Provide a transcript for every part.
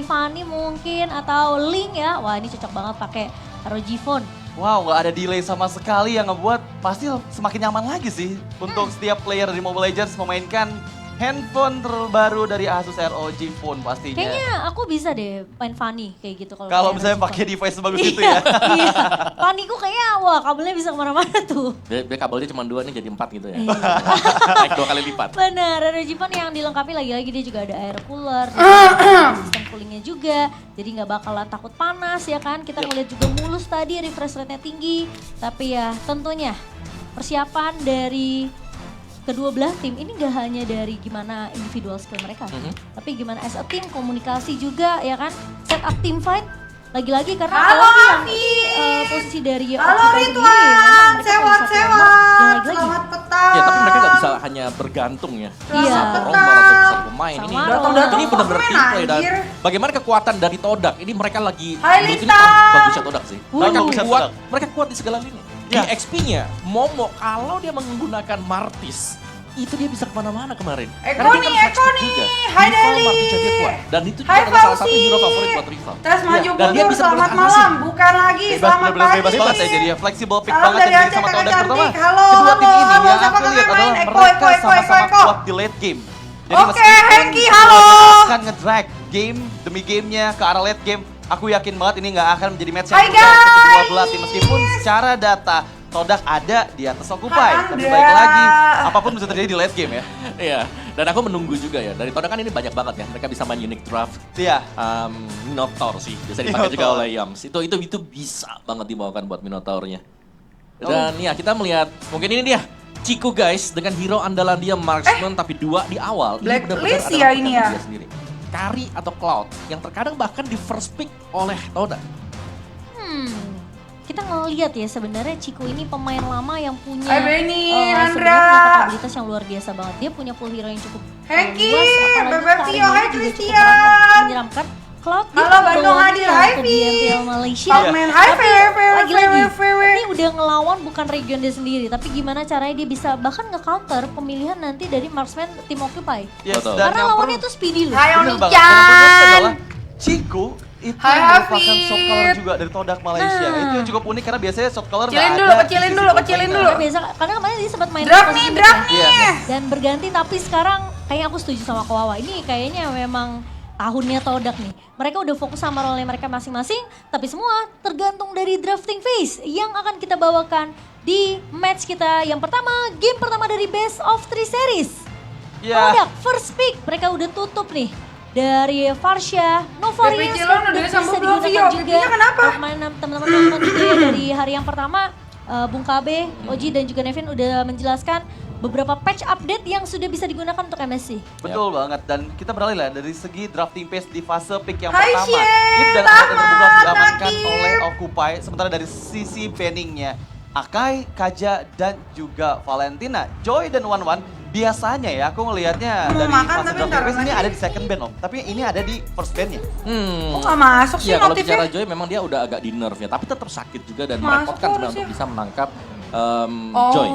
Tiffany mungkin atau Link ya. Wah ini cocok banget pakai ROG Phone. Wow, nggak ada delay sama sekali yang ngebuat pasti semakin nyaman lagi sih untuk setiap player di Mobile Legends memainkan handphone terbaru dari Asus ROG Phone pastinya. Kayaknya aku bisa deh main Fanny kayak gitu kalau Kalau pakai misalnya ROG pakai Phone. device sebagus itu Iya, ya. iya. Fanny-ku kayaknya wah kabelnya bisa kemana-mana tuh. Dia kabelnya cuma 2 nih jadi 4 gitu ya. Iya. Naik 2 kali lipat. Benar, ROG Phone yang dilengkapi lagi-lagi dia juga ada air cooler, ada sistem coolingnya juga. Jadi nggak bakalan takut panas ya kan. Kita ngeliat juga mulus tadi, refresh rate-nya tinggi. Tapi ya tentunya persiapan dari kedua belah tim ini gak hanya dari gimana individual skill mereka, tapi gimana as a team, komunikasi juga ya kan, set up team fight, lagi-lagi karena Halo, LoL yang Afi. posisi dari Halo Occupy sendiri, memang Ridwan, mereka pada saat sewot-sewot, yang lagi-lagi. selamat petang. Ya tapi mereka nggak bisa hanya bergantung ya. Iya. Satu rombongan atau satu pemain ini. Sama Datang-datang Ini benar-benar kok team main, play dan anjir. bagaimana kekuatan dari Todak. Ini mereka lagi Hai, menurut ini Lita. bagusnya Todak sih. Mereka Bagusnya kuat, Todak. mereka kuat di segala lini. Di Ya. XP-nya, Momo kalau dia menggunakan Martis, itu dia bisa kemana-mana kemarin. Eko Karena dia nih, kan Eko flex nih. juga. Hai, Rival Deli. Martis dia kuat. Dan itu juga Hai, adalah salah satu Fauzi. hero favorit buat Rival. Tes maju Dan dia mundur, bisa selamat bertahan malam. sih. Bukan lagi, Bebas, selamat bener-bener pagi. bebas ya jadi flexible pick Salam banget dari yang Aceh, sama kakak Todak terutama. cantik. Halo, Kedua tim halo, ini halo, yang siapa aku lihat kakak adalah main? Eko, mereka Eko, Eko, sama-sama Eko. kuat di late game. Oke, Hengki, halo. akan nge-drag game demi gamenya ke arah late game, aku yakin banget ini nggak akan menjadi match Hai, yang mudah untuk kedua guys. belah tim meskipun secara data Todak ada di atas Occupy. Hai, Tapi Anda. baik lagi, apapun bisa terjadi di late game ya. Iya, dan aku menunggu juga ya. Dari Todak kan ini banyak banget ya. Mereka bisa main unique draft. Iya. Minotaur sih, bisa dipakai juga Minotaur. oleh Yams. Itu bisa banget dibawakan buat Minotaurnya. Dan ya kita melihat, mungkin ini dia. Ciku guys, dengan hero andalan dia Marksman tapi 2 di awal. Blacklist benar-benar ya adalah ini pilihan ya? dia sendiri. Kari atau Cloud, yang terkadang bahkan di first pick oleh Todak. Kita ngeliat ya sebenarnya Chico ini pemain lama yang punya Hai, Benny, sebenarnya Andra. punya kapabilitas yang luar biasa banget. Dia punya full hero yang cukup Hengki, luas, apalagi Bebek karirnya Tio, hai, juga cukup Christian. menyeramkan. Cloud dia Halo, Bandung kebetulan Hadir, ya hai, ke Vi. BMPL Malaysia. Top man, hai, Tapi VW, lagi-lagi VW. ini udah ngelawan bukan region dia sendiri, tapi gimana caranya dia bisa bahkan nge-counter pemilihan nanti dari marksman tim Occupy. Yes, Betul. dan Karena yang lawannya perlu- itu speedy loh. Hai, bener banget. Dan Oni-chan. yang perlu diingat adalah Chico itu Hai, merupakan Hafid. shot caller juga dari Todak Malaysia. Nah. Itu yang cukup unik karena biasanya shot caller nggak Kecilin ada dulu, di kecilin sisi dulu, top kecilin laner. dulu. Karena biasa, karena kemarin dia sempat main Drop posisi nih, mid drop kan. nih. Iya. Dan berganti tapi sekarang kayaknya aku setuju sama Kowawa. Ini kayaknya memang tahunnya Todak nih. Mereka udah fokus sama role mereka masing-masing, tapi semua tergantung dari drafting phase yang akan kita bawakan di match kita yang pertama, game pertama dari Best of 3 Series. Iya. Todak first pick, mereka udah tutup nih. Dari Farsha, Novarius Cilon udah udah sambung bisa Blovio. digunakan juga. Pipinya kenapa? Teman-teman nonton juga ya dari hari yang pertama, Bung KB, Oji dan juga Nevin udah menjelaskan beberapa patch update yang sudah bisa digunakan untuk MSC. Betul banget, dan kita beralih lah dari segi drafting pace di fase pick yang Hai, pertama. Shen, If dan alat yang terbuka Taman, diamankan Nakib. oleh Occupy, sementara dari sisi banningnya Akai, Kaja, dan juga Valentina. Joy dan Wan biasanya ya aku ngelihatnya Mau dari makan, fase tapi drafting ntar pace ini lagi. ada di second ban om, tapi ini ada di first ban-nya. Kok gak masuk sih Iya kalau notifnya? bicara Joy memang dia udah agak di nerve ya, tapi tetap sakit juga dan Masuk merepotkan sebenarnya harusnya. untuk bisa menangkap Oh. Joy.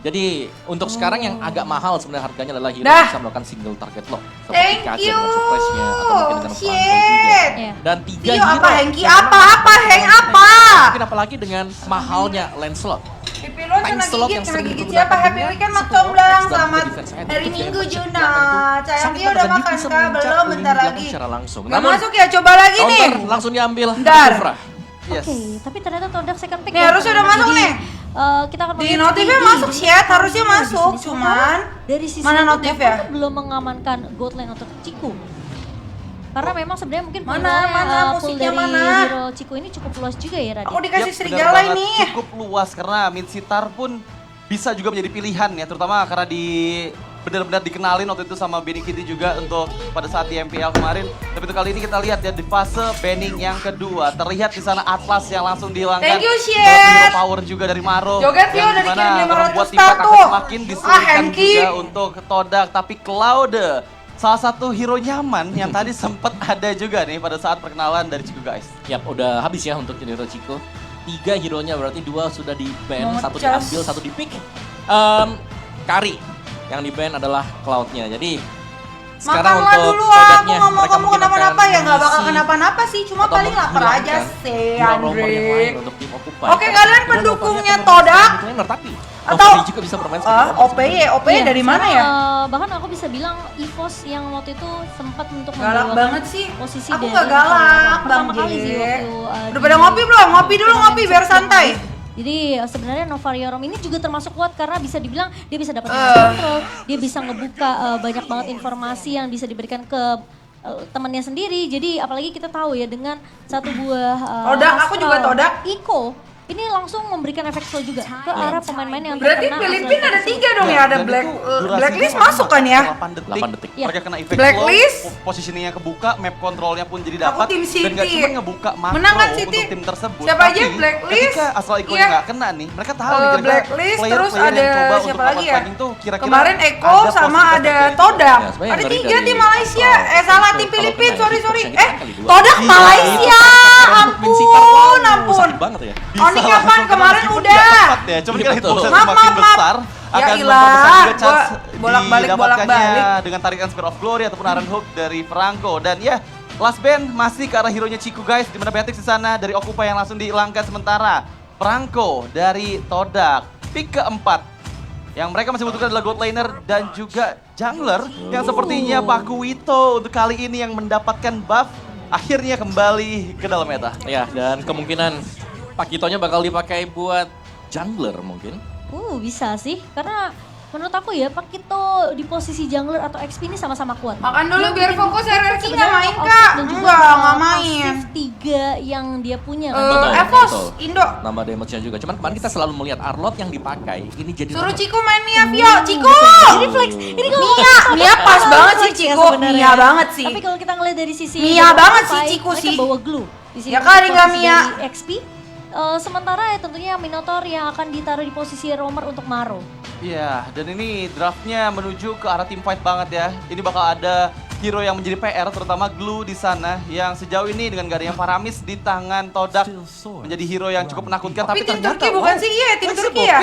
Jadi untuk sekarang yang agak mahal sebenarnya harganya adalah hero Dah. yang bisa melakukan single target lock. Seperti Thank Kaca you. dengan suppress-nya atau mungkin dengan Franco juga. Shit. Iya. Dan 3 Tio hero. apa, Hengki yang memang apa, Heng apa? Mungkin apalagi dengan mahalnya Lancelot. Pipi lo Time kena slot gigit, yang kena sering gigit digunakan siapa? Happy dengan weekend Mas satu Comblang, Vortex dan selamat defense additive hari yang Minggu mencegah Juna. itu Sayang sangat Tio udah dan dia makan bisa kah? mengincar Belum, lini bentar belakang lagi. secara langsung. Gak Namun masuk ya, coba lagi nih. counter langsung diambil. Bentar. Kufra. Yes. Oke, tapi ternyata Todak second pick. Nih, ya, harusnya udah teman-teman. masuk Jadi, nih. kita akan Di melihat notifnya speedy. masuk, Syed. Harusnya Di sini, masuk, sementara cuman dari sisi mana Todak notif pun ya? belum mengamankan gold lane untuk Ciku. Karena memang sebenarnya mungkin Mana, penggunaan, mana, pool musiknya dari mana? hero Ciku ini cukup luas juga ya Radit. Aku dikasih Yap, benar serigala banget. ini. Cukup luas karena mid sitar pun bisa juga menjadi pilihan ya, terutama karena benar-benar dikenalin waktu itu sama Benny Kitty juga untuk pada saat di MPL kemarin. Tapi untuk kali ini kita lihat ya di fase banning yang kedua, terlihat di sana Atlas yang langsung dihilangkan. Thank you, Terus Syed. hero power juga dari Maro. Joget, Vio, yang udah dimana dikirim 500 membuat tim star fight akan tuh. semakin disulitkan Hengki. juga untuk Todak. Tapi Cloud, salah satu hero nyaman yang tadi sempat ada juga nih pada saat perkenalan dari Ciku guys. Yap, udah habis ya untuk hero Chico. 3 hero-nya berarti 2 sudah di ban, Mau 1 ngecas. diambil, 1 di pick. Kari yang di ban adalah Cloud-nya. Jadi Sekarang Makanlah untuk dulu, aku produknya, nggak mau mereka kamu mungkin kenapa-napa akan ya, nggak bakal mengisi kenapa-napa sih, cuma atau paling lapar aja menghilangkan sih, dua romer yang Andre. lain untuk tim Occupy. Oke, Karena kalian kedua pendukungnya romernya akan Todak? mid laner, tapi Atau OPI juga bisa bermain sebagai laner OPY Iya, dari mana ya? sekarang, bahkan aku bisa bilang EVOS yang waktu itu sempat untuk Galak membawakan banget sih. posisi Aku dari nggak galak, pertama Bang kali sih J. waktu Udah di pada ngopi belum? Ngopi dulu, turnamen ngopi biar Six santai. Games. Jadi sebenarnya Novariarom ini juga termasuk kuat karena bisa dibilang dia bisa dapat kontrol, dia bisa ngebuka banyak banget informasi yang bisa diberikan ke temannya sendiri. Jadi apalagi kita tahu ya dengan satu buah Todak, aku juga Astral Todak. Eco ini langsung memberikan efek slow juga ke arah pemain-pemain yang Berarti terkena Filipina Astral ada Eco. 3 dong ya, ada Dan itu durasinya Blacklist cuma masuk kan ya? 8 detik. 8 detik. Iya. Mereka kena efek Blacklist. slow, positioningnya kebuka, map kontrolnya pun jadi Aku dapat. tim Dan gak City. cuma ngebuka makro Menang kan untuk City? tim tersebut. Siapa aja? tapi Blacklist. ketika Astral Eco Iya. nggak kena nih, mereka tahu nih kira-kira Blacklist, terus player-player ada yang coba untuk siapa melakukan lagi ya? fighting tuh kira-kira Kemarin Eko ada sama posibilitas ada kayak gitu. Todak. Ya, sebenarnya Ada dari 3 tim Malaysia. Astral, Salah itu tim kalau Filipina, kena sorry. Xbox yang kali dua. Todak Iya, Malaysia. Ampun, ampun. Sakit banget ya. Oni Bisa kapan langsung kena kemarin meskipun udah. nggak tepat ya. Cuma Iya, kan betul. hitboxnya Maaf, semakin maaf, maaf. besar Ya akan ilah, memperbesar juga gua chance bolak-balik, didapatkannya bolak-balik. dengan tarikan Spear of Glory ataupun Iron Hook dari Franco. Dan ya, last band masih ke arah hero-nya Ciku guys, di mana Beatrix di sana dari Occupy yang langsung dihilangkan sementara Franco dari Todak. Pick keempat yang mereka masih butuhkan adalah God Laner dan juga Jungler yang sepertinya Pakuito untuk kali ini yang mendapatkan buff akhirnya kembali ke dalam meta. Ya, dan kemungkinan Pakitonya bakal dipakai buat jungler mungkin. Bisa sih, karena menurut aku ya Pakito di posisi jungler atau XP ini sama-sama kuat. Makan dulu biar bikin fokus RRQ nggak sebenarnya main output kak. dan juga Enggak main. pasif 3 yang dia punya kan. Betul, Evos, betul. Indo. Nambah damage-nya juga. Cuman kemarin kita selalu melihat Arlot yang dipakai ini jadi Suruh nomor. Ciku main Mia Vio, Ciku. Ini flex, ini kalau Mia pas banget sih flex ya Ciku, sebenarnya. Mia banget sih. Tapi kalau kita ngeliat dari sisi Mia banget sih fight, Ciku mereka sih. bawa glue. Di sini Ya kali nggak posisi Mia. dari XP. Sementara ya tentunya Minotaur yang akan ditaruh di posisi roamer untuk Maro. Iya, dan ini draftnya menuju ke arah team fight banget ya. Ini bakal ada hero yang menjadi PR, terutama Glue di sana. Yang sejauh ini dengan gak ada yang Paramis di tangan Todak menjadi hero yang cukup menakutkan. Tapi tim ternyata, Turki bukan sih? Iya, tim Turki ya?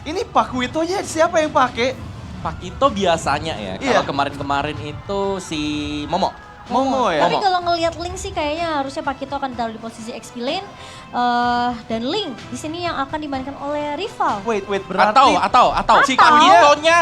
Ini Pakuitonya siapa yang pakai? Pakito biasanya ya. Iya. Kalau kemarin-kemarin itu si Momo. Momo ya? Tapi Momo. kalau ngelihat Link sih kayaknya harusnya Pakito akan ditaruh di posisi XP lane. Dan Link di sini yang akan dimainkan oleh rival. Wait, berarti Atau Pakitonya Pakitonya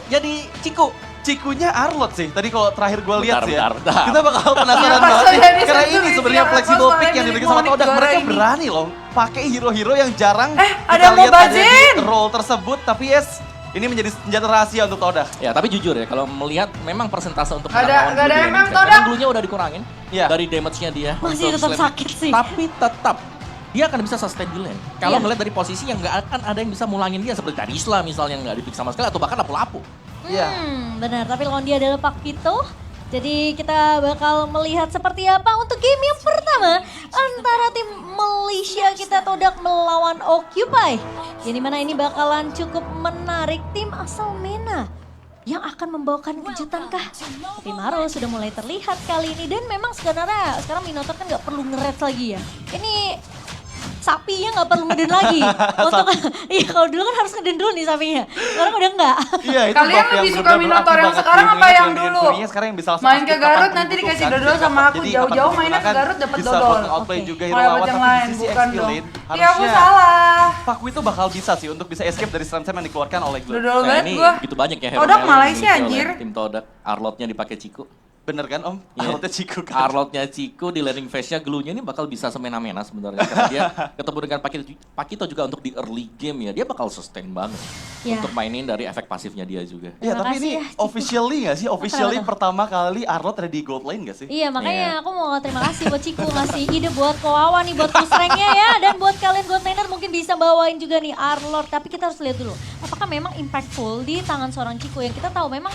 jadi Ciku. Cikunya Arlot sih. Tadi kalau terakhir gue lihat sih ya. Bentar. Kita bakal penasaran Iya, banget pas nih. jadi Karena satu ini isi sebenarnya yang flexible pas pick yang soalnya dimiliki sama milik Todak. juara Mereka ini. berani loh pakai hero-hero yang jarang ada kita lihat Mobile ada di Legend. role tersebut. Tapi yes, ini menjadi senjata rahasia untuk Todak. Ya, tapi jujur ya, kalau melihat memang persentase untuk Nggak ada- menang lawan nggak ada Blue di MM laning phase, Todak. karena Blue-nya udah dikurangin Iya. dari damage-nya dia. Masih untuk tetap slam. sakit sih. Tapi tetap dia akan bisa sustain di lane. Kalau Iya. ngeliat dari posisi yang nggak akan ada yang bisa mulangin dia seperti Darisla misalnya nggak di-pick sama sekali atau bahkan lapu-lapu. Iya. Benar, tapi lawan dia adalah Pakito. Jadi kita bakal melihat seperti apa untuk game yang pertama antara tim Malaysia kita Todak melawan Occupy. Yang dimana ini bakalan cukup menarik tim asal MENA yang akan membawakan kejutan kah? Tapi Maro sudah mulai terlihat kali ini dan memang sebenarnya sekarang Minotaur kan nggak perlu nge-red lagi ya. Ini sapinya nggak perlu ngeden lagi. Untuk iya kalau dulu kan harus ngeden dulu nih sapinya. Sekarang udah enggak. Iya, itu Kalian buff yang lebih suka benar-benar Minotaur aktif yang banget. sekarang apa Mengingat yang dengan dulu? Fury-nya sekarang yang bisa langsung Main aktif ke kapan Garut, pun nanti dikasih dibutuhkan. dodol sama aku, Jadi, jauh-jauh kapan pun mainnya ke digunakan, Garut dapat bisa dodol. buat nge-outplay Oke. juga hero Malah lawan, buat yang tapi lain, di sisi bukan XP dong. lane Iya aku harusnya salah. Paku itu bakal bisa sih untuk bisa escape dari slam yang dikeluarkan oleh Glue. Dodol Nah, banget ini gua. begitu banyak ya hero Todak melee Malaysia, yang dimiliki oleh anjir. Tim Todak, Arlotnya dipakai Ciku. Bener kan Om? Iya. Arlotnya Ciku kan? Arlotnya Ciku di laning phase-nya Glue-nya ini bakal bisa semena-mena sebenarnya. Karena dia ketemu dengan Pakito juga untuk di early game ya. Dia bakal sustain banget Ya. untuk mainin dari efek pasifnya dia juga. Iya, Terima tapi kasih ini ya, Ciku. officially gak sih? Officially Apa-apa? pertama kali Arlot ada di gold lane gak sih? Iya makanya Iya. aku mau terima kasih buat Ciku ngasih ide buat Koawa nih buat push rank-nya ya. Dan buat kalian God laner mungkin bisa bawain juga nih Arlord. Tapi kita harus lihat dulu apakah memang impactful di tangan seorang Ciku yang kita tahu memang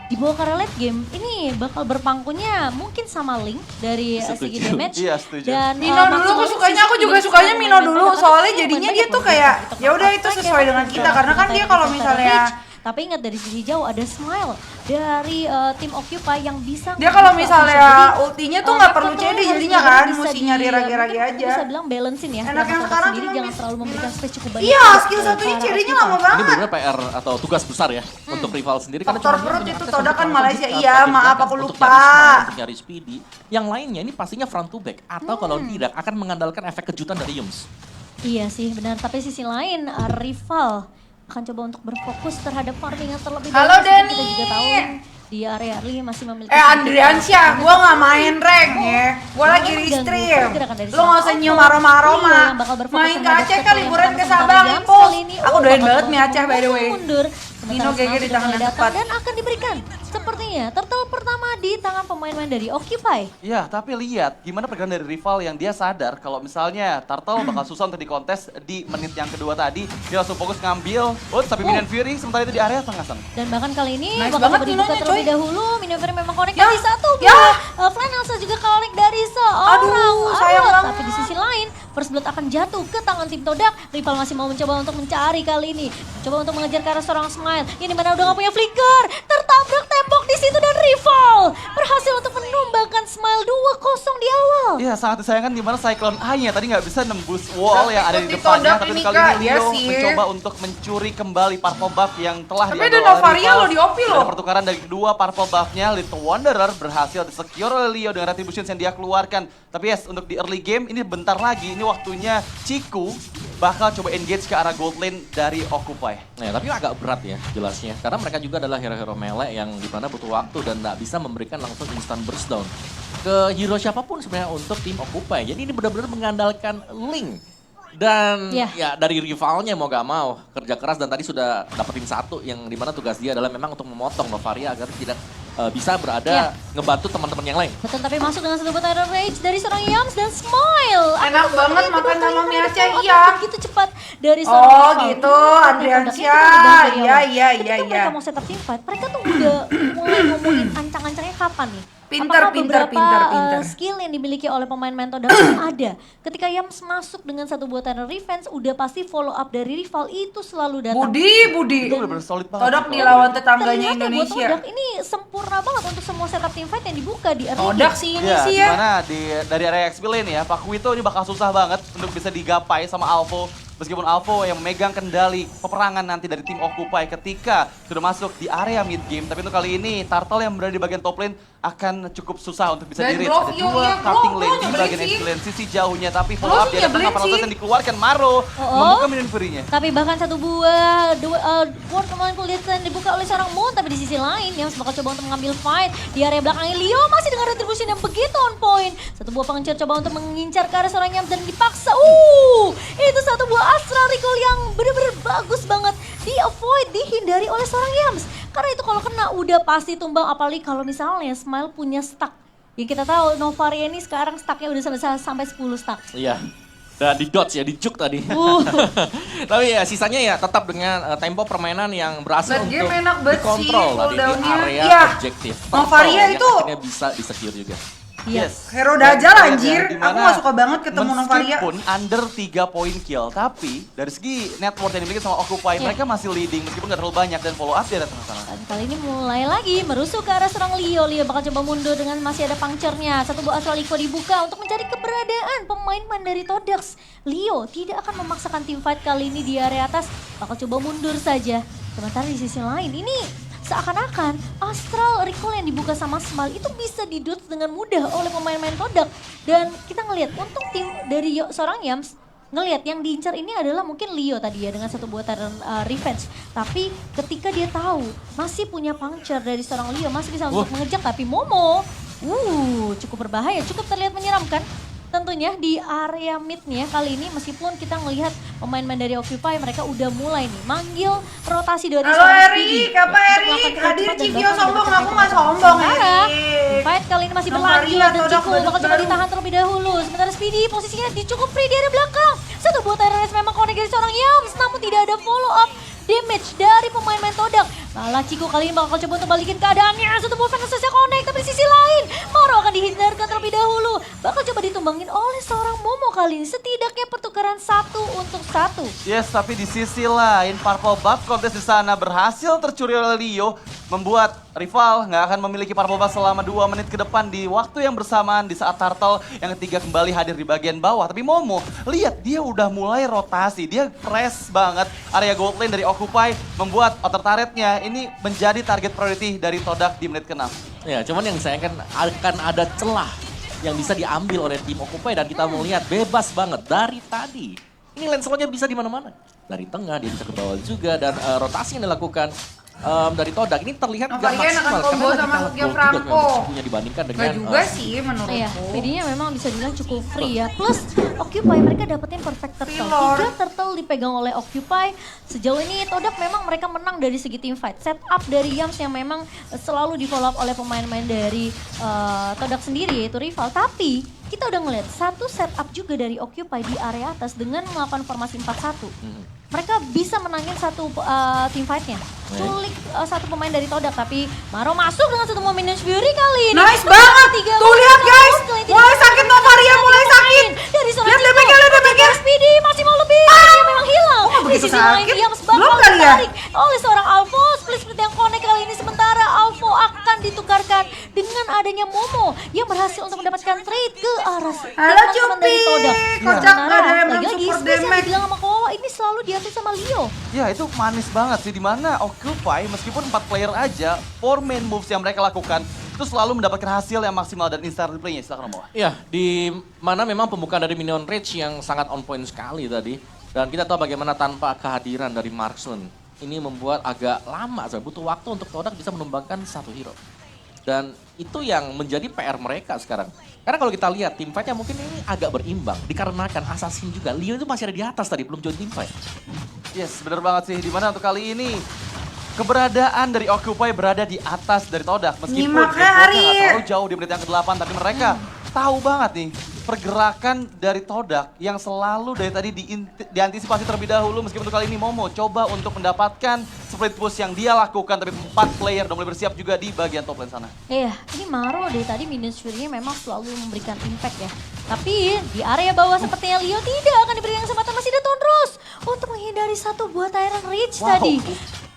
dibawa ke late game ini bakal berpangkunya mungkin sama Link dari segi Setuju. damage. Iya, setuju. Dan Mino dulu aku juga sukanya Mino dulu soalnya jadinya dia tuh kayak ya udah itu sesuai dengan kita karena kan dia kalau misalnya Tapi ingat dari sisi jauh ada Smile dari tim Occupy yang bisa Dia kalau ngebuka misalnya vision. Jadi, ultinya tuh nggak perlu Mark CD Control jadinya harus kan, bisa mesti di- nyari rage-rage mungkin aja. Bisa bilang balancing ya. Enak Dalam yang konteks sekarang sendiri cuma jangan terlalu memberikan space cukup banyak. Iya, buat, skill satunya para CD-nya Occupy. lama Ini banget. benar-benar PR atau tugas besar ya untuk rival sendiri karena Faktor cuma dia perut punya itu akses Toda untuk kan melakukan Malaysia. hit, Iya, bagian maaf, belakang aku untuk lupa. nyari Smile, untuk nyari Speedy. Yang lainnya ini pastinya front to back atau kalau tidak akan mengandalkan efek kejutan dari Yums. Iya sih benar, tapi sisi lain rival akan coba untuk berfokus terhadap farming yang terlebih Halo, dahulu. Seperti kita Denny. juga tahu di area early masih memiliki Andriansyah, gue nggak main rank ya. Gue lagi restream. Lo nggak usah nyium aroma-aroma. Main ke Aceh kan liburan ke Sabang, Ipul. Aku doyan banget mie Aceh by the way. Mundur. Nino Sementara GG Smile di sudah tangan mulai yang datang tepat. dan akan diberikan sepertinya turtle pertama di tangan pemain-pemain dari Occupy. Ya, tapi lihat gimana pergerakan dari rival yang dia sadar kalau misalnya Turtle bakal susah untuk dikontes di menit yang kedua tadi. Dia langsung fokus ngambil, tapi Minion Fury sementara itu di area tengah sana. Dan bahkan kali ini Nice bakal banget dibuka Ninonya, terlebih coy. dahulu. Minion Fury memang connect Ya, dari satu ya. buah. Flanelsa juga connect dari seorang Aduh, sayang Arrow. banget. Tapi di sisi lain, First Blood akan jatuh ke tangan tim Todak. Rival masih mau mencoba untuk mencari kali ini. Coba untuk mengejar ke arah seorang Smile. Yang dimana udah gak punya flicker. Tertabrak tembok di situ dan rival berhasil untuk menumbangkan Smile 2-0 di awal. Iya, sangat disayangkan di mana Cyclone Eye-nya tadi nggak bisa nembus wall yang ada di Ikut depannya. Todak Tapi ini, kali Kak. ini Iya Leo sih. mencoba untuk mencuri kembali purple buff yang telah Tapi diambil ada oleh Novaria rival. loh di OP loh. Ada pertukaran dari kedua purple buff-nya, Little Wanderer berhasil di-secure oleh Leo dengan retributions yang dia keluarkan. Tapi yes, untuk di early game ini bentar lagi, ini waktunya Ciku bakal coba engage ke arah gold lane dari Occupy. Nah, tapi agak berat ya jelasnya. Karena mereka juga adalah hero-hero melee yang dimana butuh waktu dan nggak bisa memberikan langsung instant burst down ke hero siapapun sebenarnya untuk tim Occupy. Jadi ini benar-benar mengandalkan Link. Dan ya dari rivalnya mau gak mau kerja keras dan tadi sudah dapetin satu yang dimana tugas dia adalah memang untuk memotong Novaria agar tidak bisa berada ngebantu teman-teman yang lain. Betul, tapi masuk dengan satu Iron Rage dari seorang Yams dan Smile. Enak Akan banget kedua makan kali sama mie mereka Aceh, follow up iya. begitu cepat dari seorang Oh rival. gitu, Ini Andriansyah. Iya, iya, iya, Ketika iya. mereka mau setup team fight, mereka tuh udah mulai ngomongin ancang-ancangnya kapan nih. Pinter, Apakah pinter, beberapa, pinter. skill yang dimiliki oleh pemain Mentor dan ada. Ketika Yams masuk dengan satu buat Tunnel Revenge, udah pasti follow up dari rival itu selalu datang. Budi. Itu benar-benar solid banget. Todak nih di kalau lawan gitu. tetangganya Terlihat ya buat Indonesia. Todak ini sempurna banget untuk semua setup team fight yang dibuka di early Todak game. sih ini Ya, sih ya. dimana dari area XP lane ya, Pak Kuito ini bakal susah banget untuk bisa digapai sama Alvo. Meskipun Alvo yang memegang kendali peperangan nanti dari tim Occupy ketika sudah masuk di area mid game. Tapi untuk kali ini, Turtle yang berada di bagian top lane akan cukup susah untuk bisa Dan di-reach. Glove, Ada iya, dua iya, cutting Glove, lane di nyebelin bagian sih. XP lane sisi jauhnya. Tapi follow up Glove di ada tengah nyebelin Paralysis sih. yang dikeluarkan Maro. Membuka minion fury-nya. Tapi bahkan satu buah ward kemarin kulit yang dibuka oleh seorang Moon. Tapi di sisi lain yang bakal coba untuk mengambil fight di area belakangnya Leo masih dengan retribution yang begitu on point. Satu buah pengejar coba untuk mengincar ke arah seorang Yams dan dipaksa. Itu satu buah astral recall yang benar-benar bagus banget di avoid, dihindari oleh seorang Yams. Karena itu kalau kena udah pasti tumbang, apalagi kalau misalnya Smile punya stack. Yang kita tahu Novaria ini sekarang stacknya udah sampai 10 stack. Iya. Dan di dodge ya, di juke tadi. Tapi ya sisanya ya tetap dengan tempo permainan yang berhasil Dan untuk game enak banget dikontrol sih, tadi di cooldownnya. area Iya. objektif. Novaria Turtle yang itu- akhirnya bisa di-secure juga. Yes. Hero Dan Dajjal lihat ya, anjir. dimana Aku gak suka banget ketemu Novaria. Meskipun under 3 poin kill, tapi dari segi net worth yang dimiliki sama Occupy, Iya. mereka masih leading meskipun gak terlalu banyak dan follow up di area tengah sana. Dan kali ini mulai lagi merusuh ke arah serang Leo. Leo bakal coba mundur dengan masih ada puncture-nya. Satu buah Astral Eco dibuka untuk mencari keberadaan pemain dari Todax. Leo tidak akan memaksakan tim fight kali ini di area atas. Bakal coba mundur saja. Sementara di sisi lain ini seakan-akan Astral Recall yang dibuka sama Smile itu bisa didodge dengan mudah oleh pemain-pemain Todak. Dan kita ngelihat untung tim dari seorang Yams ngelihat yang diincar ini adalah mungkin Leo tadi ya dengan satu buah revenge. Tapi ketika dia tahu masih punya puncture dari seorang Leo masih bisa untuk mengejar, tapi Momo cukup berbahaya, cukup terlihat menyeramkan. Tentunya di area mid-nya kali ini meskipun kita ngelihat pemain-pemain dari Occupy mereka udah mulai nih manggil rotasi dari Halo seorang Erik, Speedy apa untuk Erik? melakukan Hadir cepat dan Civio bahkan sombong, mendapatkan aku gak item. sombong Sementara, Erik. fight kali ini masih Novaria, berlanjut dan Todak Ciku baru bakal coba baru. ditahan terlebih dahulu. Sementara Speedy posisinya cukup free di area belakang. Satu buat RS memang connect dari seorang Yams namun tidak ada follow up damage dari pemain-pemain Todak. Malah Ciku kali ini bakal coba untuk balikin keadaannya. Satu buah Venusnya connect tapi di sisi lain Maro akan dihindarkan terlebih dahulu. Bakal coba ditumbangin oleh seorang Momo kali ini. Setidaknya pertukaran 1 untuk 1. Yes, tapi di sisi lain Purple Buff kontes di sana berhasil tercuri oleh Leo, membuat rival nggak akan memiliki Purple Buff selama 2 menit ke depan di waktu yang bersamaan di saat Turtle yang ketiga kembali hadir di bagian bawah. Tapi Momo, lihat dia udah mulai rotasi, dia press banget area gold lane dari Occupy, membuat outer turretnya ini menjadi target priority dari Todak di menit ke-6. Ya, cuman yang saya akan ada celah yang bisa diambil oleh tim Occupy dan kita mau lihat bebas banget dari tadi. Ini Lancelotnya bisa di mana-mana. Dari tengah dia bisa ke bawah juga dan rotasi yang dilakukan dari Todak ini terlihat gak Apalagi maksimal. akan combo Karena sama lagi Sukyo kalah Franco. gold juga punya dibandingkan dengan Gak juga sih Iya, menurutku. jadinya memang bisa dibilang cukup free ya. Plus Occupy mereka dapetin perfect turtle. Lord. 3 turtle dipegang oleh Occupy. Sejauh ini Todak memang mereka menang dari segi team fight. Setup dari Yams yang memang selalu di follow up oleh pemain-pemain dari Todak sendiri yaitu rival. Tapi kita udah ngeliat satu setup juga dari Occupy di area atas dengan melakukan formasi 4-1. Mereka bisa menangin satu team fight-nya. Culik satu pemain dari Todak, tapi Maro masuk dengan satu Minions Fury kali ini. Nice banget. Tuh lihat guys, mulai sakit Novaria, mulai sakit. Dari seorang Lihat damage-nya, lihat damage-nya. Speedy masih mau lebih, dia memang hilang. Oh, Di begitu sisi lain sakit? Yams Belum bakal kali ya? ditarik oleh seorang Alpho. Split yang connect kali ini, sementara Alpho akan ditukarkan dengan adanya Momo yang berhasil untuk mendapatkan trade ke arah Halo teman-teman dari Cupi, Todak. kocak gak ada yang Lagi-lagi support space yang damage. dibilang sama Kowa ini selalu diatur sama Leo. Ya itu manis banget sih, dimana Occupy meskipun 4 player aja, 4 main moves yang mereka lakukan itu selalu mendapatkan hasil yang maksimal dan instant replaynya. Silakan Momo. Ya, di mana memang pembukaan dari Minion Rage yang sangat on point sekali tadi. Dan kita tahu bagaimana tanpa kehadiran dari Marksman, ini membuat agak lama, butuh waktu untuk Todak bisa menumbangkan satu hero. Dan itu yang menjadi PR mereka sekarang. Karena kalau kita lihat tim fight-nya mungkin ini agak berimbang. Dikarenakan Assassin juga, Leo itu masih ada di atas tadi, belum join tim fight. Yes, bener banget sih. Dimana untuk kali ini keberadaan dari Occupy berada di atas dari Todak. Meskipun Nyimak networknya hari. nggak terlalu jauh di menit yang ke-8, tapi mereka tahu banget nih pergerakan dari Todak yang selalu dari tadi diantisipasi terlebih dahulu. Meskipun untuk kali ini Momo coba untuk mendapatkan split push yang dia lakukan, tapi 4 player udah mulai bersiap juga di bagian top lane sana. Iya, ini Maro dari tadi Minions Fury-nya memang selalu memberikan impact ya. Tapi di area bawah sepertinya Leo tidak akan diberikan kesempatan, masih ada Tonrus untuk menghindari satu buat Iron Reach tadi.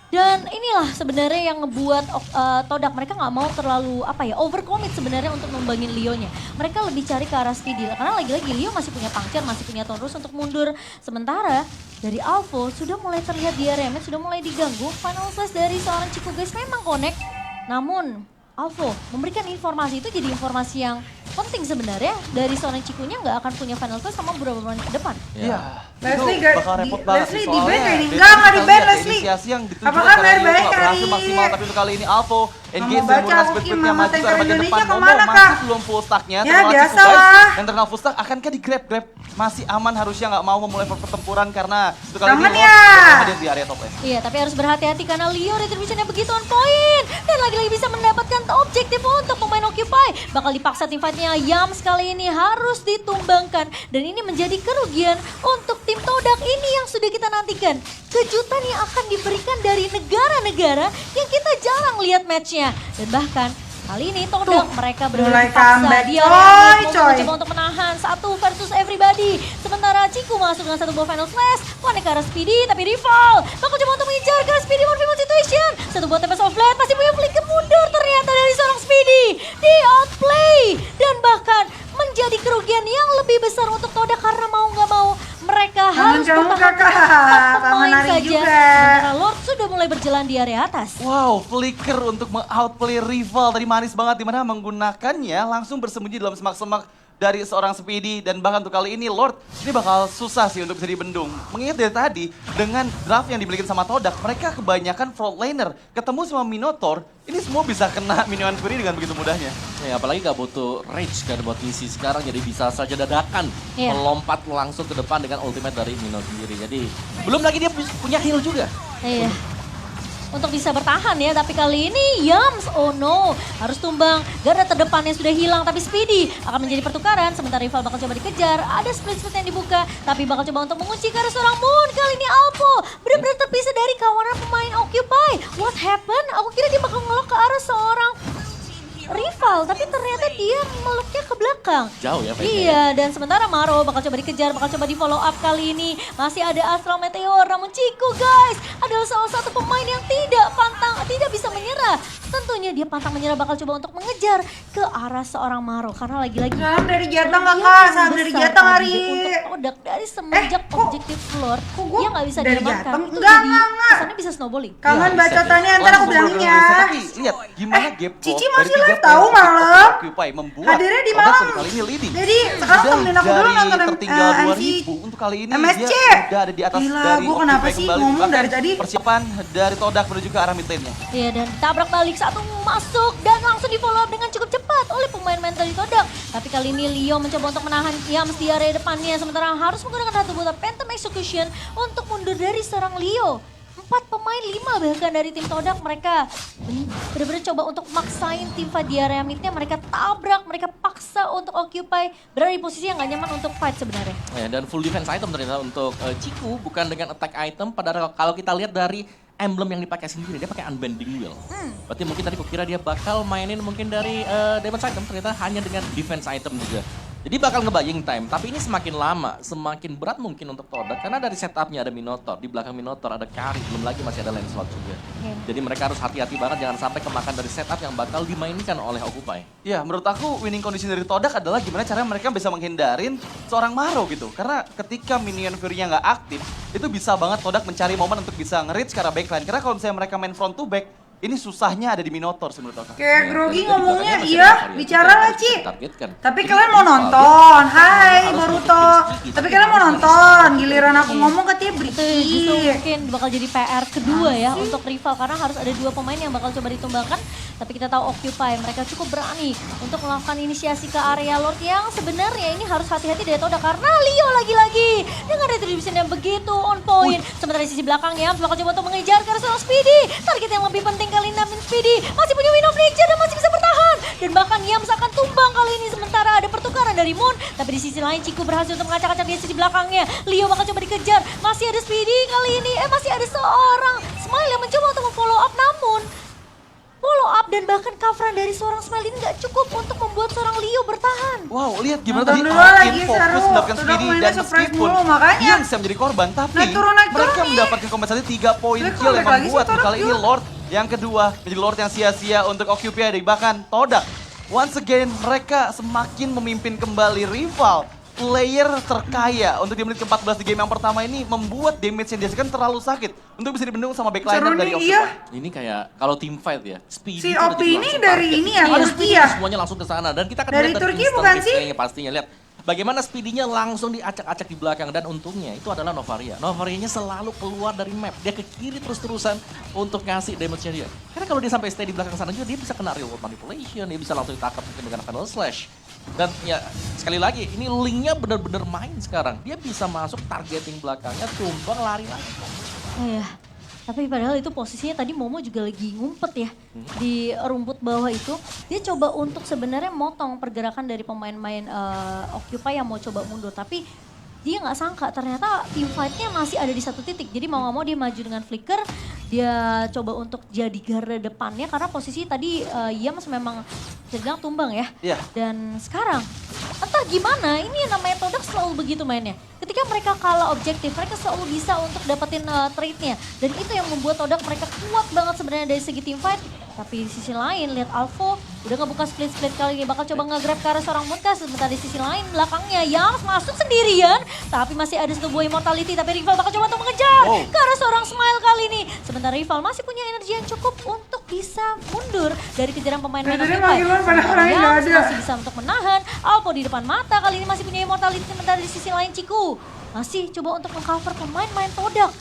Dan inilah sebenarnya yang ngebuat Todak mereka nggak mau terlalu overcommit sebenarnya untuk membangin Leo-nya. Mereka lebih cari ke arah Speedy karena lagi-lagi Leo masih punya Puncture, masih punya Tonrus untuk mundur. Sementara dari Alpho sudah mulai terlihat di area mid, sudah mulai diganggu. Final Slash dari seorang Chico guys memang connect. Namun Alpho memberikan informasi itu jadi informasi yang penting sebenarnya. Dari seorang Cikunya nggak akan punya Final Slash sama beberapa menit ke depan. Iya. Leslie Itu bakal repot banget Leslie sih, di ban soalnya kayak ini. dari Enggak kita di ban lihat ya, Leslie. inisiasi yang dituju Apa karena kabar, Leo baik, nggak berhasil Ari? maksimal, tapi untuk kali ini Alpho engage Mau dan baca menggunakan aku split-splitnya gimana maju ke arah Twitter bagian Indonesia depan. Momo kemana, masih Kak? belum full stack-nya. Ya, terlalu biasa cukup, guys. lah. Yang terkenal full stack akankah di grab? Masih aman, harusnya nggak mau memulai pertempuran karena untuk kali ini Temen Lord ya. sudah hadir di area top lane. Iya, tapi harus berhati-hati karena Leo retribution-nya begitu on point. Dan lagi-lagi bisa mendapatkan objektif untuk pemain Occupy. Bakal dipaksa tim fight-nya Yams kali ini harus ditumbangkan. Dan ini menjadi kerugian untuk tim Todak ini yang sudah kita nantikan. Kejutan yang akan diberikan dari negara-negara yang kita jarang lihat match-nya. Dan bahkan kali ini Todak mereka mulai berhasil dipaksa comeback, di area mid, coy. mencoba untuk menahan 1 versus everybody. Sementara Ciku masuk dengan satu buah final slash, connect ke arah Speedy, tapi rival bakal coba untuk mengejar ke arah Speedy 1v1 situation. Satu buah Tempest of Blade, masih punya flicker mundur ternyata dari seorang Speedy. Di outplay dan bahkan menjadi kerugian yang lebih besar untuk Todak karena mau nggak mau mereka Tangan harus kamu, bertahan Kakak. dengan 4 Tangan pemain Ari saja. juga. Sementara Lord sudah mulai berjalan di area atas. Wow, flicker untuk meng-outplay rival tadi manis banget, dimana menggunakannya langsung bersembunyi dalam semak-semak dari seorang Speedy. Dan bahkan untuk kali ini Lord ini bakal susah sih untuk bisa dibendung. Mengingat dari tadi dengan draft yang dimiliki sama Todak, mereka kebanyakan frontlaner ketemu sama Minotaur, ini semua bisa kena Minion Fury dengan begitu mudahnya. Ya, apalagi gak butuh rage kan buat misi sekarang, jadi bisa saja dadakan Iya. melompat langsung ke depan dengan ultimate dari Mino sendiri. Jadi belum lagi dia punya heal juga. Iya. Untuk bisa bertahan ya, tapi kali ini Yams, oh no, harus tumbang. Garda terdepannya sudah hilang, tapi Speedy akan menjadi pertukaran. Sementara rival bakal coba dikejar, ada split-split yang dibuka, tapi bakal coba untuk mengunci ke arah seorang Moon. Kali ini Alpho benar-benar terpisah dari kawanan pemain Occupy. What happened? Aku kira dia bakal ngelok ke arah seorang rival, tapi ternyata dia meluknya ke belakang. Jauh ya mainnya. Iya, dan sementara Maro bakal coba dikejar, bakal coba di follow up kali ini. Masih ada Astral Meteor, namun Chico guys adalah salah satu pemain yang tidak bisa menyerah. Tentunya dia pantang menyerah bakal coba untuk mengejar ke arah seorang Maro. Karena lagi-lagi Salam dari Jateng kakak, salam dari Jateng Ari. untuk Todak dari semenjak kok- objektif floor, kok gua dia nggak bisa dari diamankan. Jateng? Itu Enggak, jadi enggak. kesannya bisa snowballing. Kangen bacotannya, ntar aku Langsung bilangin bener-bener ya. reset. Tapi lihat gimana gap Cici dari masih 3 live player tahu untuk malam. Occupy membuat Hadirnya di Todak malam. untuk kali ini leading. Jadi sekarang Udah temenin aku dulu dari nonton tertinggal MC 2000 untuk kali ini MSC. dia udah ada di atas Gila, dari gua kenapa Occupy sih kembali. ngomong Bahkan dari tadi? persiapan dari Todak menuju ke arah mid lane-nya. Iya, dan tabrak balik satu masuk dan langsung di follow up dengan cukup cepat oleh pemain mental di Todak. Tapi kali ini Leo mencoba untuk menahan Yams di area depannya, sementara harus menggunakan ratu buta Phantom Execution untuk mundur dari serang Leo. 4 pemain 5 bahkan dari tim Todak, mereka benar-benar coba untuk maksain tim fight di area midnya, mereka tabrak, mereka paksa untuk occupy, berada di posisi yang gak nyaman untuk fight sebenarnya. Ya, dan full defense item ternyata untuk Ciku, bukan dengan attack item. Padahal kalau kita lihat dari emblem yang dipakai sendiri, dia pakai unbending wheel. Berarti mungkin tadi kukira dia bakal mainin mungkin dari defense item, ternyata hanya dengan defense item juga. Jadi bakal nge-buying time, tapi ini semakin lama, semakin berat mungkin untuk Todak. Karena dari setupnya ada Minotaur, di belakang Minotaur ada Kari, belum lagi masih ada Lancelot juga. Jadi mereka harus hati-hati banget, jangan sampai kemakan dari setup yang bakal dimainkan oleh Occupy. Ya, menurut aku winning condition dari Todak adalah gimana caranya mereka bisa menghindarin seorang Maro gitu. Karena ketika minion Fury-nya nggak aktif, itu bisa banget Todak mencari momen untuk bisa nge-reach ke arah backline. Karena kalau misalnya mereka main front to back, ini susahnya ada di Minotaur sih menurut aku. Kayak Ya, grogi dan di ngomongnya, belakangnya masih iya ada Varia bicara juga yang lah harus Ci. ditargetkan. Tapi Jadi kalian mau rival nonton, dia hai harus Boruto. nutupin Sticky, Tapi dia kalian mau harus nonton, nge-stop. giliran aku Iya. ngomong katanya Itu justru berisik. mungkin bakal jadi PR kedua ya untuk rival, karena harus ada 2 pemain yang bakal coba ditumbangkan. Tapi kita tahu Occupy mereka cukup berani untuk melakukan inisiasi ke area Lord yang sebenarnya ini harus hati-hati dari Todak karena Leo lagi-lagi dengan retribution yang begitu on point. Sementara di sisi belakangnya bakal coba untuk mengejar ke arah seorang Speedy. Target yang lebih penting kali ini namun Speedy masih punya Wind of Nature dan masih bisa bertahan. Dan bahkan Yams akan tumbang kali ini sementara ada pertukaran dari Moon. Tapi di sisi lain Ciku berhasil untuk mengacak-acak di sisi belakangnya. Leo bakal coba dikejar. Masih ada Speedy kali ini. Masih ada seorang Smile yang mencoba untuk memfollow up namun follow up dan bahkan coveran dari seorang Smile ini nggak cukup untuk membuat seorang Leo bertahan. Wow, lihat gimana Nonton tadi dulu Alvin lagi, fokus seru. mendapatkan Todak Speedy mainnya dan surprise meskipun mulu, makanya. dia bisa menjadi korban, tapi Naik turun mereka nih. mendapatkan kompensasi 3 poin Naik kill turun yang lagi sih, membuat Todak kali ini juga. Lord yang kedua menjadi Lord yang sia-sia untuk Occupy dari bahkan Todak. Once again mereka semakin memimpin kembali rival. Player terkaya untuk di menit ke-14 di game yang pertama ini membuat damage yang dihasilkan terlalu sakit untuk bisa dibendung sama backliner Seru dari nih, Occupy. iya. Ini kayak kalau team fight ya, Speedy Si itu udah OP jadi ini langsung dari target. ini ya, Iya, Turki Speedy ya? semuanya langsung ke sana dan kita akan Dari lihat Turki instant bukan sih? replaynya pastinya. Lihat bagaimana Speedy-nya langsung diacak-acak di belakang dan untungnya itu adalah Novaria. Novarianya selalu keluar dari map. Dia ke kiri terus-terusan untuk ngasih damage-nya dia. Karena kalau dia sampai stay di belakang sana juga dia bisa kena real world manipulation, dia bisa langsung ditangkap mungkin dengan Final Slash. Dan ya sekali lagi ini linknya benar-benar main sekarang. Dia bisa masuk targeting belakangnya, tumbang lari lagi. Oh ya, tapi padahal itu posisinya tadi Momo juga lagi ngumpet ya di rumput bawah itu. Dia coba untuk sebenarnya motong pergerakan dari pemain-pemain Occupy yang mau coba mundur. Tapi dia nggak sangka ternyata team fight-nya masih ada di satu titik. Jadi mau nggak mau dia maju dengan flicker. Dia coba untuk jadi garda depannya karena posisi tadi Yams memang sedang tumbang ya. Iya. Dan sekarang entah gimana ini yang namanya Todak selalu begitu mainnya. Ketika mereka kalah objektif, mereka selalu bisa untuk dapetin trade-nya. Dan itu yang membuat Todak mereka kuat banget sebenarnya dari segi team fight. Tapi di sisi lain, lihat Alvo udah ngebuka split-split kali ini. Bakal coba nge-grab ke arah seorang Mooncast. Sementara di sisi lain, belakangnya Yams masuk sendirian. Tapi masih ada satu buah immortality. Tapi rival bakal coba untuk mengejar ke arah seorang Smile kali ini. Sementara rival masih punya energi yang cukup untuk bisa mundur dari kejaran pemain Dari tadi Occupy. panggilan pada orang yang nggak Yams ada. masih bisa untuk menahan. Alvo di depan mata kali ini masih punya immortality. Sementara di sisi lain Ciku masih coba untuk mengcover pemain-pemain Todak.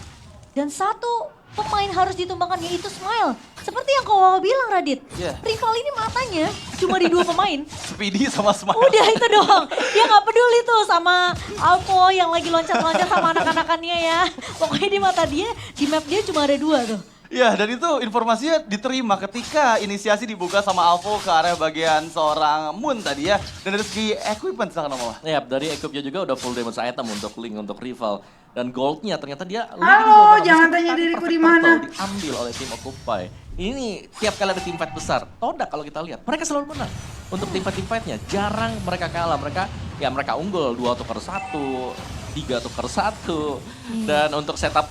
Dan satu pemain harus ditumbangkan yaitu Smile. Seperti yang kau bilang Radit, Iya. rival ini matanya cuma di 2 pemain. Speedy sama Smile. Udah itu doang. Dia nggak peduli tuh sama Alpo yang lagi loncat-loncat sama anak-anakannya ya. Pokoknya di mata dia, di map dia cuma ada 2 tuh. Ya, dan itu informasinya diterima ketika inisiasi dibuka sama Alvo ke area bagian seorang Moon tadi ya. Dan dari segi equipment silahkan Mama. Ya, dari equipnya juga udah full damage item untuk Link, untuk rival. Dan goldnya ternyata dia... Halo, jangan tanya diriku di mana. Diambil oleh tim Occupy. ini tiap kali ada tim fight besar, Todak kalau kita lihat, mereka selalu menang. Untuk tim fight-nya, jarang mereka kalah. Mereka unggul 2-1, 3-1. Dan untuk setup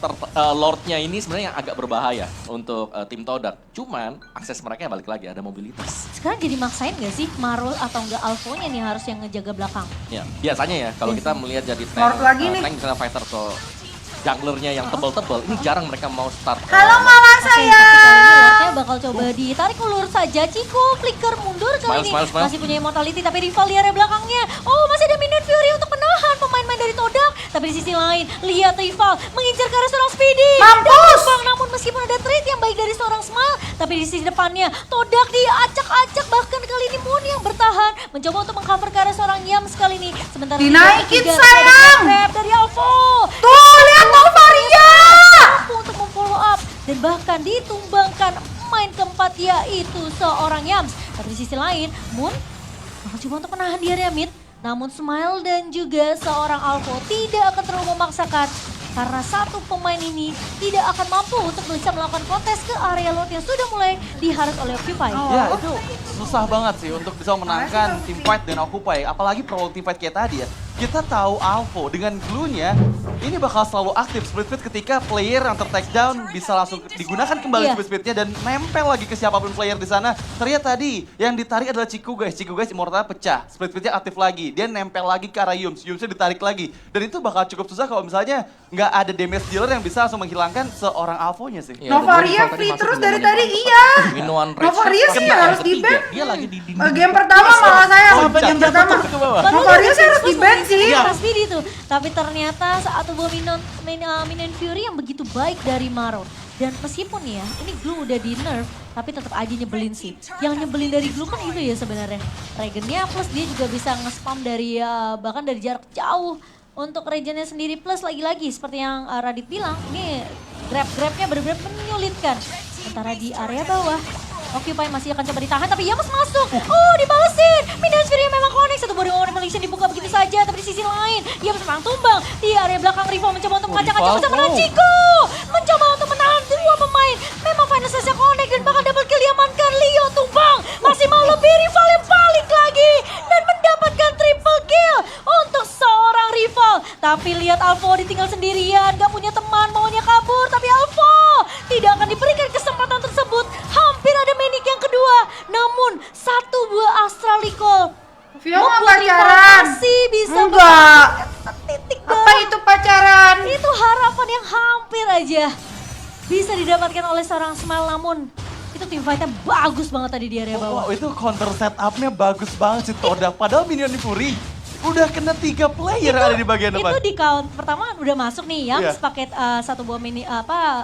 Lordnya ini sebenarnya yang agak berbahaya untuk tim Todak. Cuman akses mereka balik lagi, ada mobilitas. Sekarang jadi maksain gak sih Marul atau enggak Alpho-nya nih harus yang ngejaga belakang? Ya, biasanya ya kalau kita melihat jadi Lord lagi nih. tank misalnya fighter atau junglernya yang tebel-tebel, ini jarang mereka mau start. Halo mama saya. Lordnya bakal coba ditarik ulur saja. Chico flicker mundur kali ini. Smile. Masih punya immortality tapi rival di area belakangnya. Oh masih ada Minion Fury untuk menahan pemain-pemain dari Todak. Tapi di sisi lain, lihat rival mengincar ke arah seorang Speedy. Mampus! Dan namun meskipun ada trade yang baik dari seorang Smile, tapi di sisi depannya Todak diacak-acak. Bahkan kali ini Moon yang bertahan. Mencoba untuk mengcover ke arah seorang Yams kali ini. Sementara Dinaikin, juga sayang! ada grab dari Alpho. Tuh lihat Novaria. Mampu untuk memfollow up dan bahkan ditumbangkan pemain keempat yaitu seorang Yams. Tapi di sisi lain, Moon bakal coba untuk menahan di area mid. Namun Smile dan juga seorang Alpho tidak akan terlalu memaksakan karena satu pemain ini tidak akan mampu untuk bisa melakukan kontes ke area Lord yang sudah mulai diharap oleh Occupy. Ya itu susah banget sih untuk bisa menangkan team fight dan Occupy. Apalagi pro team fight kayak tadi ya. Kita tahu Alpho dengan glue-nya ini bakal selalu aktif split speed ketika player yang ter-take down bisa langsung digunakan kembali Iya. split speednya dan nempel lagi ke siapapun player di sana. Ternyata tadi yang ditarik adalah Chiku guys immortalnya pecah, split speednya aktif lagi. Dia nempel lagi ke arah Yumsnya ditarik lagi. Dan itu bakal cukup susah kalau misalnya nggak ada damage dealer yang bisa langsung menghilangkan seorang Alpho-nya sih. Ya, Novaria free terus dari tadi iya. Novaria sih harus di-ban. Dia lagi di Game pertama malah saya. Sampai Game jatuh pertama. ke bawah. Novaria sih harus di-ban sih. Speedy tuh. Tapi ternyata saat tubuh Minion Fury yang begitu baik dari Maro. Dan meskipun ya, ini Glue udah di nerf, tapi tetap aja nyebelin sih. Yang nyebelin dari Glue kan itu ya sebenarnya. Regennya plus dia juga bisa nge-spam dari bahkan dari jarak jauh. Untuk regennya sendiri plus lagi-lagi seperti yang Radit bilang, ini grab-grabnya benar-benar menyulitkan. Sementara di area bawah, Occupy masih akan coba ditahan tapi Yamos masuk. Oh dibalesin. Minion Fury memang connect. Satu body Revolution dibuka begitu saja. Tapi di sisi lain Yamos memang tumbang. Di area belakang rival mencoba untuk mengacak-acak bersama dengan Chico. Mencoba untuk menahan dua pemain. Memang final stage connect dan bahkan double kill diamankan. Leo tumbang. Masih mau lebih rival yang balik lagi. Dan mendapatkan triple kill untuk seorang rival. Tapi lihat Alpho ditinggal sendirian. Gak punya teman maunya kabur. Tapi Alpho tidak akan diberikan kesempatan tersebut. Hampir ada Manic yang kedua. Namun satu buah Astral Recall. Vio nggak membuat rival pacaran? masih bisa Enggak. titik Apa darah. itu pacaran? Itu harapan yang hampir aja bisa didapatkan oleh seorang Smile. Namun itu tim fightnya bagus banget tadi di area bawah. Oh, itu counter setupnya bagus banget sih Todak. Padahal Minion Fury udah kena 3 player yang ada di bagian depan. Itu di count pertama udah masuk nih yang Iya. pakai satu buah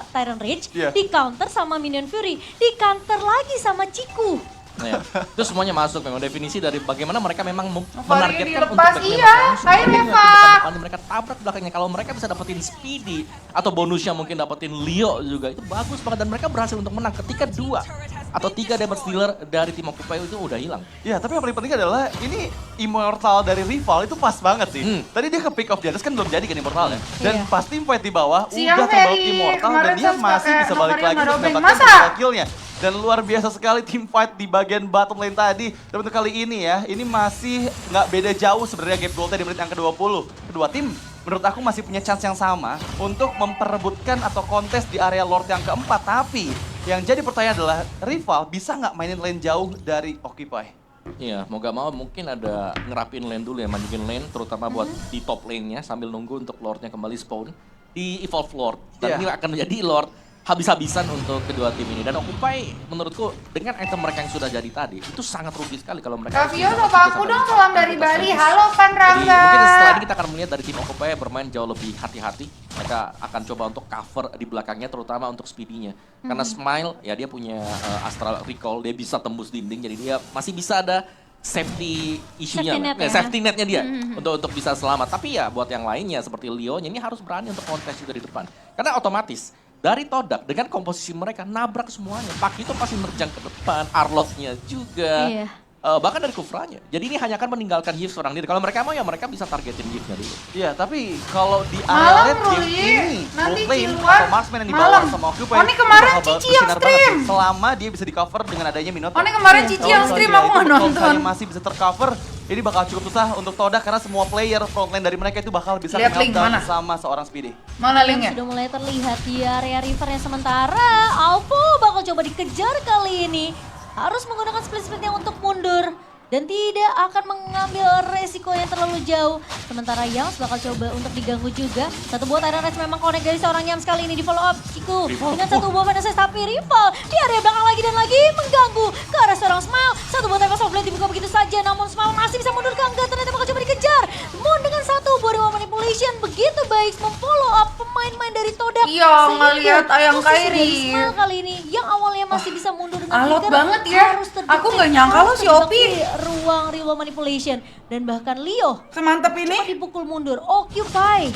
Tyrant Rage, Iya. di counter sama Minion Fury, di counter lagi sama Chiku. Ya, itu semuanya masuk memang definisi dari bagaimana mereka memang Novaria menargetkan untuk dilepas, backnya iya. langsung. Hai, Mereka Reva. ke depan, mereka tabrak belakangnya. Kalau mereka bisa dapetin Speedy atau bonusnya mungkin dapetin Leo juga, itu bagus banget dan mereka berhasil untuk menang ketika 2 atau 3 damage dealer dari tim Occupy itu udah hilang. Ya, tapi yang paling penting adalah ini immortal dari rival itu pas banget sih. Tadi dia ke pick off di atas kan belum jadi kan immortalnya. Dan Iya. pas tim fight di bawah Siang, udah terbaut Mary. immortal dan Kemarin dia saya masih pakai bisa balik Novaria lagi untuk ngerobeng. mendapatkan Masa? beberapa killnya. Dan luar biasa sekali tim fight di bagian bottom lane tadi. Dan untuk kali ini ya, ini masih nggak beda jauh sebenarnya gap goalnya di menit yang ke-20. Kedua tim menurut aku masih punya chance yang sama untuk memperebutkan atau kontes di area Lord yang keempat. Tapi yang jadi pertanyaan adalah rival bisa nggak mainin lane jauh dari Occupy? Iya, mau gak mau mungkin ada ngerapin lane dulu ya, manjukin lane terutama buat di top lane-nya sambil nunggu untuk Lord-nya kembali spawn di Evolve Lord. Dan Iya. ini akan menjadi Lord habis-habisan untuk kedua tim ini. Dan Occupy menurutku dengan item mereka yang sudah jadi tadi, itu sangat rugi sekali kalau mereka... Kak Vio sapa aku dong salam dari Bali. Halo Pan Jadi Rangga. mungkin setelah ini kita akan melihat dari tim Occupy bermain jauh lebih hati-hati. Mereka akan coba untuk cover di belakangnya terutama untuk speedy-nya. Karena Smile ya dia punya Astral Recall, dia bisa tembus dinding jadi dia masih bisa ada safety isunya, Safety net ya. safety netnya dia untuk bisa selamat. Tapi ya buat yang lainnya seperti Leo ini harus berani untuk kontes juga di depan. Karena otomatis dari Todak dengan komposisi mereka nabrak semuanya. Pak itu pasti nerjang ke depan, Arlotnya juga. Iya. bahkan dari Kufranya. Jadi ini hanya akan meninggalkan Yves seorang diri. Kalau mereka mau ya mereka bisa targetin Yves-nya dulu. Iya, tapi kalau di Malam, area late game Ruli. ini, Nanti full lane Ciluan, atau marksman yang dibawa malam. sama Occupy, Oh, ini kemarin itu bakal Cici bersinar yang banget stream. sih. Selama dia bisa di cover dengan adanya Minotaur. Oh, ini kemarin Cici yang Kalau stream, dia aku itu nggak kalau nonton. misalnya masih bisa tercover, ini bakal cukup susah untuk Todak karena semua player frontline dari mereka itu bakal bisa Lihat link meltdown mana? sama seorang Speedy. Mana Yang linknya? sudah mulai terlihat di area rivernya sementara Alpho bakal coba dikejar kali ini. Harus menggunakan split-splitnya untuk mundur. Dan tidak akan mengambil resiko yang terlalu jauh. Sementara Yams bakal coba untuk diganggu juga. Satu buah Tyrant Rage memang connect dari seorang Yams kali ini di follow up Ciku. Dengan satu buah Vanessa tapi rival di area belakang lagi dan lagi mengganggu ke arah seorang Smile. Satu buah Tyrant Soft Blade dibuka begitu saja. Namun Smile masih bisa mundur ke enggak. Ternyata bakal coba dikejar. Moon dengan satu buah Dewa Manipulation begitu baik memfollow up pemain-main dari Todak. Iya, Sehingga ngeliat Ayang posisi dari Kairi. Smile kali ini yang awalnya masih bisa mundur dengan alot trigger, banget ya. harus terdetek, Aku nggak nyangka harus lo si terjebak Opi. di ruang rival manipulation dan bahkan Leo Semantep cuma ini. dipukul mundur. Occupy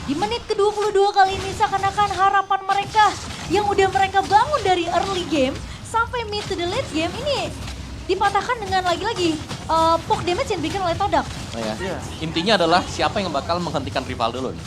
di menit ke-22 kali ini seakan-akan harapan mereka yang udah mereka bangun dari early game sampai mid to the late game ini dipatahkan dengan lagi-lagi poke damage yang diberikan oleh Todak. Nah, ya. Intinya adalah siapa yang bakal menghentikan rival dulu nih.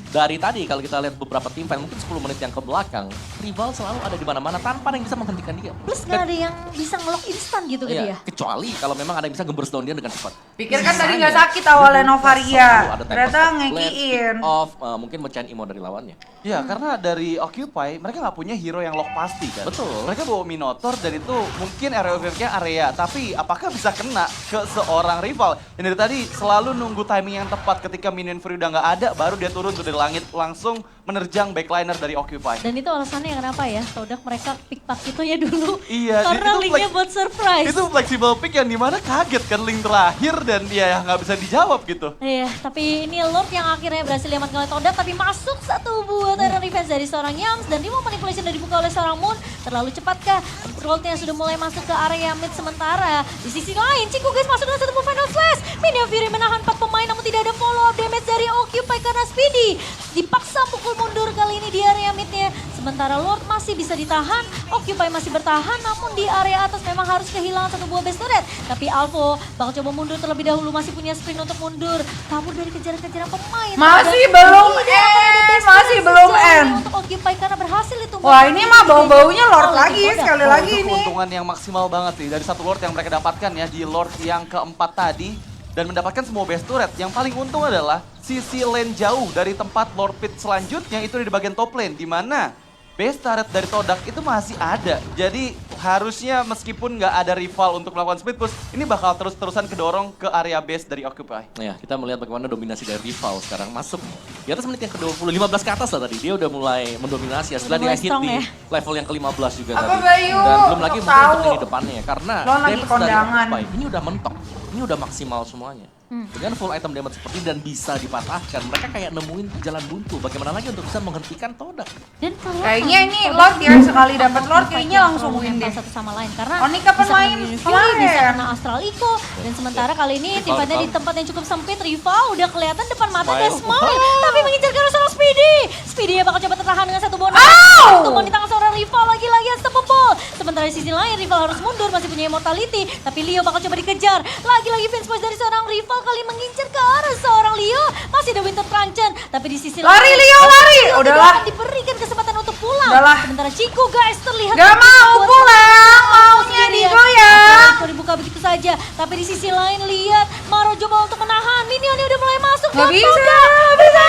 Dari tadi kalau kita lihat beberapa tim fight mungkin 10 menit yang ke belakang, rival selalu ada di mana-mana tanpa ada yang bisa menghentikan dia. Plus nggak ada yang bisa ngelock instan gitu ke dia. Kecuali kalau memang ada yang bisa nge-burst down dia dengan cepat. Pikir kan tadi Sisanya, nggak sakit awalnya Novaria. selalu ada Ternyata tempo, ngekiin. pick off, mungkin mecahin imo dari lawannya. Ya, karena dari Occupy, mereka nggak punya hero yang lock pasti kan. Betul. Mereka bawa Minotaur dan itu mungkin area OVF-nya area. Tapi apakah bisa kena ke seorang rival? Dan dari tadi selalu nunggu timing yang tepat ketika minion free udah nggak ada, baru dia turun tuh dari langit langsung menerjang backliner dari Occupy. Dan itu alasannya kenapa ya Todak mereka pick Pakitonya dulu. Iya, Karena itu linknya buat surprise. Itu flexible pick yang dimana kaget kan link terakhir dan dia nggak bisa dijawab gitu. Iya, tapi ini Lord yang akhirnya berhasil diamankan oleh Todak, tapi masuk satu buah Tyrant Revenge dari seorang Yams dan Rimo Manipulation dari dibuka oleh seorang Moon. Terlalu cepatkah? Rollnya sudah mulai masuk ke area mid sementara. Di sisi lain, Ciku guys masuk dengan satu buah Final Flash. Minion Fury menahan 4 pemain namun tidak ada follow up damage dari Occupy karena Speedy dipaksa pukul mundur kali ini di area midnya. Sementara Lord masih bisa ditahan, Occupy masih bertahan namun di area atas memang harus kehilangan satu buah base turret. Tapi Alpho bakal coba mundur terlebih dahulu, masih punya sprint untuk mundur. Kabur dari kejaran-kejaran pemain. Masih Dan belum tidak akan ada end, base masih turret belum sejauh end. ini untuk Occupy karena berhasil itu. Wah, ini mah bau-baunya Lord oleh lagi, Todak. sekali Oh, lagi itu ini. keuntungan yang maksimal banget sih dari satu Lord yang mereka dapatkan ya di Lord yang keempat tadi. Dan mendapatkan semua base turret. Yang paling untung adalah sisi lane jauh dari tempat Lord Pit selanjutnya itu di bagian top lane. Di mana base turret dari Todak itu masih ada. Jadi harusnya meskipun nggak ada rival untuk melakukan split push, ini bakal terus-terusan kedorong ke area base dari Occupy. Ya, kita melihat bagaimana dominasi dari rival sekarang masuk di atas menit yang ke-20, 15 ke atas lah tadi. Dia udah mulai mendominasi ya, setelah Udah dia mulai hit strong di ya. level yang ke-15 juga Apa, tadi. Bayu? Dan belum lagi Untuk mungkin untuk tahu. lini depannya ya, karena Lo lagi damage dari kondangan. Occupy ini udah mentok. Ini udah maksimal semuanya. Dengan full item damage seperti ini dan bisa dipatahkan, mereka kayak nemuin jalan buntu. Bagaimana lagi untuk bisa menghentikan Todak? Dan kelihatan Kayaknya ini Todak Lord ya, sekali dapat Lord fight kayaknya yang langsung terlalu win mental deh. satu sama lain karena Oh, ini kapan bisa main? kena Minion Fury, bisa Kemarin. kena Astral Eco dan sementara kali ini Rival, tempatnya di rival. tempat yang cukup sempit. Rival udah kelihatan depan mata Smile. ada Smile tapi mengincar ke arah seorang Speedy. Speedy ya bakal coba tertahan dengan satu bonus. Ow! Tumbuh di tangan seorang rival lagi-lagi unstoppable. Sementara di sisi lain rival harus mundur masih punya immortality tapi Leo bakal coba dikejar. Lagi-lagi fence push dari seorang rival kali mengincar ke arah seorang Leo. Masih ada Winter Truncheon tapi di sisi Lari, lain Leo, lari! Leo tidak Udahlah. akan diberikan kesempatan untuk pulang. Udahlah. Sementara Ciku guys terlihat Gak mau buat pulang, maunya sendirian. digoyang. Astral dibuka begitu saja. Tapi di sisi lain lihat Maro coba untuk menahan. Minionnya udah mulai masuk. Nggak dan bisa, Todak nggak bisa.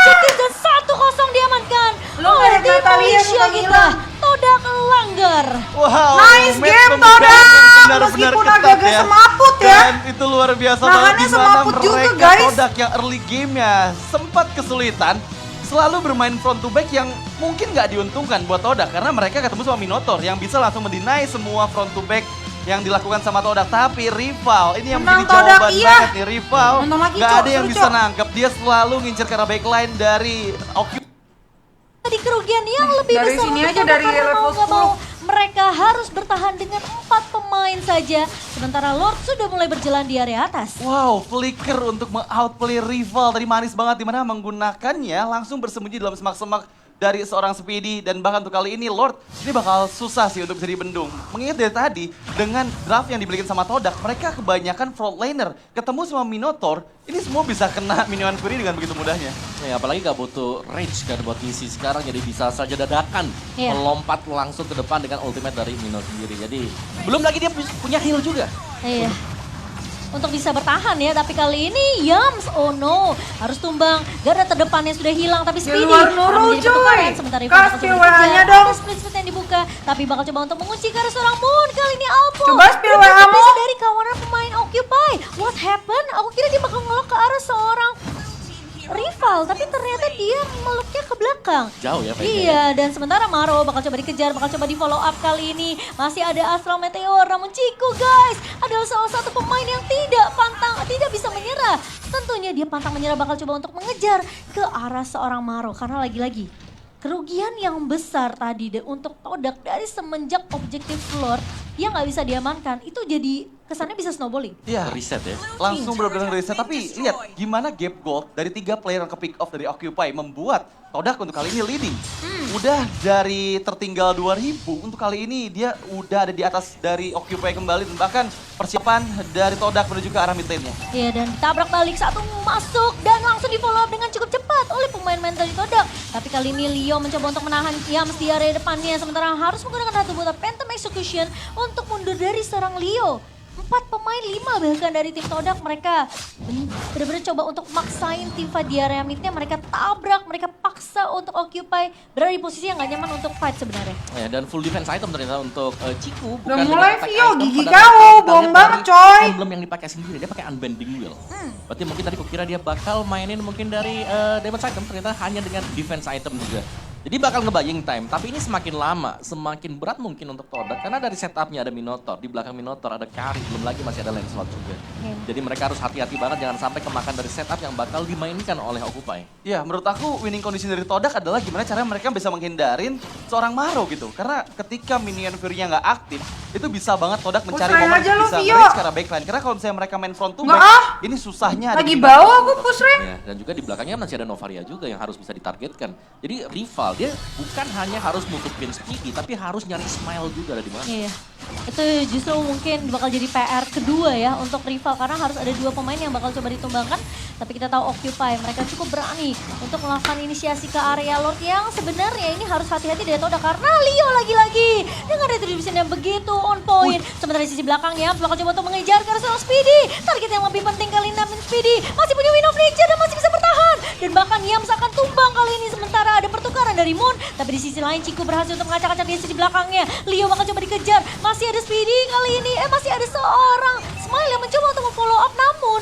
Cekis dan 1-0 diamankan. Lu oleh nggak ada tim Natalia Malaysia suka kita. gila. Todak langgar. Wow, Nice match game, pembukaan Todak. yang benar-benar Meskipun ketat agak-agak semaput ya. Dan itu luar biasa Nahannya banget di mana semaput juga, mereka guys. Todak yang early game-nya sempat kesulitan. Selalu bermain front to back yang mungkin nggak diuntungkan buat Todak karena mereka ketemu sama Minotaur yang bisa langsung mendinai semua front to back yang dilakukan sama Todak. Tapi rival, ini yang Menang menjadi Todak, jawaban iya. banget nih. Rival Menang lagi, nggak Cok. ada yang Seru, bisa Cok. nangkep. Dia selalu ngincer ke arah backline dari Occupy. Tadi kerugian yang lebih dari besar sini untuk aja, Todak dari karena level mau nggak mau mereka harus bertahan dengan 4 pemain saja. Sementara Lord sudah mulai berjalan di area atas. Wow, flicker untuk meng-outplay rival. Tadi manis banget dimana menggunakannya langsung bersembunyi dalam semak-semak dari seorang Speedy dan bahkan untuk kali ini Lord ini bakal susah sih untuk bisa dibendung. Mengingat dari tadi dengan draft yang dibelikan sama Todak, mereka kebanyakan frontliner ketemu sama Minotaur, ini semua bisa kena minion Fury dengan begitu mudahnya. Ya, apalagi gak butuh rage kan buat isi sekarang, jadi bisa saja dadakan melompat langsung ke depan dengan ultimate dari Minotaur sendiri. Jadi belum lagi dia punya heal juga. Iya. Untuk bisa bertahan ya, tapi kali ini Yams, oh no, harus tumbang. Garda terdepannya sudah hilang, tapi Speedy luar Nuru, coy. Sementara itu Kas PWA-nya dong. ada split-split yang dibuka, tapi bakal coba untuk mengunci ke arah seorang Moon. Kali ini Alpha. Coba spill WA Moon. Dari kawanan pemain Occupy. What happened? Aku kira dia bakal ngelok ke arah seorang rival, tapi ternyata dia meluknya ke belakang. Jauh ya, Iya, dan sementara Maro bakal coba dikejar, bakal coba di follow up kali ini. Masih ada Astral Meteor, namun Chico guys adalah salah satu pemain yang tidak bisa menyerah. Tentunya dia pantang menyerah, bakal coba untuk mengejar ke arah seorang Maro. Karena lagi-lagi kerugian yang besar tadi untuk Todak dari semenjak objektif floor yang nggak bisa diamankan, itu jadi kesannya bisa snowballing. Iya. Reset ya. Langsung benar-benar reset, tapi lihat gimana gap gold dari 3 player yang ke pick off dari Occupy membuat Todak untuk kali ini leading. Udah dari tertinggal 2000, untuk kali ini dia udah ada di atas dari Occupy kembali dan bahkan persiapan dari Todak menuju ke arah mid lane-nya. Iya, dan ditabrak balik satu masuk dan langsung di follow up dengan cukup cepat oleh pemain-pemain dari Todak. Tapi kali ini Leo mencoba untuk menahan Yams di area depannya, sementara harus menggunakan satu buta Phantom Execution untuk mundur dari serang Leo. 4 pemain, 5 bahkan dari tim Todak, mereka benar-benar coba untuk maksain tim fight di area midnya, mereka tabrak, mereka paksa untuk Occupy berada di posisi yang gak nyaman untuk fight sebenarnya. Ya, dan full defense item ternyata untuk Chiku. Udah Bukan mulai dengan attack Vio, item, gigi padahal kau, kita bohong lihat banget dari coy. Emblem yang dipakai sendiri, dia pakai Unbending Will. Berarti mungkin tadi kukira dia bakal mainin mungkin dari damage item, ternyata hanya dengan defense item juga. Jadi bakal nge-buying time, tapi ini semakin lama, semakin berat mungkin untuk Todak. Karena dari setupnya ada Minotaur, di belakang Minotaur ada Kari, belum lagi masih ada Lancelot juga. Jadi mereka harus hati-hati banget, jangan sampai kemakan dari setup yang bakal dimainkan oleh Occupy. Ya, menurut aku winning condition dari Todak adalah gimana caranya mereka bisa menghindarin seorang Maro gitu. Karena ketika minion Fury-nya nggak aktif, itu bisa banget Todak mencari Push rank momen aja lu, bisa Vio. nge-reach ke arah backline. Karena kalau misalnya mereka main front to Nggak back, ini susahnya. ada Lagi di bawa aku push rank. Ya, dan juga di belakangnya masih ada Novaria juga yang harus bisa ditargetkan. Jadi rival, dia bukan hanya harus nutupin Speedy, tapi harus nyari Smile juga ada di mana. Iya, itu justru mungkin bakal jadi PR kedua ya untuk rival, karena harus ada 2 pemain yang bakal coba ditumbangkan. Tapi kita tahu Occupy, mereka cukup berani untuk melakukan inisiasi ke area Lord yang sebenarnya ini harus hati-hati dari Todak karena Leo lagi-lagi dengan retribution yang begitu on point. Sementara di sisi belakangnya bakal coba untuk mengejar ke arah seorang Speedy. Target yang lebih penting kali ini namun Speedy masih punya Wind of Nature dan masih bisa bertahan. Dan bahkan Yams akan tumbang kali ini, sementara ada pertukaran dari Moon. Tapi di sisi lain Chico berhasil untuk mengacak-acak di sisi belakangnya. Leo bakal coba dikejar, masih ada Speedy kali ini, masih ada seorang Smile yang mencoba untuk memfollow up, namun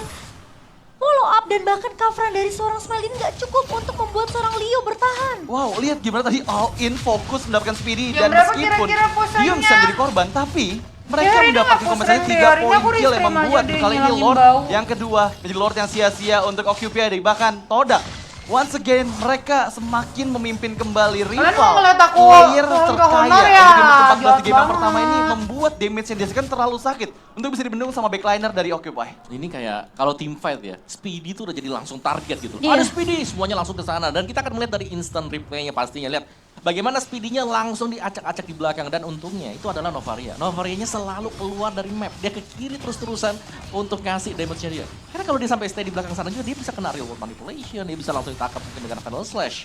follow up dan bahkan coveran dari seorang Smile ini gak cukup untuk membuat seorang Leo bertahan. Wow, lihat gimana tadi all in fokus mendapatkan Speedy Jam dan berapa meskipun kira-kira push dia rank-nya? bisa menjadi korban, tapi mereka Ya, ini mendapatkan nggak push kompensasi rank 3 deh, hari ini poin aku kill yang di-stream membuat aja deh, kali ini ngilangin Lord bau. yang kedua menjadi Lord yang sia-sia untuk Occupy dari bahkan Todak. Once again, mereka semakin memimpin kembali rival. Kalian mau ngeliat aku player turun ke terkaya honor ya? di game 14 di Jahat game yang pertama ini banget. membuat damage yang dihasilkan terlalu sakit untuk bisa dibendung sama backliner dari Occupy. Ini kayak kalau team fight ya, Speedy tuh udah jadi langsung target gitu. Iya. Ada Speedy, semuanya langsung ke sana. Dan kita akan melihat dari instant replaynya pastinya. Lihat bagaimana Speedy-nya langsung diacak-acak di belakang. Dan untungnya itu adalah Novaria. Novarianya selalu keluar dari map. Dia ke kiri terus-terusan untuk ngasih damage-nya dia. Karena kalau dia sampai stay di belakang sana juga, dia bisa kena real world manipulation. Dia bisa langsung ditangkap mungkin dengan Final Slash.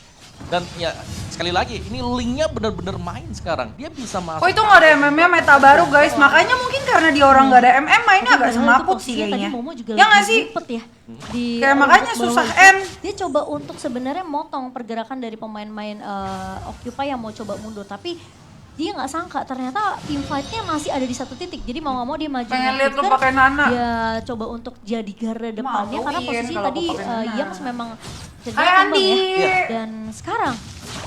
Dan ya sekali lagi, ini linknya bener-bener main sekarang. Dia bisa masuk. Oh itu nggak ada MM-nya meta baru guys, makanya mungkin karena dia orang nggak ada MM mainnya agak semaput sih kayaknya. Tadi Momo juga Ya nggak lagi sih? ngumpet ya. Di, Kayak makanya untuk susah bawah end. itu. Dia coba untuk sebenarnya motong pergerakan dari pemain-pemain Occupy yang mau coba mundur, tapi dia nggak sangka ternyata team fight-nya masih ada di satu titik. Jadi mau nggak mau dia maju. Pengen dengan lihat lu Flicker, pakai Nana. Dia coba untuk jadi garda depannya karena Maluin posisi kalau tadi aku pakai Nana. Yams memang jadi Hai, tumbang Andi. ya. Dan sekarang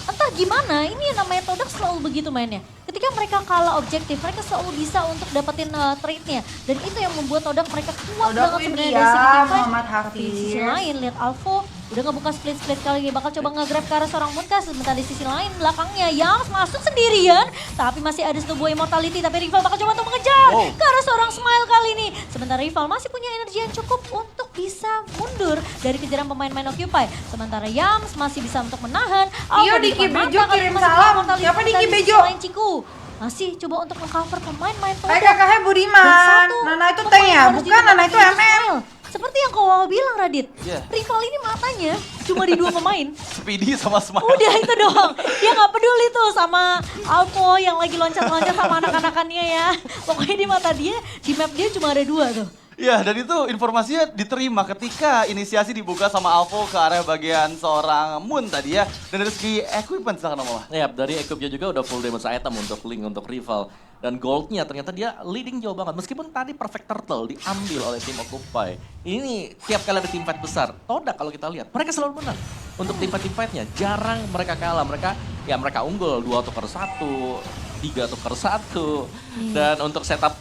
entah gimana ini yang namanya Todak selalu begitu mainnya. Ketika mereka kalah objektif, mereka selalu bisa untuk dapetin trade-nya. Dan itu yang membuat Todak mereka kuat Todak banget win sebenarnya ya, dari segi team fight. Muhammad Tapi di sisi Hafiz. lain lihat Alvo Udah ngebuka split-split kali ini, bakal coba nge-grab ke arah seorang Moon kah? Sementara di sisi lain belakangnya Yams masuk sendirian. Tapi masih ada satu buah immortality, tapi Rival bakal coba untuk mengejar ke arah seorang Smile kali ini. Sementara Rival masih punya energi yang cukup untuk bisa mundur dari kejaran pemain-pemain Occupy. Sementara Yams masih bisa untuk menahan. Iyo, Diki Bejo kirim salam. Siapa Diki Bejo? Ciku masih coba untuk meng-cover pemain-pemain Hai kakaknya Budiman. Nana itu tank ya? Bukan, Nana itu MM. Seperti yang kau bilang Radit, Iya. Rival ini matanya cuma di 2 pemain. Speedy sama Smile. Udah itu doang. Dia nggak peduli tuh sama Alpo yang lagi loncat-loncat sama anak-anakannya ya. Pokoknya di mata dia, di map dia cuma ada 2 tuh. Ya, dan itu informasinya diterima ketika inisiasi dibuka sama Alvo ke area bagian seorang Moon tadi ya. Dan dari segi equipment silahkan Mama. Ya, dari equipnya juga udah full damage item untuk Link, untuk Rival. Dan goldnya ternyata dia leading jauh banget. Meskipun tadi Perfect Turtle diambil oleh tim Occupy. Ini tiap kali ada tim fight besar. Todak kalau kita lihat, mereka selalu menang. Untuk tim fight-nya jarang mereka kalah. Mereka unggul 2 tukar 1. 3 tukar 1. Dan untuk setup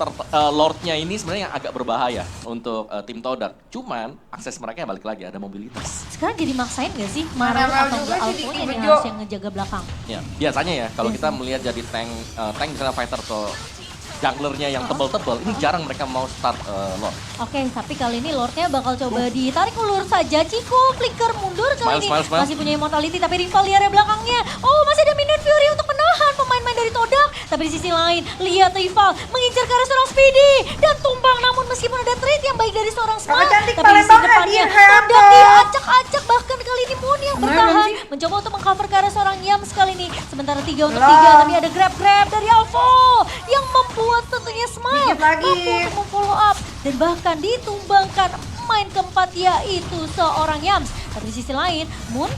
Lordnya ini sebenarnya yang agak berbahaya untuk tim Todak. Cuman akses mereka balik lagi, ada mobilitas. Sekarang jadi maksain gak sih Marau Marau atau juga sih Alpo Diki yang Bejo. harus yang ngejaga belakang? Ya, biasanya ya kalau kita melihat jadi tank misalnya fighter atau junglernya yang tebal-tebal, ini jarang mereka mau start Lord. Oke, tapi kali ini Lordnya bakal coba ditarik ulur saja. Ciku flicker mundur kali ini. Smile. Masih punya immortality tapi Rival di area belakangnya. Oh, masih ada Minion Fury untuk menahan pemain-pemain dari Todak. Tapi di sisi lain, lihat Rival mengincar ke arah seorang Speedy. Dan tumbang namun meskipun ada trade yang baik dari seorang Smile. Kakak cantik Tapi di sisi Palembang depannya, hadir, Todak Hebat. diacak-acak. Bahkan kali ini Moon yang Bener bertahan. sih? Mencoba untuk mengcover ke arah seorang Yams kali ini. Sementara 3 untuk Belum. 3, tapi ada grab-grab dari Alvo. Yang membuat tentunya Smile Dikit lagi. mampu untuk memfollow up. Dan bahkan ditumbangkan main keempat yaitu seorang Yams. Tapi di sisi lain, Moon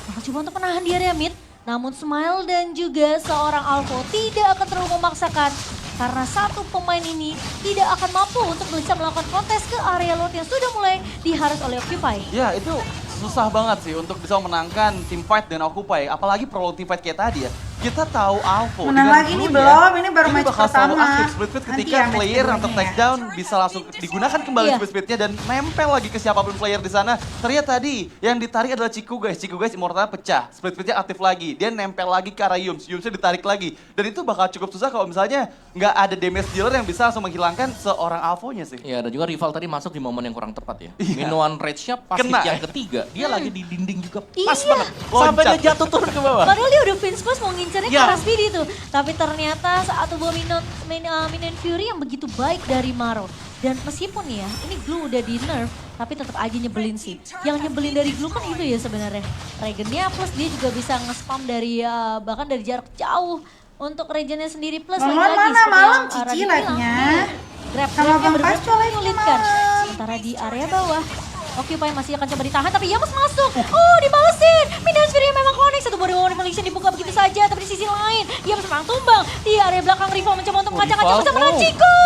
bakal coba untuk menahan di area mid. Namun Smile dan juga seorang Alvo tidak akan terlalu memaksakan. Karena satu pemain ini tidak akan mampu untuk bisa melakukan kontes ke area Lord yang sudah mulai diharus oleh Occupy. Ya, itu susah banget sih untuk bisa memenangkan team fight dan Occupy. Apalagi prolog team fight kayak tadi ya. Kita tahu Alvo Menang dengan lagi nih dulunya, belum, ini baru match bakal selalu pertama. aktif split-split Nanti ketika ya match player yang keduanya take ya. down bisa langsung digunakan kembali Iya. split-splitnya dan nempel lagi ke siapapun player di sana. Ternyata tadi yang ditarik adalah Ciku guys immortalnya pecah, split-splitnya aktif lagi. Dia nempel lagi ke arah Yumsnya ditarik lagi. Dan itu bakal cukup susah kalau misalnya nggak ada damage dealer yang bisa langsung menghilangkan seorang Alvo-nya sih. Ya, dan juga Rival tadi masuk di momen yang kurang tepat ya. Iya. Minuan rage-nya pas Kena. hit yang ketiga, dia lagi di dinding juga pas Iya. banget. Sampai Loncat. dia jatuh turun ke bawah. Padahal dia udah finish close mau ngincernya ke Iya. arah Speedy tuh. Tapi ternyata saat buah Minion Fury yang begitu baik dari Maro. Dan meskipun ya, ini Glue udah di nerf, tapi tetap aja nyebelin sih. Yang nyebelin dari Glue kan itu ya sebenarnya. Regennya plus dia juga bisa nge-spam dari bahkan dari jarak jauh. Untuk regennya sendiri plus Malam lagi-lagi mana? seperti Malam yang Cici Radit bilang. live-nya. Nih, grab-grabnya Sama Bang bener-bener Pasco live-nya, menyulitkan. Mam. Sementara di area bawah, Occupy masih akan coba ditahan, tapi Yamos masuk. Oh, dibalesin. Minion Fury memang connect. Satu body one collision dibuka begitu saja. Tapi di sisi lain, Yamos memang tumbang. Di area belakang Rival mencoba untuk mengacak-acak bersama dengan Chico.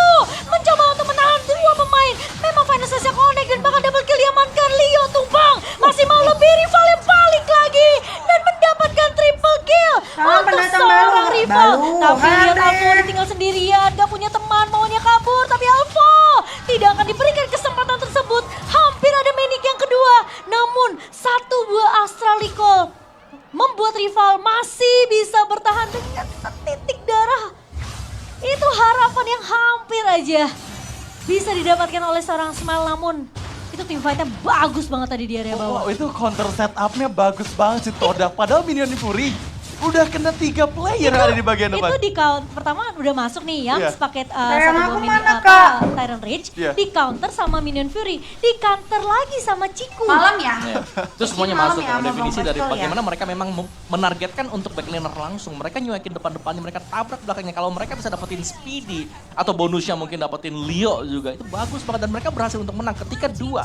Mencoba untuk menahan dua pemain. Memang final sesnya connect dan bahkan double kill diamankan. Leo tumbang. Masih mau lebih, Rival yang balik lagi. Dan mendapatkan triple kill. Salam Untuk pendatang seorang baru. Rival. Baru, Tapi lihat Andre. Alvo udah tinggal sendirian. Gak punya teman, maunya kabur. Tapi Alvo tidak akan diberikan kesempatan tersebut. Hampir ada Manic yang kedua. Namun satu buah Astral Recall membuat Rival masih bisa bertahan dengan setitik darah. Itu harapan yang hampir aja bisa didapatkan oleh seorang Smile. Namun itu tim fight-nya bagus banget tadi di area bawah. Oh, itu counter setup-nya bagus banget sih Todak. Padahal Minion Fury udah kena 3 player yang ada di bagian depan. Itu di count pertama udah masuk nih yang Iya. paket Sayang satu aku buah mini mana, Kak? Tyrant Rage Iya. di counter sama Minion Fury, di counter lagi sama Ciku. Malam ya? Ya. Itu semuanya Malam masuk ya, dalam sama definisi Bang dari Pascal ya? bagaimana mereka memang menargetkan untuk backliner langsung. Mereka nyuekin depan-depannya, mereka tabrak belakangnya. Kalau mereka bisa dapetin Speedy atau bonusnya mungkin dapetin Leo juga, itu bagus banget. Dan mereka berhasil untuk menang ketika 2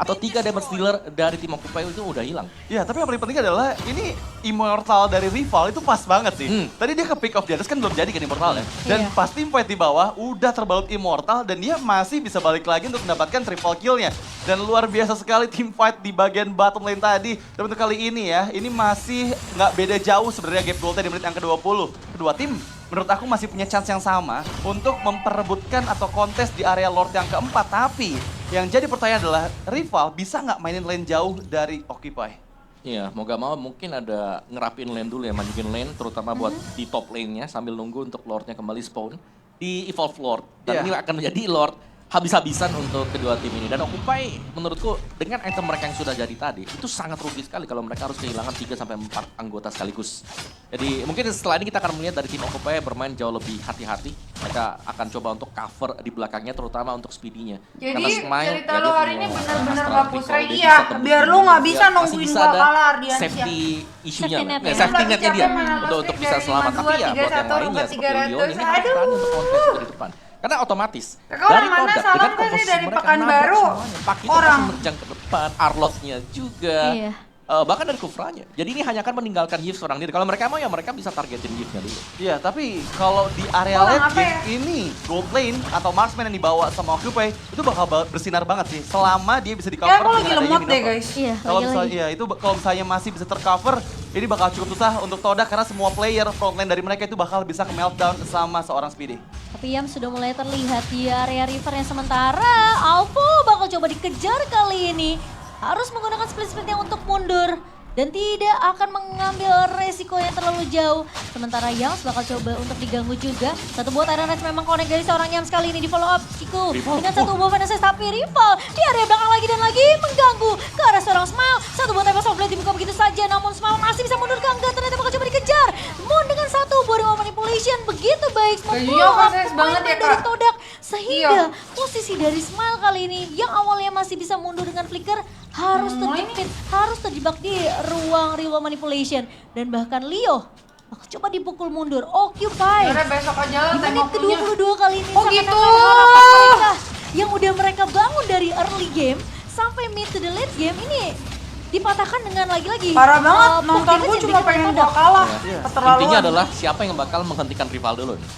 atau 3 damage dealer dari tim Occupy itu udah hilang. Ya, tapi yang paling penting adalah ini immortal dari Rival itu pas banget sih. Tadi dia ke pick off di atas kan belum jadi kan immortal ya. Dan Iya. pas team fight di bawah udah terbalut immortal dan dia masih bisa balik lagi untuk mendapatkan triple kill-nya. Dan luar biasa sekali team fight di bagian bottom lane tadi. Dan untuk kali ini ya, ini masih nggak beda jauh sebenarnya gap goldnya di menit yang ke-20. Kedua tim menurut aku masih punya chance yang sama untuk memperebutkan atau kontes di area Lord yang keempat. Tapi Yang jadi pertanyaan adalah, rival bisa nggak mainin lane jauh dari Occupy? Iya, mau gak mau mungkin ada ngerapin lane dulu ya, majuin lane terutama buat di top lane-nya sambil nunggu untuk Lord-nya kembali spawn di Evolve Lord. Dan ini akan menjadi Lord habis-habisan untuk kedua tim ini. Dan Occupy menurutku dengan item mereka yang sudah jadi tadi, itu sangat rugi sekali kalau mereka harus kehilangan 3-4 anggota sekaligus. Jadi mungkin setelah ini kita akan melihat dari tim Occupy bermain jauh lebih hati-hati. Mereka akan coba untuk cover di belakangnya terutama untuk speedy-nya. Jadi cerita ya, lo dia hari punya ini benar-benar Astral bagus Recall, dia iya. bisa tembus Biar dulu, lu nggak dia bisa masih nungguin bisa gua ada kalah Ardiansyah. safety isunya, Safety net-nya. safety-netnya dia Capek untuk bisa dari selamat. Tapi ya 52, buat yang 31, lainnya seperti Leon ini 300, harus berani untuk contest juga di depan. Karena otomatis Orang mana Todak salam dengan kan komposisi dari mereka Pekanbaru. nabrak semuanya. Pakito Orang. masih menerjang ke depan, Arlotnya juga. Iya. Bahkan dari Kufranya. Jadi ini hanya akan meninggalkan Yves seorang diri. Kalau mereka mau ya mereka bisa targetin Yves-nya dulu. Iya, tapi kalau di area Orang late apa game ini, gold lane atau marksman yang dibawa sama Occupy itu bakal bersinar banget sih. Selama dia bisa di cover Ya aku lagi dengan adanya lemot deh Minotaur. guys. Iya, Kalau misalnya, lagi-lagi. iya, itu kalau misalnya masih bisa tercover, ini bakal cukup susah untuk Todak karena semua player frontline dari mereka itu bakal bisa ke meltdown sama seorang Speedy. Tapi Yam sudah mulai terlihat di area river yang sementara. Alvo bakal coba dikejar kali ini. Harus menggunakan split-splitnya untuk mundur. Dan tidak akan mengambil resiko yang terlalu jauh. Sementara Yams bakal coba untuk diganggu juga. Satu buat Iron Rage memang connect dari seorang Yams kali ini di follow up Chico. Dengan satu buah Vanessa tapi rival di area belakang lagi dan lagi mengganggu ke arah seorang Smile. Satu buat Tempest of Blade dibuka begitu saja. Namun Smile masih bisa mundur ke enggak. Ternyata bakal coba dikejar. Moon dengan satu buah Ring of Manipulation. Begitu baik membunuh proses banget ya, dari Kak. Todak. Sehingga Iya. posisi dari Smile kali ini yang awalnya masih bisa mundur dengan flicker harus terjepit, harus terjebak di ruang rival manipulation. Dan bahkan Leo bakal coba dipukul mundur. Occupy Udah besok aja lah di menit tengok punya. ke-22 kali ini Oh, seakan-akan gitu. harapan mereka yang udah mereka bangun dari early game sampai mid to the late game ini dipatahkan dengan lagi-lagi. Parah banget, poke nonton gue damage cuma yang pengen diberikan gua kalah. Iya. Keterlaluan. Intinya adalah siapa yang bakal menghentikan rival dulu nih.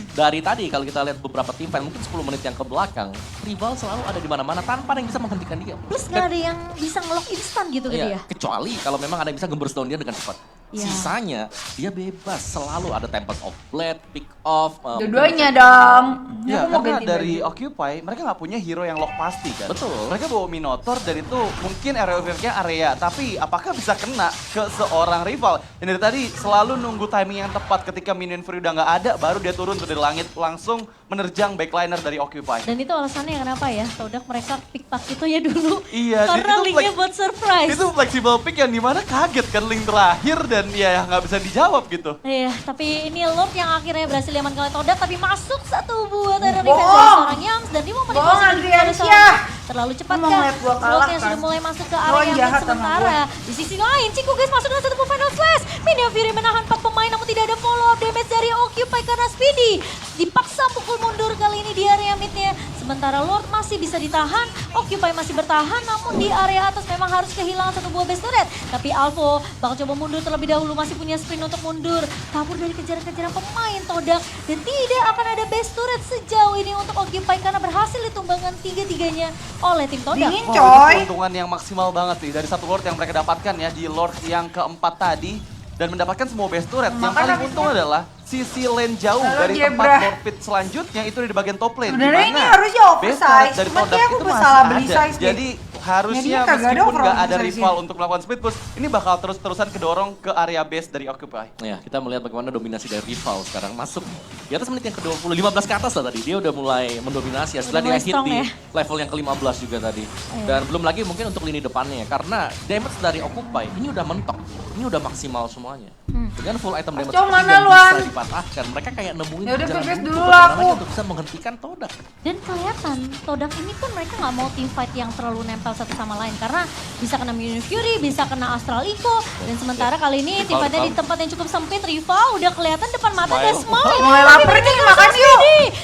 Dari tadi kalau kita lihat beberapa tim fight mungkin 10 menit yang ke belakang, rival selalu ada di mana-mana tanpa ada yang bisa menghentikan dia. Plus nggak ada yang bisa ngelock instan gitu ke dia. Kecuali kalau memang ada yang bisa gembers down dia dengan cepat. Iya. Sisanya dia bebas, selalu ada Tempest of Blade, pick off. Dua-duanya dong. Ya, Aku mau karena ganti dari baju. Occupy, mereka nggak punya hero yang lock pasti kan. Betul. Mereka bawa Minotaur dan itu mungkin area nya area, tapi apakah bisa kena ke seorang rival? Yang dari tadi selalu nunggu timing yang tepat ketika minion free udah nggak ada, baru dia turun dari langit langsung menerjang backliner dari Occupy. Dan itu alasannya kenapa ya, Todak mereka pick Pakito ya dulu. Iya, karena itu linknya buat surprise. Itu flexible pick yang dimana kaget kan link terakhir dan ya nggak bisa dijawab gitu. Iya, tapi ini Lord yang akhirnya berhasil diamankan oleh Todak, tapi masuk satu buat Iron Bohong. Defense dari seorang Yams dan dia mau Bohong, manipulasi Andriansyah. terlalu cepat Lu mau kan. ngeliat gua kalah, Lord yang kan? sudah mulai masuk ke Lu area yang jahat mid sama sementara. Di sisi lain, Ciku guys masuk dengan satu final slash. Minion Fury menahan 4 pemain namun tidak ada follow up damage dari Occupy karena Speedy dipaksa pukul mundur kali ini di area midnya. Sementara Lord masih bisa ditahan, Occupy masih bertahan namun di area atas memang harus kehilangan satu buah base turret. Tapi Alvo bakal coba mundur terlebih dahulu, masih punya sprint untuk mundur. Kabur dari kejaran-kejaran pemain Todak dan tidak akan ada base turret sejauh ini untuk Occupy karena berhasil ditumbangkan tiga-tiganya oleh tim Todak. Dingin Wah, coy. itu keuntungan yang maksimal banget sih dari satu Lord yang mereka dapatkan ya di Lord yang keempat tadi dan mendapatkan semua base turret. Yang Makan paling habisnya. untung adalah sisi lane jauh Halo, dari tempat Jebra. Lord pit selanjutnya itu di bagian top lane. Sebenarnya Dimana ini harusnya base oversize, turret dari cuman Todak kayak aku itu masih salah beli ada. size deh. Jadi harusnya Jadinya kagak ada meskipun nggak ada oversize-nya. rival untuk melakukan split push, ini bakal terus-terusan kedorong ke area base dari Occupy. Ya, kita melihat bagaimana dominasi dari rival sekarang masuk di atas menit yang ke-20, 15 ke atas lah tadi. Dia udah mulai mendominasi ya setelah Udah dia mulai hit strong di ya. level yang ke-15 juga tadi. Dan belum lagi mungkin untuk lini depannya karena damage dari Occupy ini udah mentok. Ini udah maksimal semuanya. Dengan full item damage Coba seperti mana yang lu, bisa An? dipatahkan. Mereka kayak nemuin Ya udah, jalan progress buntu dulu bagaimana lah aku. untuk bisa menghentikan Todak. Dan kelihatan Todak ini pun mereka nggak mau team fight yang terlalu nempel satu sama lain karena bisa kena Minion Fury, bisa kena Astral Eco dan sementara kali ini team fightnya di tempat yang cukup sempit. Rival udah kelihatan depan mata ada Smile. Mulai lapar nih, makan yuk.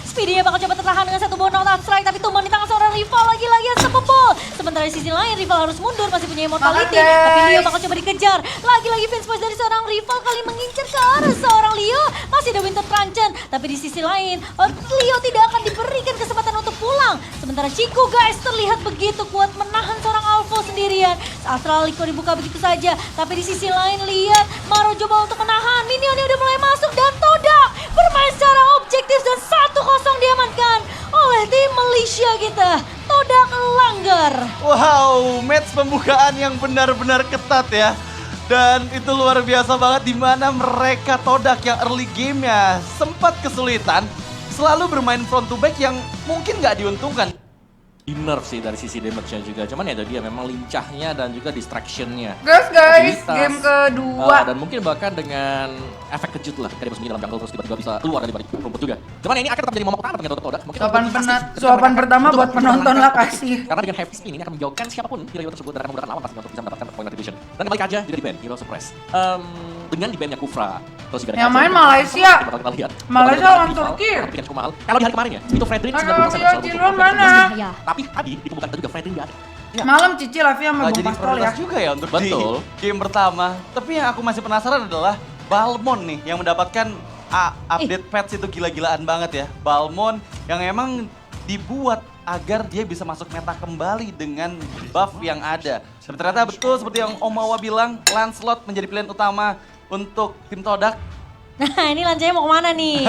Speedy bakal coba tertahan dengan satu buah knockdown strike tapi tumbang di tangan seorang rival lagi-lagi yang sepebol. Sementara di sisi lain rival harus mundur masih punya immortality Makan, guys. tapi Leo bakal coba dikejar. Lagi-lagi fans push dari seorang rival kali mengincar ke arah seorang Leo. Masih ada Winter Truncheon tapi di sisi lain Leo tidak akan diberikan kesempatan untuk pulang. Sementara Chico guys terlihat begitu kuat menahan seorang Alvo sendirian. Astral Eco dibuka begitu saja tapi di sisi lain lihat Maro coba untuk menahan. Minionnya udah mulai masuk dan Todak bermain secara objektif dan 1-0 diamankan oleh tim Malaysia kita, Todak Langgar. Wow, match pembukaan yang benar-benar ketat ya. Dan itu luar biasa banget di mana mereka Todak yang early game-nya sempat kesulitan. Selalu bermain front to back yang mungkin nggak diuntungkan. Di nerf sih dari sisi damage-nya juga. Cuman ya dia memang lincahnya dan juga distraction-nya. Guys, Mobilitas. game kedua. Dan mungkin bahkan dengan efek kejut lah. Kayak dia bersembunyi dalam jungle terus tiba-tiba bisa keluar dari balik rumput juga. Cuman ini akan tetap jadi momok utama dengan Todak. Mungkin Suapan pertama buat penonton lah kasih. Karena dengan heavy spin ini akan menjauhkan siapapun hero tersebut dan akan memudahkan lawan pastinya untuk bisa mendapatkan point retribution. Dan kembali aja juga di ban, Hero Suppress. Dengan di ban-nya Kufra. Terus juga Yang main Malaysia. Kita lihat. Malaysia lawan Turki. Tapi kan cukup mahal. Kalau di hari kemarin ya, itu Fredrin 90% Aduh, soal Cilon butuh. mana? Ya. Tapi tadi di pembukaan juga Fredrin nggak ada. Malam Cici Lavi sama Bung Jadi Pastol ya. prioritas juga ya untuk Betul. di game pertama. Tapi yang aku masih penasaran adalah Balmon nih yang mendapatkan update patch itu gila-gilaan banget ya. Balmon yang emang dibuat agar dia bisa masuk meta kembali dengan buff yang ada. Dan ternyata betul seperti yang Om Mawa bilang, Lancelot menjadi pilihan utama untuk tim Todak. Nah ini lancenya mau kemana nih?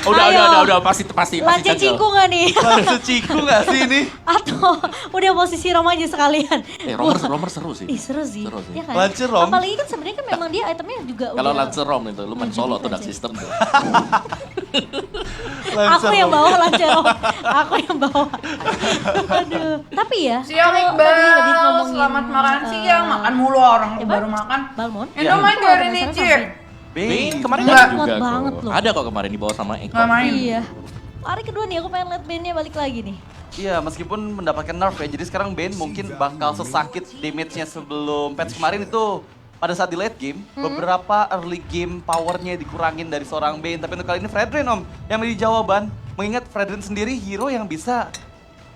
Udah pasti Lance jagal. Ciku gak nih? Ada Ciku gak sih ini? Atau udah posisi Rom aja sekalian? Romer seru sih. Ih seru sih, Seru sih. ya kan? Lance Rom? Apalagi kan sebenarnya kan memang dia itemnya juga Kalau udah... Lancer Rom itu, lu main solo tuh dark Lancer. system tuh. Aku yang bawa Lance Rom, aku yang bawa. Aduh, tapi ya... Siang kalau Iqbal, tadi ngomongin, selamat makan siang. Makan mulu orang ya, baru makan. Balmon? Indo main gak hari ini, Ci? Bane kemarin Enggak. ada juga Kuat banget kok. loh. Ada kok kemarin dibawa sama Eko. Nggak main. Iya. Hari kedua nih aku pengen liat bandnya balik lagi nih. Iya, meskipun mendapatkan nerf ya. Jadi sekarang Bane mungkin bakal sesakit damage-nya sebelum patch kemarin itu. Pada saat di late game, beberapa early game powernya dikurangin dari seorang Bane. Tapi untuk kali ini Fredrin Om yang menjadi jawaban. Mengingat Fredrin sendiri hero yang bisa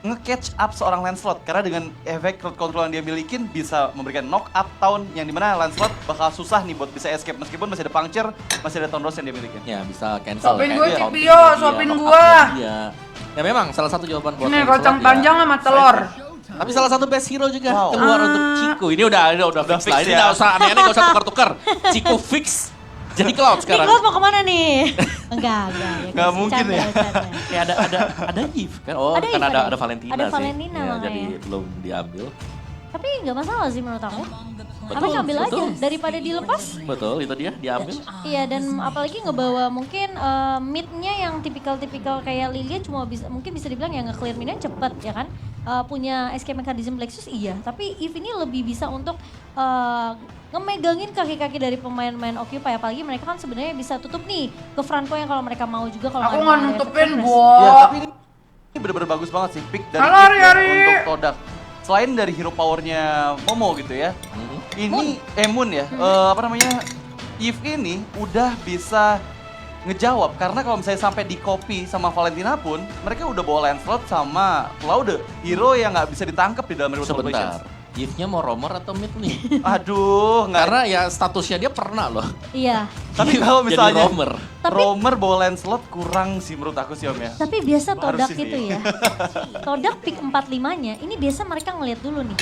nge-catch up seorang Lancelot. Karena dengan efek crowd control yang dia milikin bisa memberikan knock up town yang dimana Lancelot bakal susah nih buat bisa escape. Meskipun masih ada puncture, masih ada Tondos yang dia milikin. Ya bisa cancel. Suapin kayak gue, dia, Cipio, counting suapin dia, gua. knock up dia. Ya memang salah satu jawaban buat Ini Lancelot kocang ya. panjang sama telur. Tapi salah satu best hero juga Wow. keluar untuk Ciku. Ini udah fix fix lah. Ini ya. nggak usah aneh-aneh, nggak usah tukar-tukar. Ciku fix. Jadi Cloud Nih sekarang. Cloud mau kemana nih? Enggak. Ya, Nggak guys, mungkin bercanda, ya. bercanda. Kayak ada Eve kan? Oh, Ada kan Eve, ada Valentina ada sih. Valentina Ya, makanya. jadi belum diambil. Tapi nggak masalah sih menurut aku. Betul, Tapi ngambil aja betul. daripada dilepas. Betul, itu dia diambil. Iya dan apalagi ngebawa mungkin mid-nya yang tipikal-tipikal kayak Lilia cuma bisa mungkin bisa dibilang ya nge-clear mid-nya cepet ya kan. Punya escape mechanism Lexus iya, tapi Eve ini lebih bisa untuk ngemegangin kaki-kaki dari pemain-pemain Occupy apalagi mereka kan sebenarnya bisa tutup nih ke front point kalau mereka mau juga kalau Aku ada nggak area nutupin, efek Bo. Ya, tapi ini bener-bener bagus banget sih pick dari Halo, Eve ya Ari. untuk Todak. Selain dari hero powernya Momo gitu ya, ini Moon ya, apa namanya, Eve ini udah bisa ngejawab karena kalau misalnya sampai di copy sama Valentina pun mereka udah bawa Lancelot sama Claude, hero yang nggak bisa ditangkap di dalam Heroes Sebentar. Operations. Eve-nya mau romer atau mid nih? Aduh, nggak. Karena ya statusnya dia pernah loh. Iya. Tapi kalau Jadi misalnya romer. Romer bawa Lancelot kurang sih menurut aku sih Om ya. Tapi biasa Harus Todak sih itu nih. ya. Todak pick 45-nya, ini biasa mereka ngeliat dulu nih.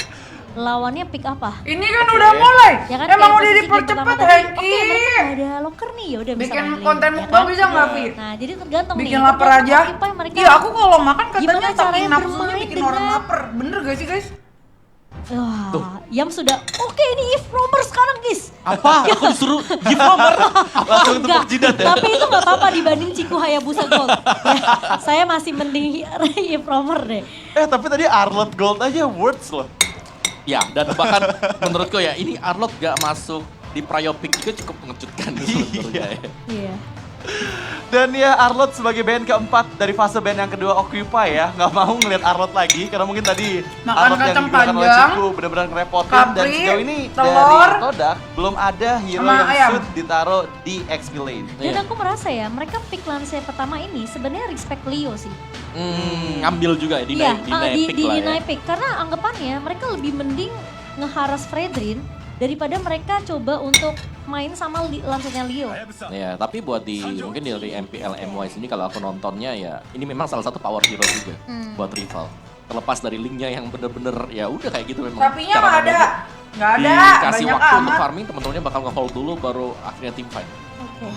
Lawannya pick apa? Ini kan udah mulai. Ya kan, Emang kayak udah posisi game dipercepat, pertama tadi, Hengki. Oke, mereka nggak ada locker nih, ya udah bisa Bikin main lane, konten ya mukbang kan? bisa nggak, Vi? Nah, jadi tergantung nih. Bikin lapar tergantung aja. Occupy mereka. Iya, aku kalau makan katanya Gimana saking caranya nafsunya bermain bikin orang dengan- lapar. Bener gak sih, guys? Wah, Yam sudah, oke ini Eve Romer sekarang guys. Apa? Aku disuruh give romer. Langsung Enggak, tepuk jidat ya. tapi itu nggak apa-apa dibanding Ciku Hayabusa Gold. Ya, saya masih mending Eve Romer deh. Tapi tadi Arlot Gold aja words loh. Ya, dan bahkan menurutku ya ini Arlot gak masuk di Prio Pick juga cukup mengejutkan sebenarnya ya. Iya. Dan ya Arlot sebagai band keempat dari fase band yang kedua Occupy ya. Nggak mau ngeliat Arlot lagi karena mungkin tadi Makan Arlot yang kacang digunakan oleh panjang, Ciku benar-benar ngerepotin. Dan kapri, sejauh ini telur, dari Todak belum ada hero sama yang ayam. shoot ditaruh di XP lane. Dan Iya. aku merasa ya, mereka pick lance pertama ini sebenarnya respect Leo sih. Ngambil juga ya, Iya, dinaik di lah ya. naik pick. Karena anggapannya mereka lebih mending ngeharas Fredrin daripada mereka coba untuk main sama lansenya Leo. Ya, tapi buat mungkin dari MPL MY sini kalau aku nontonnya ya ini memang salah satu power hero juga buat rival. Terlepas dari linknya yang bener-bener ya udah kayak gitu memang. Sapinya cara nggak ada. mainnya. Nggak ada, Dikasih banyak waktu untuk amat. farming, teman-temannya bakal nge-hold dulu baru akhirnya team fight. Oke.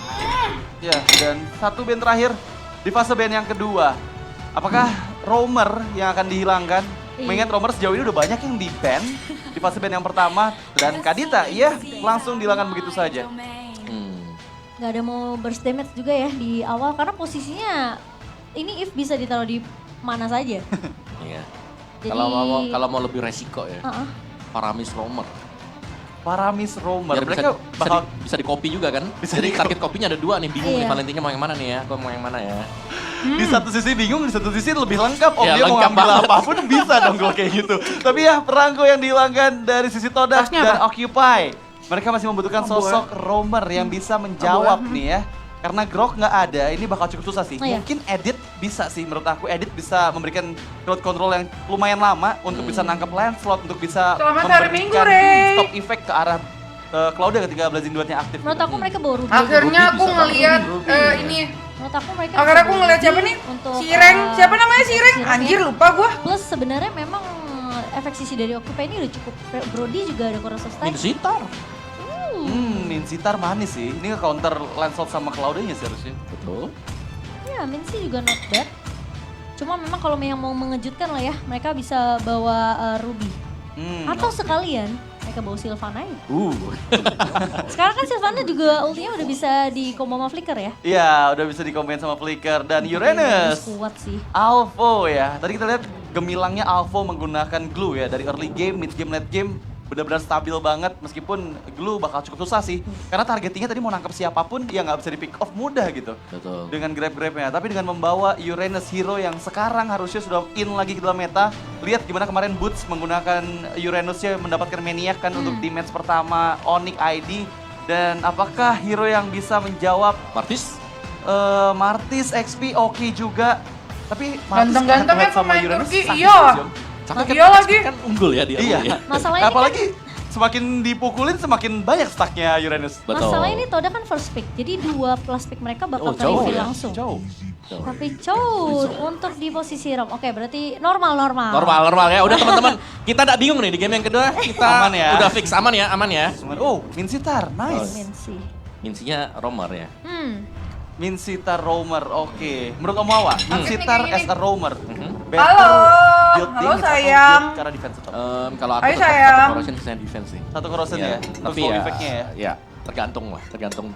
Ya, dan satu band terakhir di fase band yang kedua. apakah Roamer yang akan dihilangkan? Iya. Mengingat Roamer sejauh ini udah banyak yang di-ban di fase ban yang pertama. Dan Kadita, iya langsung dihilangkan begitu saja. Nggak ada mau burst damage juga ya di awal karena posisinya ini if bisa ditaruh di mana saja. Iya. Jadi- Kalau mau lebih resiko ya. Heeh. Paramis Roamer. Paramis Roamer, Biar mereka bakal bisa di copy juga kan. Bisa Jadi di- target kopinya ada 2 nih, bingung Iya. nih Valentinnya mau yang mana nih ya. Gue mau yang mana ya. di satu sisi bingung, di satu sisi lebih lengkap. Om Ya, dia mau lengkap ngambil banget. apapun bisa dong kalau kayak gitu. Tapi ya perangko yang dihilangkan dari sisi Todak Tasnya dan apa? Occupy. Mereka masih membutuhkan Abu, sosok Roamer yang bisa menjawab nih ya. Karena Grok nggak ada, ini bakal cukup susah sih. Oh, iya. Mungkin Edit bisa sih, menurut aku Edit bisa memberikan crowd control yang lumayan lama untuk bisa nangkep Lancelot, untuk bisa Selamat hari Minggu, Rey. stop effect ke arah Cloud ketika Blazing Duetnya aktif. Menurut aku mereka baru Ruby. Akhirnya Ruby aku bisa ngeliat Ruby. ini. Menurut aku mereka Akhirnya aku bisa ngeliat Ruby siapa nih? untuk, Sireng. Siapa namanya Sireng? Sireng Anjir ya. lupa gua. Plus sebenarnya memang efek sisi dari Occupy ini udah cukup. Brody juga ada Corrosive Strike. Minsitar. Minsitar manis sih. Ini nge-counter Lancelot sama Cloud-nya sih harusnya. Betul. Ya, Mincy juga not bad. Cuma memang kalau yang mau mengejutkan lah ya, mereka bisa bawa Ruby. Atau sekalian mereka bawa Sylvana ya. Sekarang kan Sylvana juga ultinya udah bisa di combo sama Flicker ya. Iya, udah bisa dikombin sama Flicker dan Uranus. Kuat sih. Alpho ya. Tadi kita lihat gemilangnya Alpho menggunakan glue ya. Dari early game, mid game, late game benar-benar stabil banget. Meskipun glue bakal cukup susah sih. Karena targetingnya tadi mau nangkep siapapun ya nggak bisa di pick off mudah gitu. Betul. Dengan grab-grabnya. Tapi dengan membawa Uranus hero yang sekarang harusnya sudah in lagi ke dalam meta. Lihat gimana kemarin Boots menggunakan Uranusnya mendapatkan Maniac kan untuk di match pertama Onyx ID. Dan apakah hero yang bisa menjawab Martis. Martis, XP oke juga. Tapi Martis Ganteng-ganteng ya head-to-head sama pemain Uranus Turki, sakit iya. sih, Om. Sampai Iya lagi. kan unggul ya dia. Iya. Masalahnya Apalagi semakin dipukulin semakin banyak stacknya Uranus. Betul. Masalah ini Toda kan first pick, jadi 2 plus pick mereka bakal jauh ke-reveal ya. langsung. Jauh. Tapi jauh untuk di posisi Ram. Oke, berarti normal. Normal ya. Udah teman-teman, kita tidak bingung nih di game yang kedua. Kita Aman ya. udah fix aman ya. Oh, Minsitar, nice. Mincy. Minsinya Roamer ya. Minsitar Roamer, oke. Menurut Om Wawa, Minsitar as a Roamer. better Halo, build halo damage atau sayang. build Karena defense tetap. Kalau aku Hai, tetap sayang. satu corrosion saya defense sih. Satu corrosion ya, Tapi flow ya, effect-nya ya. ya tergantung lah, tergantung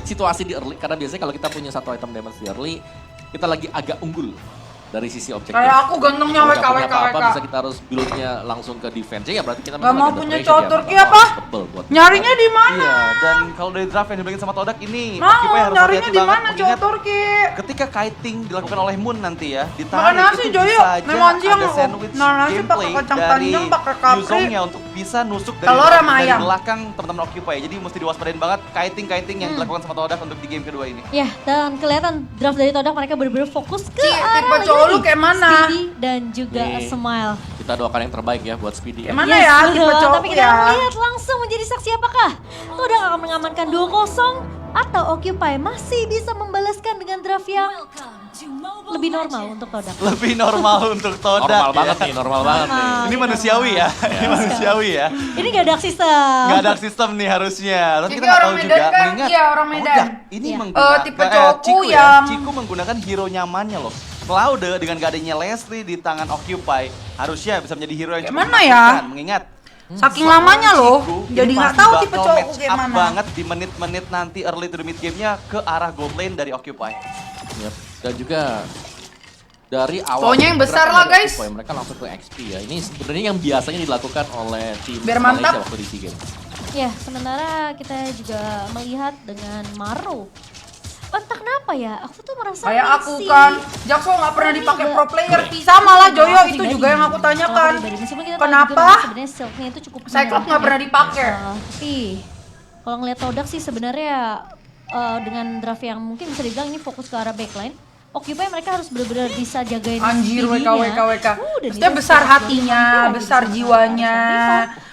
situasi di early. Karena biasanya kalau kita punya satu item damage di early, kita lagi agak unggul dari sisi objektif. Kayak aku gantengnya Kalau nggak punya WK. apa-apa, bisa kita harus build-nya langsung ke defense. Ya berarti kita Nggak memang mau ada punya pressure cowok ya, Turki bakal apa? tebel buat Nyarinya di mana? Iya, dan kalau dari draft yang diberikan sama Todak ini, Mau, Occupy harus nyarinya hati-hati di banget mana cowok mengingat Turki? ketika kiting dilakukan oleh Moon nanti ya, Makan ditarik nasi, itu Joyo. bisa aja Memang siang ada aku. sandwich Nah, nasi gameplay pakai kacang dari panjang, pakai kapri. Yuzongnya untuk bisa nusuk dari, Telur sama dari ayam. belakang teman-teman Occupy. Jadi mesti diwaspadain banget kiting yang dilakukan sama Todak untuk di game kedua ini. Ya, dan kelihatan draft dari Todak mereka benar-benar fokus ke Ci, arah tipe lagi cowok lu nih, kayak mana? Speedy dan juga Nih. Smile. kita doakan yang terbaik ya buat Speedy. Kayak mana ya tipe betul. cowok Tapi kita ya? akan lihat langsung menjadi saksi apakah Todak akan mengamankan 2-0 atau Occupy masih bisa membalaskan dengan draft yang lebih normal untuk Todak. Lebih normal untuk Todak. Normal ya. banget nih, normal banget nih. Normal. Ini manusiawi ya, ini manusiawi ya. Ini gak dark system. Nggak ada sistem nih harusnya. Tapi Jadi kita nggak orang tahu Medan juga. kan? Mengingat Iya, orang Medan. Todak ini Iya. menggunakan Tipe cowokku Ciku ya. yang- Ciku menggunakan hero nyamannya loh. Cloud dengan gak adanya Leslie di tangan Occupy harusnya bisa menjadi hero yang Kayak cukup mana ya? menakutkan. Mengingat Saking lamanya loh, Ciku jadi ini nggak pasti tahu bakal tipe cowokku match kayak up mana. banget di menit-menit nanti early to the mid game-nya ke arah gold lane dari Occupy. Yep. Dan juga dari awal Pokoknya yang besar gerakan lah, dari guys. Occupy, mereka langsung ke XP ya. Ini sebenarnya yang biasanya dilakukan oleh tim Biar Malaysia mantap. waktu di SEA Games. Ya, sementara kita juga melihat dengan Maro. Entah kenapa ya, aku tuh merasa Kayak aku Mixi- kan, Jackson nggak pernah dipakai pro player. Sama lah Joyo, itu juga yang aku tanyakan. Meskipun kita tahu Kenapa? juga sebenarnya silknya itu cukup Cyclops nggak menyenangkan pernah ya. dipakai. Tapi kalau ngeliat Todak sih sebenarnya dengan draft yang mungkin bisa dibilang ini fokus ke arah backline. Occupy mereka harus benar-benar bisa jagain Anjir, speedy-nya. WK. Dan Maksudnya itu besar buat hatinya, Johnny besar Hunter, jiwanya,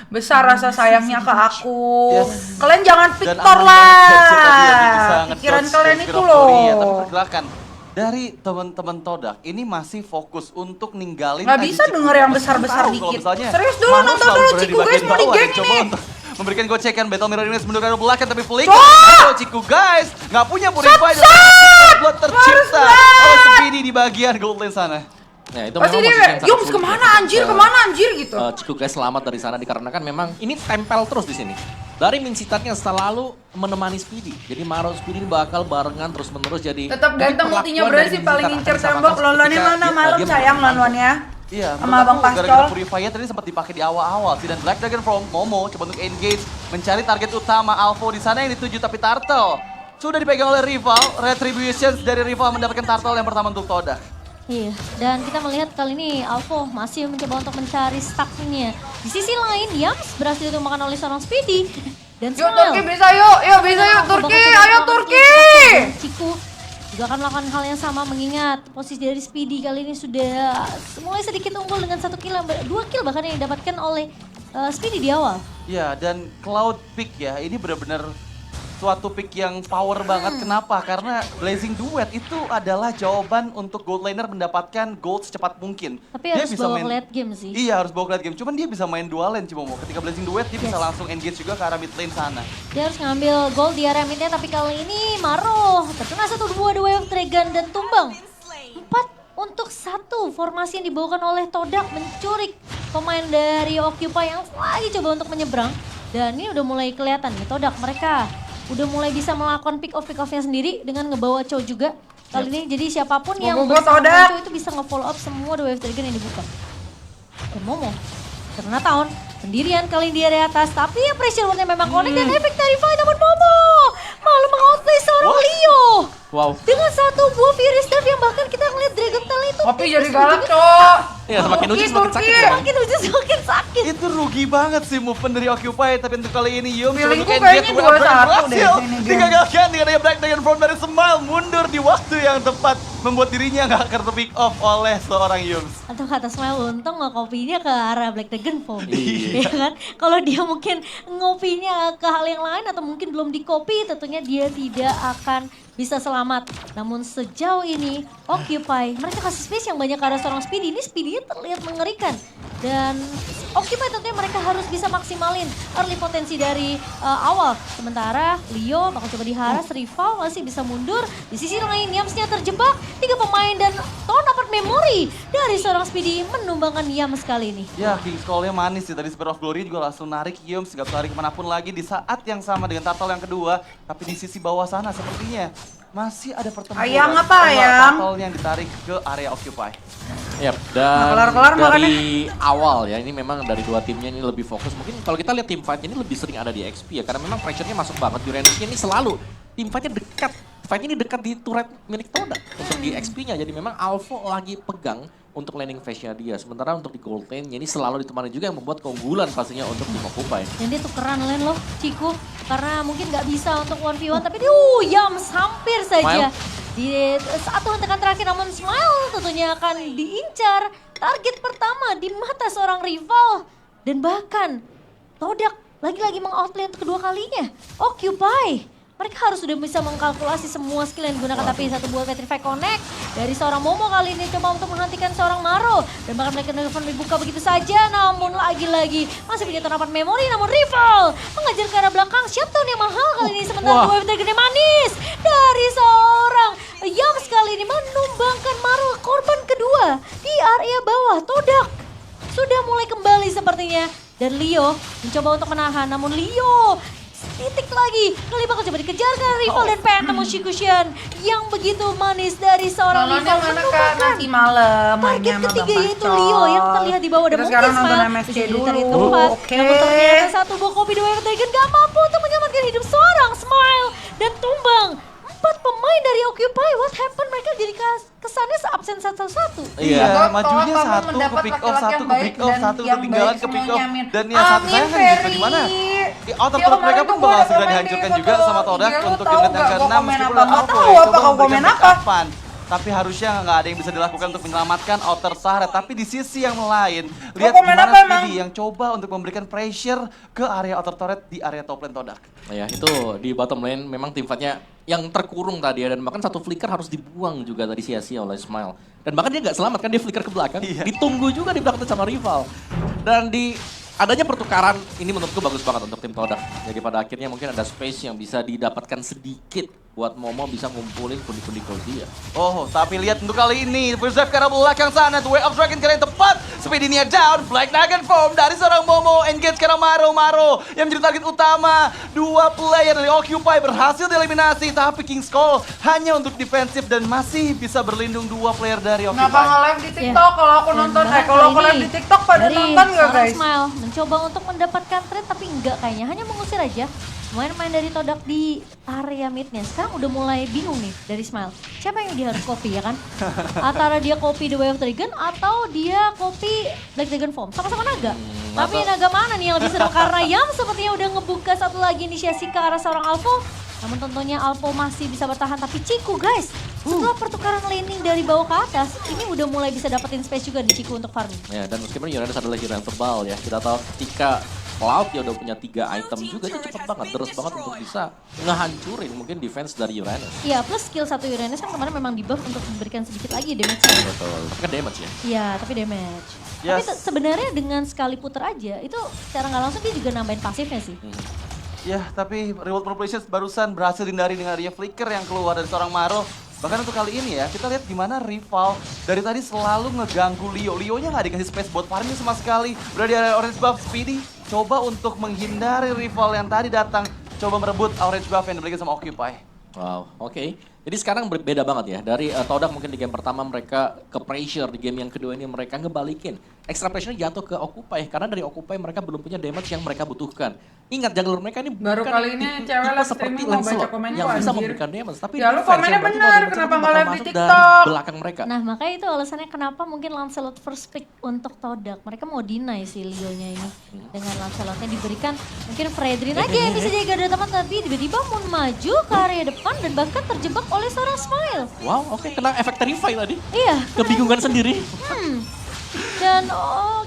besar rasa sayangnya ke aku. Yes. Kalian jangan Dan Victor aman banget Jackson tadi yang bisa lah. ngedodge Pikiran kalian dari itu Spirit of Fury ya. Tapi loh. pergerakan dari teman-teman Todak ini masih fokus untuk ninggalin Nggak aja bisa Ciku. denger yang Masih besar-besar tahu kalau dikit. misalnya Serius dulu Manu nonton selalu dulu berada di Ciku, guys, bagian mau di bawah dan geng coba ini. untuk memberikan gocekan. Battle Mirror ini mundur ke belakang tapi flicker. Oh, Ciku guys, nggak punya Purify dan blood tercipta. Oh, Speedy di bagian gold lane sana. Ya, itu Pasti memang dia posisi yang kayak, sangat Yums sulit kemana ya. anjir, kemana anjir gitu. Ciku guys selamat dari sana dikarenakan memang ini tempel terus di sini. Dari Minsitatnya selalu menemani Speedy. Jadi Maro Speedy ini bakal barengan terus-menerus jadi. Tetap ganteng perlakuan ultinya berarti dari sih paling Minsitat ngincer akan tembok. disamakan Lolonnya ketika mana dia malam sayang menang. lolonnya. Iya, Sama menurut Bang aku Pastol. gara-gara Purifier tadi sempat dipakai di awal-awal sih. Dan Black Dragon from Momo coba untuk engage, mencari target utama Alpho di sana yang dituju tapi Turtle sudah dipegang oleh rival. Retributions dari rival mendapatkan Turtle yang pertama untuk Toda. Iya, dan kita melihat kali ini Alpho masih mencoba untuk mencari stacknya. Di sisi lain, Yams berhasil dimakan oleh seorang Speedy. Dan Yuk Smile. Turki bisa yuk bisa yuk Turki, ayo Turki. Ciku juga akan melakukan hal yang sama mengingat posisi dari Speedy kali ini sudah mulai sedikit unggul dengan 1 kill, 2 kill bahkan yang didapatkan oleh Speedy di awal. Ya, dan Cloud Pick ya, ini benar-benar suatu pick yang power banget. Kenapa? Karena Blazing Duet itu adalah jawaban untuk gold laner mendapatkan gold secepat mungkin. Tapi harus bawa ke late game sih. Iya, harus bawa ke late game. Cuman dia bisa main dua lane Cimomo. Ketika Blazing Duet dia bisa langsung engage juga ke arah mid lane sana. Dia harus ngambil gold di area midnya, tapi kali ini Maro terkena 1-2 Wave Dragon dan tumbang. 4-1 formasi yang dibawakan oleh Todak mencuri pemain dari Occupy yang lagi coba untuk menyeberang. Dan ini udah mulai kelihatan nih Todak mereka udah mulai bisa melakukan pick off-nya sendiri dengan ngebawa Chow juga. Kali ini jadi siapapun yang bersama Todak. Chow itu bisa nge-follow up semua Wave Dragon yang dibuka. Dan Momo karena tahun sendirian kali ini di area atas, tapi ya pressure wardnya memang connect dan efek dari fight, namun Momo malah meng-outplay seorang Leo. Wow. Dengan satu buah Fury Staff yang bahkan kita ngeliat Dragon Tail itu Kopi jadi galak cok. Iya, semakin uji semakin sakit. Turki. memang. semakin ujung semakin sakit. Itu rugi banget sih movement dari Occupy, tapi untuk kali ini Yum Feelingku kayaknya 2-1 deh ini game. digagalkan dengan adanya Black Dragon Front dari Smile mundur di waktu yang tepat, membuat dirinya nggak akan pick off oleh seorang Yums. Atau kata Smile untung nggak kopinya ke arah Black Dragon Form. Iya. Ya kan? Kalau dia mungkin ngopinya ke hal yang lain atau mungkin belum di copy, tentunya dia tidak akan bisa selamat. Namun sejauh ini Occupy mereka kasih space yang banyak ke arah seorang Speedy. Ini Speedy-nya terlihat mengerikan. Dan Occupy tentunya mereka harus bisa maksimalin early potensi dari awal. Sementara Leo bakal coba diharas, rival masih bisa mundur. Di sisi lain Yams-nya terjebak. 3 pemain dan Torn Apart Memory dari seorang Speedy menumbangkan Yams kali ini. Ya, King's Call-nya manis sih. Tadi Spirit of Glory juga langsung narik Yums, nggak bisa lari kemanapun lagi di saat yang sama dengan Turtle yang kedua. Tapi di sisi bawah sana sepertinya masih ada pertemuan. Ayam apa, ayam? Turtle yang ditarik ke area Occupy. Yap, dan kelar-kelar dari awal ya, ini memang dari dua timnya ini lebih fokus. Mungkin kalau kita lihat tim fight ini lebih sering ada di XP ya, karena memang pressure-nya masuk banget. Uranusnya ini selalu, tim fight-nya dekat. Fight-nya ini dekat di turret milik Toda untuk di XP-nya. Jadi memang Alpho lagi pegang untuk landing phase-nya dia. Sementara untuk di gold lane-nya ini selalu ditemani juga yang membuat keunggulan pastinya untuk tim Occupy. Dan dia tukeran lane loh, Ciku. Karena mungkin nggak bisa untuk 1v1, tapi dia Yams hampir saja. Di satu hentakan terakhir, namun Smile tentunya akan diincar. Target pertama di mata seorang rival. Dan bahkan Todak lagi-lagi meng-outplay untuk kedua kalinya. Occupy. Mereka harus sudah bisa mengkalkulasi semua skill yang digunakan. Tapi satu buah Petrify Connect dari seorang Momo kali ini coba untuk menghentikan seorang Maro. Dan bahkan mereka dibuka begitu saja. Namun lagi-lagi masih punya Torn Apart Memory. Namun rival mengajar ke arah belakang. Shutdown yang mahal kali ini. Sementara dua Dragon manis dari seorang Yams kali ini menumbangkan Maro. Korban kedua di area bawah. Todak sudah mulai kembali sepertinya. Dan Leo mencoba untuk menahan. Namun Leo titik lagi, kali bakal coba dikejar ke rival dan Phantom Shikushan yang begitu manis dari seorang Nontonnya rival mana Kak? menumbangkan Nanti malam target mainnya sama ketiga Bang yaitu Pastol. Leo yang terlihat di bawah dan Kita mungkin sekarang nonton Smile MSC bisa jadi dulu. target keempat. Oke. Namun ternyata satu buah kopi dua Dragon gak mampu untuk menyelamatkan hidup seorang Smile dan tumbang. 4 pemain dari Occupy, what happened? Mereka jadi kesannya seabsen satu-satu. Iya, Toh, majunya kamu satu ke mendapat pick off, laki-laki satu yang ke baik pick off, dan satu yang ketinggalan baik ke pick off. semuanya, Amin. Dan ya satu Amin, sayang kan Ferry. gimana? Outer Dia turret mereka kemarin pun tuh bakal gua segera ada dihancurkan komen juga di sama foto. Todak Dia lu untuk tahu unit yang nggak gua ke-6 komen meskipun apa? udah Nggak Alpha tahu ya, apa coba kau memberikan komen apa. backupan. Tapi harusnya nggak ada yang bisa dilakukan untuk menyelamatkan outer turret. Tapi di sisi yang lain, lihat komen gimana apa emang? Speedy yang coba untuk memberikan pressure ke area outer turret di area top lane Todak. Nah ya, itu di bottom lane memang tim fight-nya yang terkurung tadi ya, dan bahkan satu flicker harus dibuang juga tadi sia-sia oleh Smile. Dan bahkan dia nggak selamat kan, dia flicker ke belakang, Iya. ditunggu juga di belakang sama rival. Dan di adanya pertukaran ini menurutku bagus banget untuk tim Todak. Jadi pada akhirnya mungkin ada space yang bisa didapatkan sedikit buat Momo bisa ngumpulin pundi-pundi gold dia. Oh, tapi lihat untuk kali ini, Preserve ke arah belakang sana, The Way of Dragon kali yang tepat. Speedy-nya down, Black Dragon form dari seorang Momo, engage ke arah Maro yang menjadi target utama. Dua player dari Occupy berhasil dieliminasi, tapi King's Call hanya untuk defensif dan masih bisa berlindung dua player dari Occupy. Kenapa nge-live di TikTok kalau aku nonton, kalau aku live di TikTok pada nonton nggak guys? Smile mencoba untuk mendapatkan trade tapi enggak kayaknya, hanya mengusir aja. Main-main dari Todak di area midnya. Sekarang udah mulai bingung nih dari Smile. Siapa yang dia harus copy ya kan? Antara dia copy The Way of Dragon atau dia copy Black Dragon Form. Sama-sama naga. Tapi naga mana nih yang lebih seru? Karena Yam sepertinya udah ngebuka satu lagi inisiasi ke arah seorang Alpha. Namun tentunya Alpha masih bisa bertahan. Tapi Ciku guys, setelah pertukaran laning dari bawah ke atas, ini udah mulai bisa dapetin space juga di Ciku untuk farming. Ya, dan meskipun Uranus adalah hero yang tebal ya, kita tahu ketika Cloud dia udah punya 3 item juga, itu cepet banget, terus banget untuk bisa ngehancurin mungkin defense dari Uranus. Iya, plus skill 1 Uranus kan kemarin memang di buff untuk memberikan sedikit lagi damage-nya. Betul, tapi kan damage ya. Iya, tapi damage. Yes. Tapi sebenarnya dengan sekali puter aja, itu secara nggak langsung dia juga nambahin pasifnya sih. Ya, tapi Reward Populations barusan berhasil dihindari dengan Ria Flicker yang keluar dari seorang Maro. Bahkan untuk kali ini ya, kita lihat gimana rival dari tadi selalu ngeganggu Leo. Leo-nya nggak dikasih space buat farming sama sekali. Berada di area orange buff, Speedy coba untuk menghindari rival yang tadi datang. Coba merebut orange buff yang diberikan sama Occupy. Wow, oke. Jadi sekarang berbeda banget ya. Dari Todak mungkin di game pertama mereka ke pressure, di game yang kedua ini mereka ngebalikin. Extra pressure jatuh ke Occupy, karena dari Occupy mereka belum punya damage yang mereka butuhkan. Ingat, jungler mereka ini Baru bukan kali ini tipe cewek live seperti streaming mau baca Lancelot komen yang gua, bisa anjir. memberikan damage. Tapi Ya, lu defense komennya yang berarti benar, kalau damage kenapa itu nggak bakal live di masuk TikTok? dari belakang mereka. Nah, makanya itu alasannya kenapa mungkin Lancelot first pick untuk Todak. Mereka mau deny si Leo-nya ini. Dengan Lancelotnya diberikan mungkin Fredrin aja yang bisa jaga dari teman, tapi tiba-tiba Moon maju ke area depan dan bahkan terjebak oleh seorang Smile. Wow, oke, kena efek Terrify tadi. Iya. Kebingungan sendiri. Dan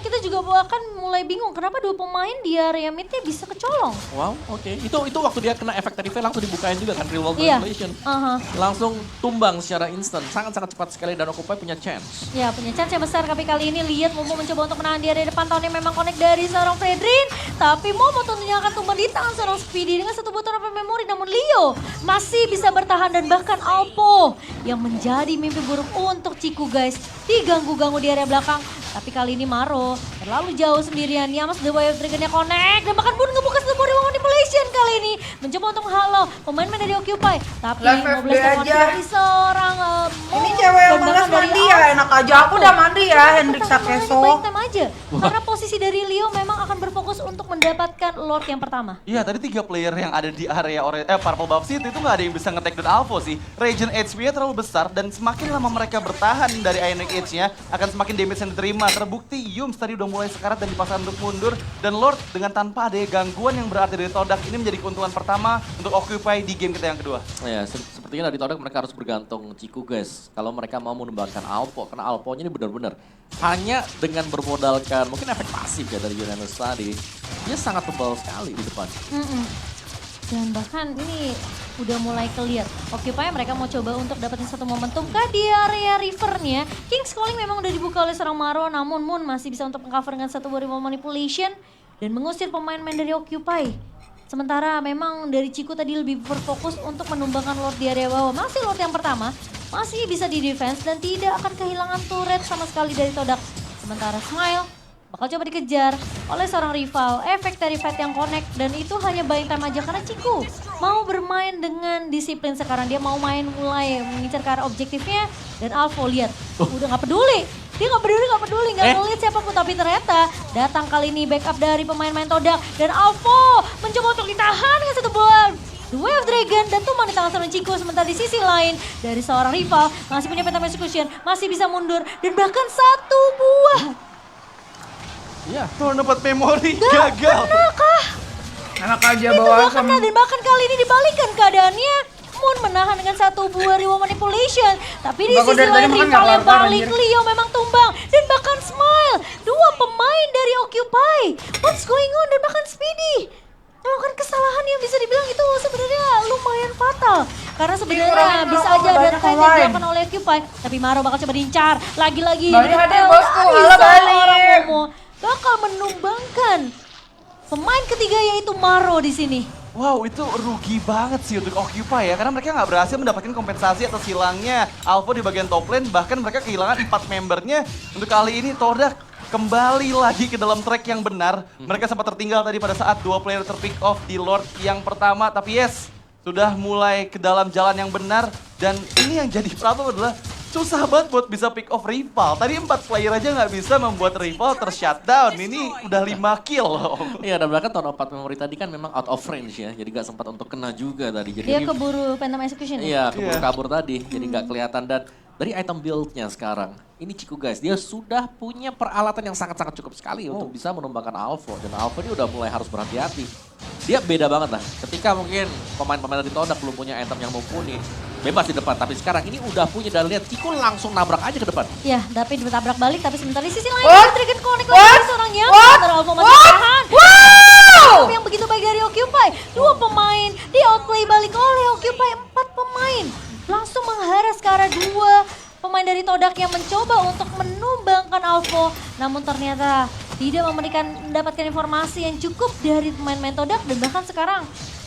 kita juga akan mulai bingung kenapa dua pemain di area midnya bisa kecolong. Wow, oke. Itu waktu dia kena efek Terrify langsung dibukain juga kan real world Iya. manipulation. Aha. Langsung tumbang secara instan, sangat-sangat cepat sekali dan Occupy punya chance. Ya, punya chance yang besar, tapi kali ini lihat Momo mencoba untuk menahan di area depan. Tahunnya memang connect dari seorang Fredrin, tapi Momo tentunya akan tumbang di tangan seorang Speedy dengan satu button apa memori. Namun Leo masih bisa bertahan dan bahkan Alpo yang menjadi mimpi buruk untuk Ciku guys, diganggu-ganggu di area belakang. Tapi kali ini Maro terlalu jauh sendirian. Yamas The Way of Dragon-nya connect dan bahkan Bun ngebuka sebuah remote manipulation kali ini. Mencoba untuk menghalau pemain-pemain dari Occupy. Tapi Live FB ngobrol aja. dari seorang Ini cewek yang malas mandi ya, enak aja aku udah mandi ya, Hendrik Sakeso. Baik time aja. Karena posisi dari Leo memang akan berfokus untuk mendapatkan Lord yang pertama. Iya, tadi 3 player yang ada di area Purple Buff City itu nggak ada yang bisa nge-take down Alpha sih. Regen HP-nya terlalu besar dan semakin lama mereka bertahan dari Ionic Edge-nya akan semakin damage yang diterima. Terbukti Yums tadi udah mulai sekarat dan dipaksa untuk mundur. Dan Lord dengan tanpa ada gangguan yang berarti dari Todak ini menjadi keuntungan pertama untuk Occupy di game kita yang kedua. Ya, sepertinya dari Todak mereka harus bergantung Ciku guys. Kalau mereka mau mengembangkan Alpo, karena Alpo-nya ini benar-benar hanya dengan bermodalkan mungkin efek pasif ya dari Uranus tadi. Dia sangat tebal sekali di depan. Dan bahkan ini udah mulai clear. Occupy mereka mau coba untuk dapetin satu momentum kah di area rivernya. King's Calling memang udah dibuka oleh seorang Maro, namun Moon masih bisa untuk mengcover dengan satu remote manipulation dan mengusir pemain-pemain dari Occupy. Sementara memang dari Ciku tadi lebih berfokus untuk menumbangkan Lord di area bawah. Masih Lord yang pertama, masih bisa di defense dan tidak akan kehilangan turret sama sekali dari Todak. Sementara Smile bakal coba dikejar oleh seorang rival, efek Terrified yang connect, dan itu hanya buying time aja karena Ciku mau bermain dengan disiplin sekarang. Dia mau mulai mengincar ke arah objektifnya, dan Alpha lihat udah gak peduli. Dia gak peduli, gak ngeliat siapapun, tapi ternyata datang kali ini backup dari pemain-pemain Todak, dan Alpha mencoba untuk ditahan dengan satu buah The Way of Dragon dan tumbang di tangan seorang Ciku. Sementara di sisi lain dari seorang rival masih punya Phantom Execution, masih bisa mundur, dan bahkan satu buah. Iya. Tuh dapat memori gagal. Enak aja Itu bawa bahkan, dan bahkan kali ini dibalikan keadaannya. Moon menahan dengan satu buah remote manipulation. Tapi di Bagus sisi dari tadi lain makan rival nggak yang kelar-kelar, balik, anjir. Leo memang tumbang. Dan bahkan Smile, dua pemain dari Occupy. What's going on? Dan bahkan Speedy melakukan kesalahan yang bisa dibilang itu sebenarnya lumayan fatal. Karena sebenarnya kurangin bisa rokok, aja ada banyak trade yang yang dilakukan oleh Occupy. Tapi Maro bakal coba diincar. Lagi-lagi Balik hadir, detail bosku. dari Halo, seorang balik. Momo bakal menumbangkan pemain ketiga yaitu Maro di sini. Wow, itu rugi banget sih untuk Occupy ya, karena mereka nggak berhasil mendapatkan kompensasi atas hilangnya Alpha di bagian top lane, bahkan mereka kehilangan 4 membernya. Untuk kali ini Todak kembali lagi ke dalam track yang benar. Mereka sempat tertinggal tadi pada saat 2 player terpick off di Lord yang pertama, tapi yes, sudah mulai ke dalam jalan yang benar. Dan ini yang jadi problem adalah susah banget buat bisa pick off rival. Tadi 4 player aja nggak bisa membuat rival ter-shutdown. Ini udah 5 kill loh. Iya, dan bahkan tahun 4 memori tadi kan memang out of range ya. Jadi gak sempat untuk kena juga tadi. Jadi Dia keburu Phantom Execution. Iya, keburu kabur tadi. Jadi gak kelihatan. Dan dari item build-nya sekarang, ini Ciku guys, dia sudah punya peralatan yang sangat-sangat cukup sekali untuk bisa menumbangkan Alpha. Dan Alpha ini udah mulai harus berhati-hati. Dia beda banget lah. Ketika mungkin pemain-pemain dari Todak belum punya item yang mumpuni, bebas di depan. Tapi sekarang ini udah punya, dan lihat Ciku langsung nabrak aja ke depan. Ya, tapi ditabrak balik, tapi sebentar di sisi lain Dragon Connect lagi seorang yang sementara Alpha masih tahan. Yang begitu baik dari Occupy. 2 pemain di outplay balik oleh Occupy, 4 pemain. Langsung mengharas ke arah 2 pemain dari Todak yang mencoba untuk menumbangkan Alpha. Namun ternyata tidak mendapatkan informasi yang cukup dari pemain-pemain Todak, dan bahkan sekarang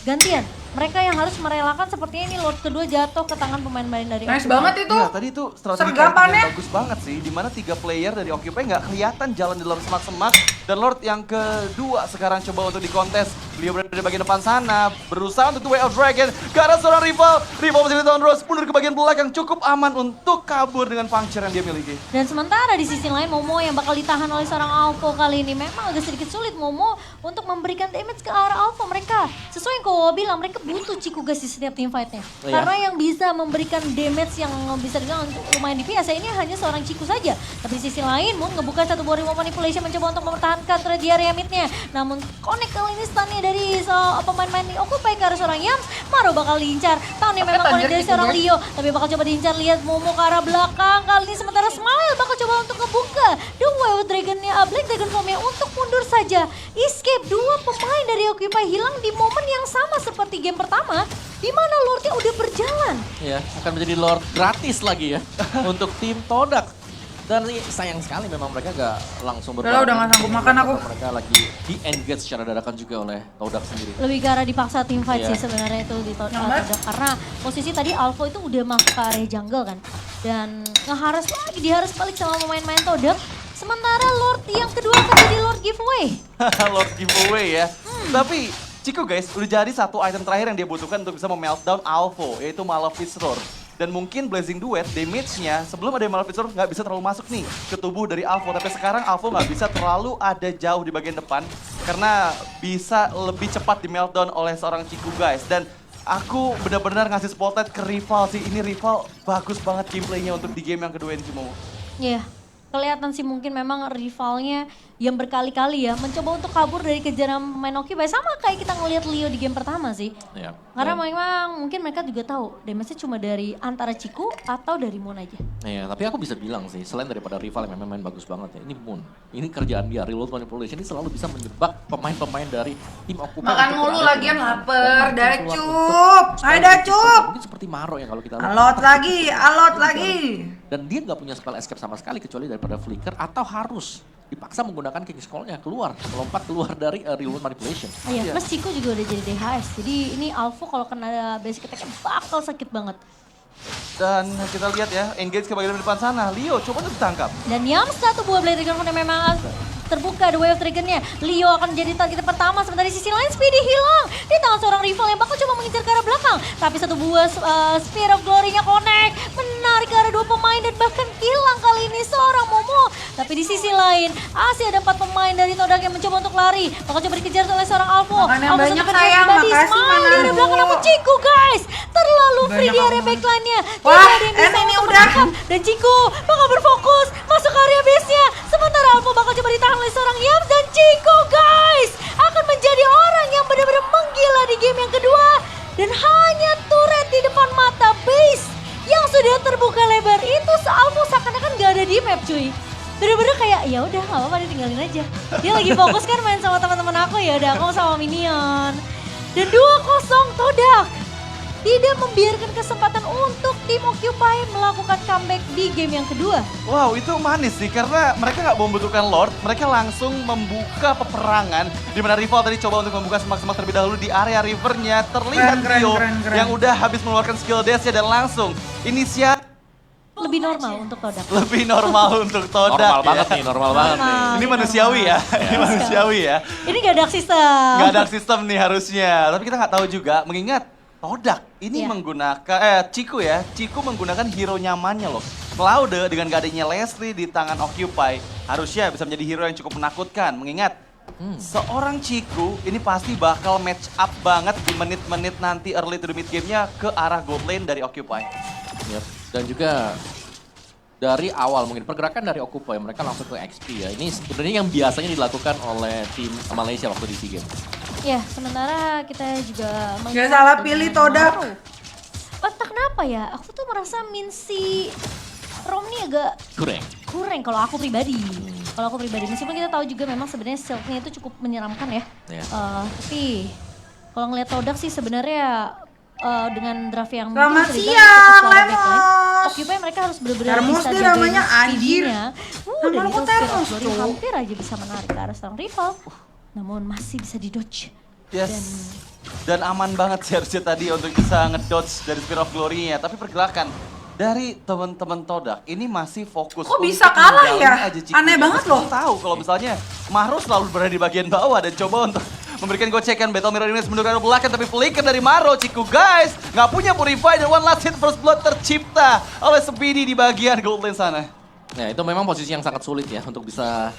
gantian. Mereka yang harus merelakan sepertinya ini Lord kedua jatuh ke tangan pemain-pemain dari Nice Occupy. banget itu. Iya, tadi itu strategi Sergapannya. yang bagus banget sih. Dimana 3 player dari Occupy nggak kelihatan jalan di dalam semak-semak. Dan Lord yang kedua sekarang coba untuk dikontes. Beliau berada di bagian depan sana, berusaha untuk Way of Dragon. Ke arah seorang rival. Rival masih di tahun Rose, mundur ke bagian belakang. Cukup aman untuk kabur dengan puncture yang dia miliki. Dan sementara di sisi lain Momo yang bakal ditahan oleh seorang Alpha kali ini. Memang agak sedikit sulit Momo untuk memberikan damage ke arah Alpha mereka. Sesuai yang Kowo bilang, mereka butuh Ciku guys di setiap team fight-nya. Oh, iya. Karena yang bisa memberikan damage yang bisa dibilang lumayan DPS ini hanya seorang Ciku saja. Tapi di sisi lain Moon ngebuka satu buah remote manipulation mencoba untuk mempertahankan trade di area mid-nya. Namun connect kali ini stunnya dari pemain-pemain di Occupy ke arah seorang Yams. Maro bakal diincar. Tahun yang memang connect dari seorang Leo. Tapi bakal coba diincar, lihat Momo ke arah belakang. Kali ini sementara Smile bakal coba untuk ngebuka The Wild Dragon-nya, Black Dragon Form-nya untuk mundur saja. Escape, 2 pemain dari Occupy hilang di momen yang sama seperti game pertama, di mana Lordnya udah berjalan. Ya, akan menjadi Lord gratis lagi ya untuk tim Todak. Dan sayang sekali memang mereka gak langsung Udah nggak sanggup makan aku. Mereka lagi di-engage secara dadakan juga oleh Todak sendiri. Lebih ke arah dipaksa tim fight Iya. sih sebenarnya itu di Todak. Karena posisi tadi Alpha itu udah masuk ke area jungle kan. Dan ngeharas lagi, diharas balik sama pemain-pemain Todak. Sementara Lord yang kedua akan jadi Lord Giveaway. Lord giveaway ya. Tapi Ciku guys, udah jadi satu item terakhir yang dia butuhkan untuk bisa memeltdown Alpha, yaitu Malefic Roar. Dan mungkin Blazing Duet damage-nya sebelum ada Malefic Roar nggak bisa terlalu masuk nih ke tubuh dari Alpha. Tapi sekarang Alpha nggak bisa terlalu ada jauh di bagian depan karena bisa lebih cepat di meltdown oleh seorang Ciku guys. Dan aku benar-benar ngasih spotlight ke rival sih. Ini rival bagus banget gameplaynya untuk di game yang kedua ini Cimo. Iya, kelihatan sih mungkin memang rivalnya yang berkali-kali ya mencoba untuk kabur dari kejaran pemain Occupy. Sama kayak kita ngelihat Leo di game pertama sih. Ya. Karena memang mungkin mereka juga tahu damage-nya cuma dari antara Ciku atau dari Moon aja. Iya, tapi aku bisa bilang sih, selain daripada rival yang memang main bagus banget ya, ini Moon. Ini kerjaan dia, reload manipulation ini selalu bisa menjebak pemain-pemain dari tim Occupy. Makan untuk mulu berada lagian dengan lapar, momentum dah keluar cup. untuk Ayo dah spell cup. Mungkin seperti Maro yang kalau kita lihat. Alot lagi. Dan dia nggak punya spell escape sama sekali kecuali daripada flicker atau harus dipaksa menggunakan King's Call-nya melompat keluar dari reload manipulation. Oh iya, plus Ciku juga udah jadi DHS. Jadi ini Alpha kalau kena basic attack bakal sakit banget. Dan kita lihat ya, engage ke bagian depan sana. Leo coba untuk ditangkap. Dan Yams satu buah Blade Dragon yang memang terbuka The Way of Dragon-nya. Leo akan jadi target pertama, sementara di sisi lain Speedy hilang di tangan seorang rival yang bakal coba mengincar ke arah belakang. Tapi satu buah Spear of Glory-nya connect, menarik ke arah 2 pemain dan bahkan hilang kali ini seorang Momo. Tapi di sisi lain, masih ada 4 pemain dari Todak yang mencoba untuk lari. Bakal coba dikejar oleh seorang Alpha. Makan yang Alpha banyak, sempat sayang. pribadi, Makasih, Smile di Manado. area belakang, namun Ciku guys terlalu free Banyak di area banget. backline-nya. Wah, Tidak ada yang bisa ini untuk udah. menangkap. Dan Ciku bakal berfokus masuk ke area base-nya. Sementara Alpha bakal coba ditahan oleh seorang Yams, dan Ciku guys akan menjadi orang yang benar-benar menggila di game yang kedua. Dan hanya turret di depan mata base yang sudah terbuka lebar itu Alpha seakan-akan gak ada di map cuy. Bener-bener kayak ya udah nggak apa-apa ditinggalin aja. Dia lagi fokus kan main sama teman-teman aku, ya udah aku sama minion. Dan 2-0 Todak. tidak membiarkan kesempatan untuk tim Occupy melakukan comeback di game yang kedua. Wow, itu manis sih karena mereka nggak membutuhkan Lord, mereka langsung membuka peperangan di mana rival tadi coba untuk membuka semak-semak terlebih dahulu di area rivernya. Terlihat Keren, Tio keren. yang udah habis mengeluarkan skill dash-nya dan langsung inisiatif Lebih normal untuk Todak. lebih normal untuk Todak. Normal ya. banget nih, normal banget nih. Normal. Ini manusiawi ya, ini manusiawi ya. Ini gak ada sistem. Nggak ada sistem nih harusnya, tapi kita nggak tahu juga mengingat Todak ini Iya. menggunakan, Ciku ya, Ciku menggunakan hero nyamannya loh. Cloud dengan gak adanya Leslie di tangan Occupy, harusnya bisa menjadi hero yang cukup menakutkan. Mengingat seorang Ciku ini pasti bakal match up banget di menit-menit nanti early to the mid game-nya ke arah gold lane dari Occupy. Yep. Dan juga dari awal mungkin pergerakan dari Occupy mereka langsung ke XP ya. Ini sebenarnya yang biasanya dilakukan oleh tim Malaysia waktu di SEA Games. Ya, sementara kita juga Gak salah pilih Todak. Entah kenapa ya, aku tuh merasa Minsi Rom nih agak kurang kalau aku pribadi. Kalau aku pribadi, meskipun kita tahu juga memang sebenarnya Silk-nya itu cukup menyeramkan ya. Iya. Tapi kalau ngeliat Todak sih sebenarnya dengan draft yang Selamat mungkin bisa siang, dibilang cukup suara Lemos. backline, Occupy mereka harus benar-benar Termos bisa dia jagain namanya, anjir. speed-nya. Nama Dan lu itu kok Termos, Glory tuh? hampir aja bisa menarik ke arah seorang rival. Namun masih bisa di-dodge. Yes. Dan aman banget sih harusnya tadi untuk bisa ngedodge dari Spear of Glory-nya. Tapi pergerakan dari teman-teman Todak ini masih fokus. Kok bisa untuk kalah ninggalin ya? aja Ciku. Aneh banget loh. Meskipun tahu kalau misalnya Mahro selalu berada di bagian bawah dan coba untuk memberikan gocekan Battle Mirror Image menurunkan belakang. Tapi flicker dari Mahro, Ciku guys nggak punya Purify dan one last hit first blood tercipta oleh Speedy di bagian gold lane sana. Nah itu memang posisi yang sangat sulit ya untuk bisa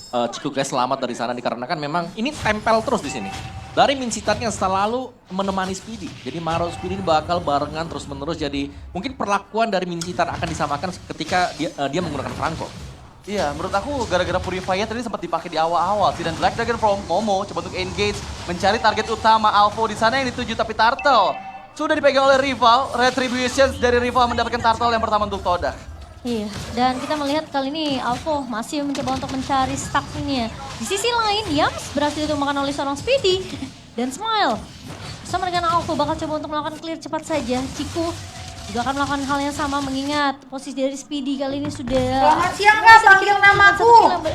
Ciku guys selamat dari sana dikarenakan memang ini tempel terus di sini. Dari Minsitan yang selalu menemani Speedy. Jadi Maro Speedy ini bakal barengan terus menerus jadi mungkin perlakuan dari Minsitan akan disamakan ketika dia menggunakan Franco. Iya, menurut aku gara-gara Purifier tadi sempat dipakai di awal-awal sih. Dan Black Dragon from Momo coba untuk engage, mencari target utama Alpha di sana yang dituju, tapi Turtle sudah dipegang oleh rival. Retributions dari rival mendapatkan Turtle yang pertama untuk Todak. Iya, dan kita melihat kali ini Alvo masih mencoba untuk mencari stacknya. Di sisi lain, Yams berhasil ditumbangkan oleh seorang Speedy dan Smile. Bersama dengan Alvo bakal coba untuk melakukan clear cepat saja. Ciku juga akan melakukan hal yang sama mengingat posisi dari Speedy kali ini sudah... Selamat siang Kak, panggil namaku.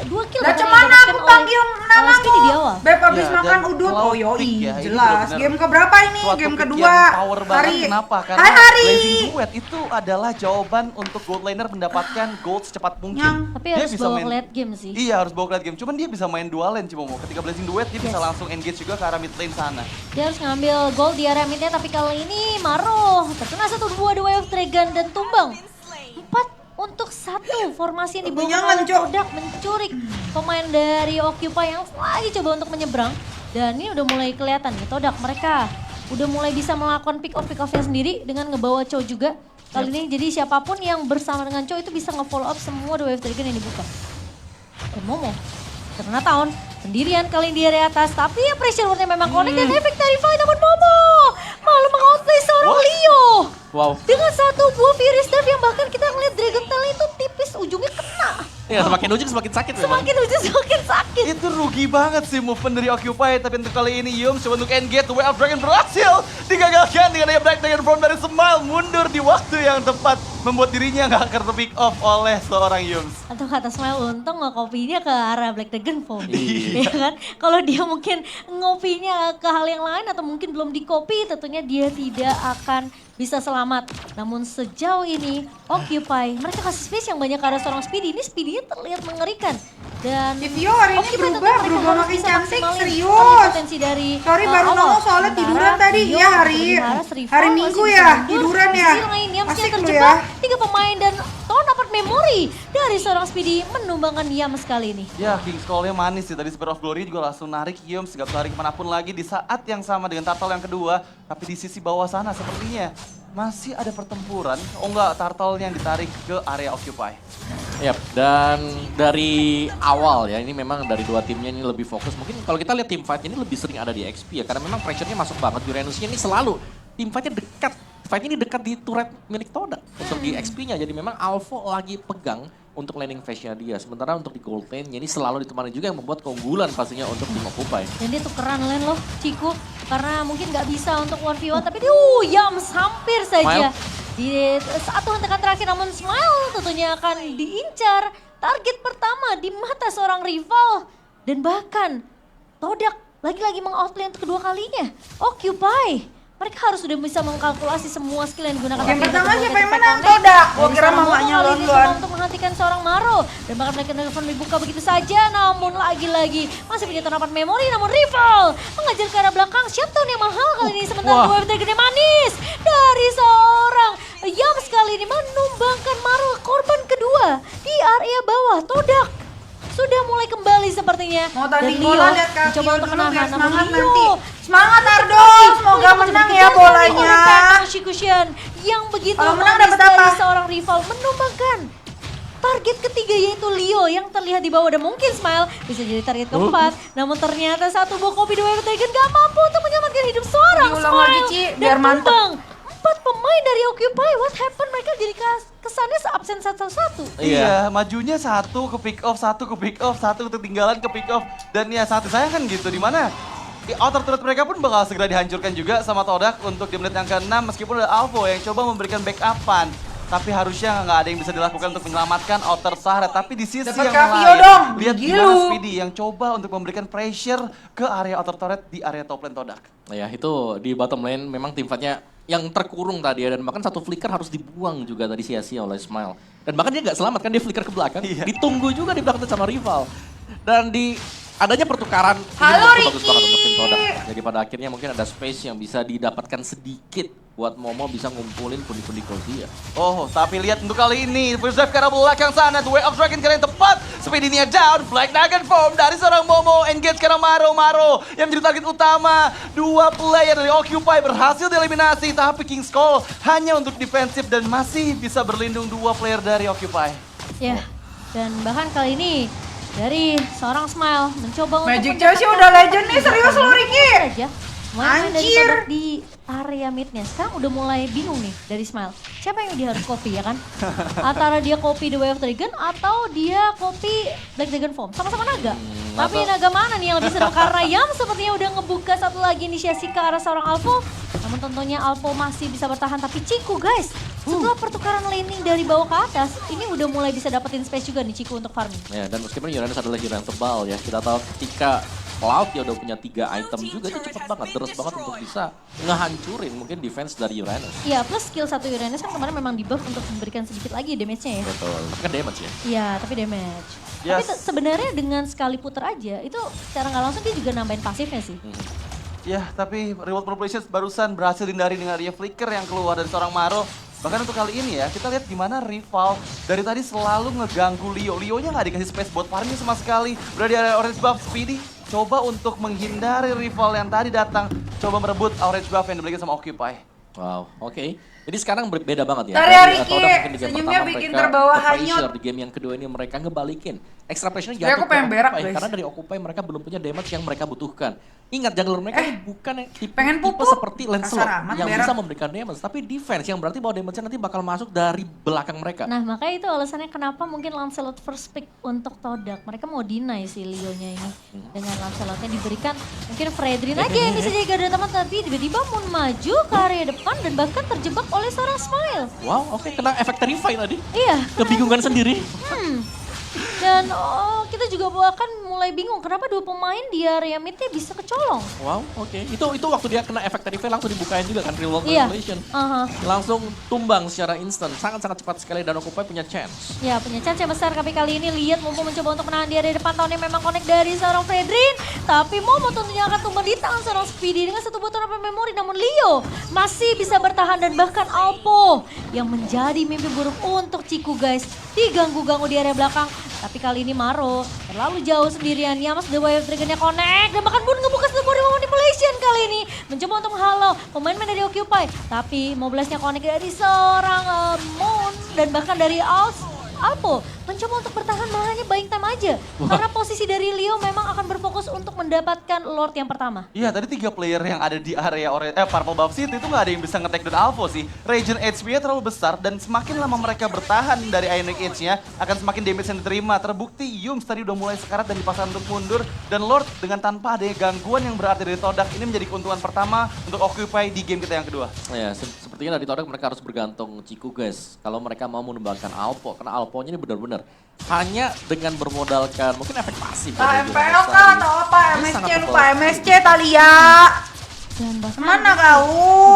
2 kill Lah bahkan cuman yang aku didapatkan panggil oleh, namamu. Speedy di awal. Beb habis Ya, makan dan udut. Cloud Oh yoi, Pick ya, ini jelas. benar-benar Game keberapa ini? Suatu Game pick kedua. yang power banget. Hari. Kenapa? Karena Hai Hari. Blazing Duet itu adalah jawaban untuk gold laner mendapatkan gold secepat mungkin. Yang. Tapi harus bawa ke late game sih. Iya, harus bawa ke late game. Cuman dia bisa main dual lane Cimomo. Ketika Blazing Duet dia bisa Yes. langsung engage juga ke arah mid lane sana. Dia harus ngambil gold di area midnya, tapi kali ini Maro terkena 1-2 The Way of Dragon dan tumbang. 4-1 formasi yang dibawa Jangan, oleh Cok. Todak mencuri pemain dari Occupy yang lagi coba untuk menyeberang. Dan ini udah mulai kelihatan nih Todak, mereka udah mulai bisa melakukan pick off-nya sendiri dengan ngebawa Cho juga. Kali ini jadi siapapun yang bersama dengan Cho itu bisa nge-follow up semua The Way of Dragon yang dibuka. Dan Momo terkena tahun sendirian kali ini di area atas, tapi ya pressure wordnya memang connect dan efek dari fight, namun Momo malah meng-outplay seorang Leo. Wow. Dengan satu buah Fury Staff yang bahkan kita ngeliat Dragon Tail itu tipis, ujungnya kena. Ya semakin ujung semakin sakit memang. Semakin ujung semakin sakit. Itu rugi banget sih movement dari Occupy, tapi untuk kali ini Yums coba untuk engage, The Way of Dragon berhasil digagalkan dengan adanya Black Dragon from dari Smile mundur di waktu yang tepat, membuat dirinya nggak ke-pick off oleh seorang Yums. Atau kata Smile, untung nge-copy-nya ke arah Black Dragon Fall. Iya. Ya kan? Kalau dia mungkin ngopinya ke hal yang lain atau mungkin belum di-copy, tentunya dia tidak akan bisa selamat. Namun sejauh ini Occupy, mereka kasih space yang banyak ke arah seorang Speedy. Ini Speedy-nya terlihat mengerikan. Dan Video hari ini Occupy tentu berubah mereka harus makin bisa cantik, maksimalin serius. potensi dari Sorry baru awal. nongol soalnya Sementara tiduran tadi. Dio Iya Hari. Harus rival Hari masih Minggu bisa ya, mundur. tiduran Di ya. sisi lain, Yams Asik yang lu terjebak. ya. 3 pemain dan tahun dapat memori dari seorang Speedy menumbangkan Yams kali ini. Ya, King Skull-nya manis sih. Tadi Spear of Glory juga langsung narik Yums, gak bisa lari kemanapun lagi di saat yang sama dengan Turtle yang kedua. Tapi di sisi bawah sana sepertinya masih ada pertempuran. Oh enggak, Turtle yang ditarik ke area Occupy. Yap, dan dari awal ya, ini memang dari dua timnya ini lebih fokus. Mungkin kalau kita lihat tim fight ini lebih sering ada di XP ya, karena memang pressure-nya masuk banget. Uranusnya ini selalu, tim fight-nya dekat. Fight ini dekat di turret milik Todak untuk di XP-nya. Jadi memang Alvo lagi pegang untuk landing phase-nya dia. Sementara untuk di gold lane ini selalu ditemani juga yang membuat keunggulan pastinya untuk tim Occupy. Dan dia tukeran lane loh, Ciku. karena mungkin nggak bisa untuk 1v1 tapi Yams hampir saja. Di satu hentakan terakhir namun Smile tentunya akan diincar target pertama di mata seorang rival. Dan bahkan Todak lagi-lagi meng-outplay untuk kedua kalinya. Occupy. Mereka harus sudah bisa mengkalkulasi semua skill yang digunakan. Yang pertama siapa yang menang? Todak. Gua kira mamanya duluan. Untuk menghentikan seorang Maro. Dan bahkan mereka telepon dibuka begitu saja. Namun lagi-lagi masih punya terapan memori. Namun rival mengajar ke arah belakang. Shutdown yang mahal kali ini. Sementara dua gede manis. Dari seorang Yams kali ini menumbangkan Maro korban kedua. Di area bawah. Todak sudah mulai kembali sepertinya. Mau tadi dan bola Leo lihat kaki mencoba untuk dulu biar menahan. Namun semangat Leo nanti. Semangat Ardo, semoga menang ya bolanya. Shikusian yang begitu Kalau menang manis dapat apa? dari seorang rival menumbangkan target ketiga yaitu Leo yang terlihat di bawah dan mungkin Smile bisa jadi target keempat. Namun ternyata satu buah kopi The Wave Dragon gak mampu untuk menyelamatkan hidup seorang Diulang lagi, Smile. Ci, Dan biar mantep. tumbang. 4 pemain dari Occupy, what happened? Mereka jadi kesannya absen satu-satu. Iya, majunya satu ke pick off, satu ke pick off, satu ketinggalan ke pick off. Dan ya satu saya kan gitu, dimana outer turret mereka pun bakal segera dihancurkan juga sama Todak untuk di menit yang ke-6 meskipun ada Alvo yang coba memberikan backupan. Tapi harusnya nggak ada yang bisa dilakukan untuk menyelamatkan outer turret. Tapi di sisi Dapat yang Kavio lain, dong, lihat Gilu. gimana Speedy yang coba untuk memberikan pressure ke area outer turret di area top lane Todak. Ya itu di bottom lane memang tim fightnya yang terkurung tadi ya, dan bahkan satu flicker harus dibuang juga tadi sia-sia oleh Smile. Dan bahkan dia nggak selamat kan, dia flicker ke belakang, ditunggu juga di belakang sama rival. Dan di adanya pertukaran Halo, ini bagus Ricky. banget untuk tim Todak. Jadi pada akhirnya mungkin ada space yang bisa didapatkan sedikit buat Momo bisa ngumpulin pundi-pundi Kozia. Oh, tapi lihat untuk kali ini, first drive ke arah belakang sana, The Way of Dragon kali yang tepat. Speedy-nya down, Black Nugget form dari seorang Momo, engage ke arah Maro yang menjadi target utama. Dua player dari Occupy berhasil dieliminasi, tapi King's Call hanya untuk defensif dan masih bisa berlindung dua player dari Occupy. Ya, dan bahkan kali ini dari seorang Smile mencoba Magic untuk Joshi udah legend nih, serius lu Ricky. aja. Main dari Anjir. Todak di area midnya. Sekarang udah mulai bingung nih dari Smile. Siapa yang dia harus copy ya kan? Antara dia copy The Way of Dragon atau dia copy Black Dragon Form. Sama-sama naga. Tapi naga mana nih yang lebih seru? Karena Yam sepertinya udah ngebuka satu lagi inisiasi ke arah seorang Alvo. Namun tentunya Alvo masih bisa bertahan. Tapi Ciku guys, setelah pertukaran laning dari bawah ke atas, ini udah mulai bisa dapetin space juga nih Ciku untuk farming. Ya, dan meskipun Uranus adalah hero yang tebal ya, kita tahu ketika Cloud dia udah punya 3 item juga, itu cepet banget, terus banget untuk bisa ngehancurin mungkin defense dari Uranus. Iya, plus skill satu Uranus kan kemarin memang di buff untuk memberikan sedikit lagi damage-nya ya. Betul, tapi kan damage ya. Iya, tapi damage. Yes. Tapi sebenarnya dengan sekali puter aja, itu secara nggak langsung dia juga nambahin pasifnya sih. Ya, tapi Reward Populations barusan berhasil dihindari dengan area flicker yang keluar dari seorang Maro. Bahkan untuk kali ini ya, kita lihat gimana rival dari tadi selalu ngeganggu Leo. Leo-nya nggak dikasih space buat farming sama sekali. Berada di area orange buff, Speedy coba untuk menghindari rival yang tadi datang. Coba merebut orange buff yang diberikan sama Occupy. Wow, oke. Jadi sekarang berbeda banget ya. Ntar ya, Dan, Ricky. Todak mungkin di game Senyumnya pertama bikin mereka terbawa ke-pressure, hanyut. di game yang kedua ini mereka ngebalikin. Extra pressure-nya Tapi aku jatuh ke pengen berak, Occupy, guys. karena dari Occupy mereka belum punya damage yang mereka butuhkan. Ingat, jungler mereka ini bukan yang pengen tipe pupuk. seperti Lancelot Kasar amat, yang berak. bisa memberikan damage, tapi defense yang berarti bahwa damage-nya nanti bakal masuk dari belakang mereka. Nah, makanya itu alasannya kenapa mungkin Lancelot first pick untuk Todak. Mereka mau deny si Leo-nya ini. Dengan Lancelotnya diberikan mungkin Fredrin aja yang bisa jaga dari teman, tapi tiba-tiba mau maju ke area depan dan bahkan terjebak oleh seorang Smile. Wow, oke, kena efek terrify tadi. Iya. Kebingungan sendiri. Dan kita juga akan mulai bingung kenapa dua pemain di area midnya bisa kecolong. Wow, oke. Itu waktu dia kena efek terrify langsung dibukain juga kan real world Iya. manipulation. Aha. Langsung tumbang secara instan, sangat-sangat cepat sekali dan Occupy punya chance. Ya, punya chance yang besar, tapi kali ini lihat Momo mencoba untuk menahan dia dari depan. Tahunnya memang connect dari seorang Fredrin, tapi Momo tentunya akan tumbang di tangan seorang Speedy dengan satu botol apa memori. Namun Leo masih bisa bertahan dan bahkan Alpo yang menjadi mimpi buruk untuk Ciku guys, diganggu-ganggu di area belakang. Tapi kali ini Maro terlalu jauh sendirian. Yamas The Way of Dragon-nya connect dan bahkan Bun ngebuka sebuah manipulation kali ini. Mencoba untuk menghalau pemain-pemain dari Occupy. Tapi Moblastnya connect dari seorang Moon dan bahkan dari Alpo mencoba untuk bertahan malah hanya buying time aja. Karena posisi dari Leo memang akan berfokus untuk mendapatkan Lord yang pertama. Iya, tadi 3 player yang ada di area Purple Buff City itu nggak ada yang bisa nge-take down Alpha sih. Regen HP-nya terlalu besar dan semakin lama mereka bertahan dari Ionic Edge-nya akan semakin damage yang diterima. Terbukti Yums tadi udah mulai sekarat dan dipaksa untuk mundur. Dan Lord dengan tanpa adanya gangguan yang berarti dari Todak ini menjadi keuntungan pertama untuk Occupy di game kita yang kedua. Ya, sepertinya dari Todak mereka harus bergantung Ciku guys. Kalau mereka mau mengembangkan Alpha, karena Alpha-nya ini benar-benar hanya dengan bermodalkan mungkin efek pasif. MPL kan atau apa? MSC lupa MSC Talia. Dan bahkan Mana kau?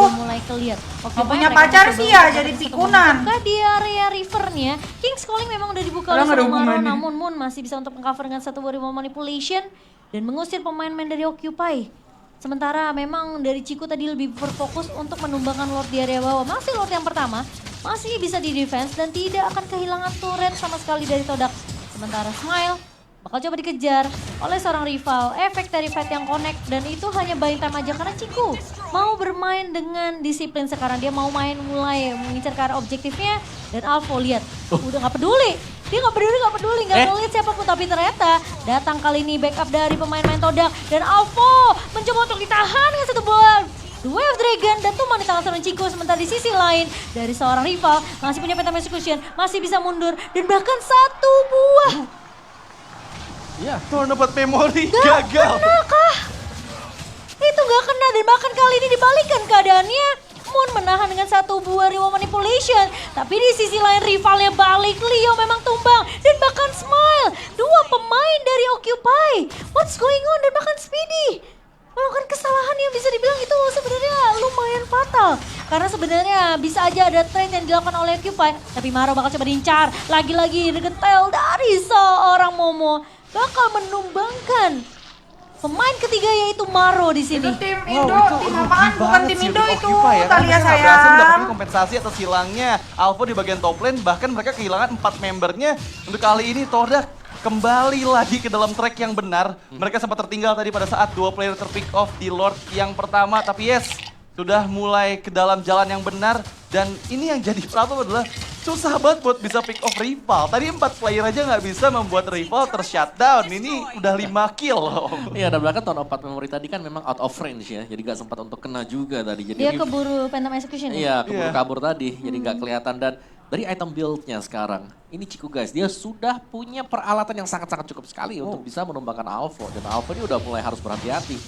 udah mulai clear. Oke, Gak punya pacar sih ya, jadi pikunan. Di area rivernya, King's Calling memang udah dibuka oleh Orang ada Maro, hubungannya. namun Moon masih bisa untuk mengcover dengan satu Warrior Manipulation dan mengusir pemain-pemain dari Occupy. Sementara memang dari Ciku tadi lebih berfokus untuk menumbangkan Lord di area bawah. Masih Lord yang pertama, masih bisa di defense dan tidak akan kehilangan turret sama sekali dari Todak. Sementara Smile bakal coba dikejar oleh seorang rival. Efek dari fight yang connect dan itu hanya buying time aja karena Ciku mau bermain dengan disiplin sekarang. Dia mau mulai mengincar ke arah objektifnya dan Alpha lihat udah gak peduli. Dia gak peduli, gak ngeliat siapapun. Tapi ternyata datang kali ini backup dari pemain-pemain Todak dan Alpha mencoba untuk ditahan dengan satu bola. The Wave Dragon dan tumbang di tangan seorang Ciku. Sementara di sisi lain dari seorang rival masih punya Phantom Execution, masih bisa mundur dan bahkan satu buah. Iya. Tournament memori gagal. Kena kah? Itu gak kena dan bahkan kali ini dibalikan keadaannya. Moon menahan dengan satu buah Rival Manipulation. Tapi di sisi lain rivalnya balik. Leo memang tumbang dan bahkan Smile. Dua pemain dari Occupy. What's going on? Dan bahkan Speedy melakukan kesalahan yang bisa dibilang itu sebenarnya lumayan fatal. Karena sebenarnya bisa aja ada trade yang dilakukan oleh Occupy. Tapi Maro bakal coba diincar. Lagi-lagi degetel dari seorang Momo. Bakal menumbangkan pemain ketiga yaitu Maro di sini. Itu tim Wow, Indo, itu tim rugi apaan? Bukan banget tim sih Indo untuk itu, Occupy ya. Karena Talia mereka nggak berhasil mendapatkan sayang. kompensasi atas hilangnya Alpha di bagian top lane. Bahkan mereka kehilangan 4 membernya. Untuk kali ini Todak kembali lagi ke dalam track yang benar. Mereka sempat tertinggal tadi pada saat 2 player terpick off di Lord yang pertama. Tapi yes, sudah mulai ke dalam jalan yang benar. Dan ini yang jadi problem adalah susah banget buat bisa pick off rival. Tadi 4 player aja nggak bisa membuat rival ter-shutdown. Ini udah 5 kill loh. Iya, dan bahkan tahun 4 memori tadi kan memang out of range ya. Jadi gak sempat untuk kena juga tadi. Jadi Dia ini- keburu Phantom Execution ya? Iya, kabur tadi. Jadi gak kelihatan. Dan dari item build-nya sekarang, ini Ciku guys, dia sudah punya peralatan yang sangat-sangat cukup sekali untuk bisa menumbangkan Alpha. Dan Alpha ini udah mulai harus berhati-hati.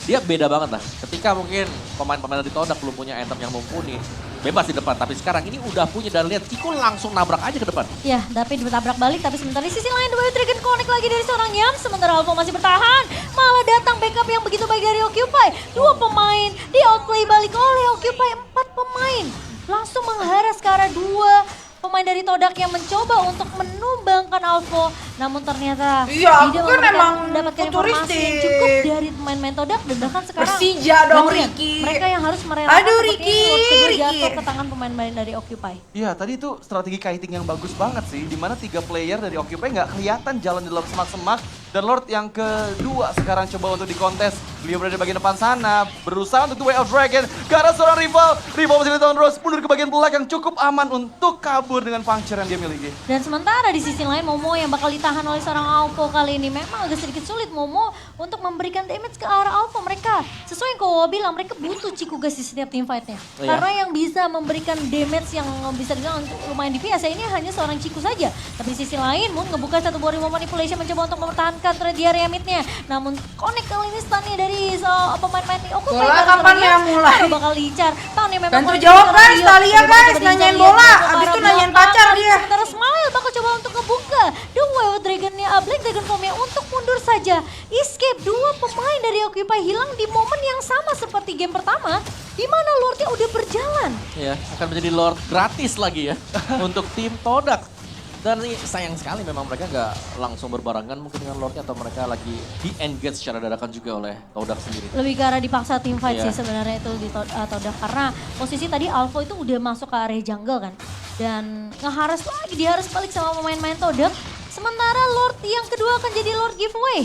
Dia beda banget lah. Ketika mungkin pemain-pemain dari Todak belum punya item yang mumpuni, bebas di depan. Tapi sekarang ini udah punya dan lihat Ciku langsung nabrak aja ke depan. Ya, tapi ditabrak balik. Tapi sementara di sisi lain, The Wave Dragon connect lagi dari seorang Yam. Sementara Alpha masih bertahan. Malah datang backup yang begitu baik dari Occupy. 2 pemain di outplay balik oleh Occupy. 4 pemain langsung mengharas ke arah 2 pemain dari Todak yang mencoba untuk menumbangkan Alpha. Namun ternyata Iya, tidak aku kan emang mendapatkan informasi yang futuristik. cukup dari pemain-pemain Todak. Dan bahkan sekarang Persija dong, gantian. Ricky. Mereka yang harus merelakan Aduh, seperti Ricky, ini Lord kedua Ricky. jatuh ke tangan pemain-pemain dari Occupy. Iya, tadi itu strategi kiting yang bagus banget sih. Dimana 3 player dari Occupy nggak kelihatan jalan di dalam semak-semak. Dan Lord yang kedua sekarang coba untuk dikontes. Beliau berada di bagian depan sana. Berusaha untuk Way of Dragon. Ke arah seorang rival. Rival masih di tahun Rose. Mundur ke bagian belakang cukup aman untuk kabur dengan puncture yang dia miliki. Dan sementara di sisi lain Momo yang bakal ditahan oleh seorang Alpha kali ini. Memang agak sedikit sulit Momo untuk memberikan damage ke arah Alpha mereka. Sesuai yang kau bilang, mereka butuh Ciku guys di setiap team fightnya. Iya. Karena yang bisa memberikan damage yang bisa dibilang lumayan DPS ya ini hanya seorang Ciku saja. Tapi di sisi lain Moon ngebuka satu buah Rival Manipulation mencoba untuk mempertahankan trade di area midnya. Namun connect kali ini stunnya dari pemain-pemain Occupy. Bola karena kapan sebenarnya yang mulai? baru bakal diincar. Tahu nih memang Bantu kondisi jawab, seorang guys. Dio. Talia, Coba guys. coba Nanyain diincar bola. Dio ke Abis arah itu nanyain belakang. pacar dia. Sementara Smile bakal coba untuk ngebuka The Wave Dragon-nya, Black Dragon Form-nya untuk mundur saja. Escape, 2 pemain dari Occupy hilang di momen yang sama seperti game pertama. Di mana Lordnya udah berjalan. Ya, akan menjadi Lord gratis lagi ya untuk tim Todak. Dan ini sayang sekali memang mereka nggak langsung berbarengan mungkin dengan Lordnya atau mereka lagi di-engage secara dadakan juga oleh Todak sendiri. Lebih ke arah dipaksa tim fight Iya. sih sebenarnya itu di Todak. Karena posisi tadi Alpha itu udah masuk ke area jungle kan. Dan ngeharas lagi, diharas balik sama pemain-pemain Todak. Sementara Lord yang kedua akan jadi Lord giveaway.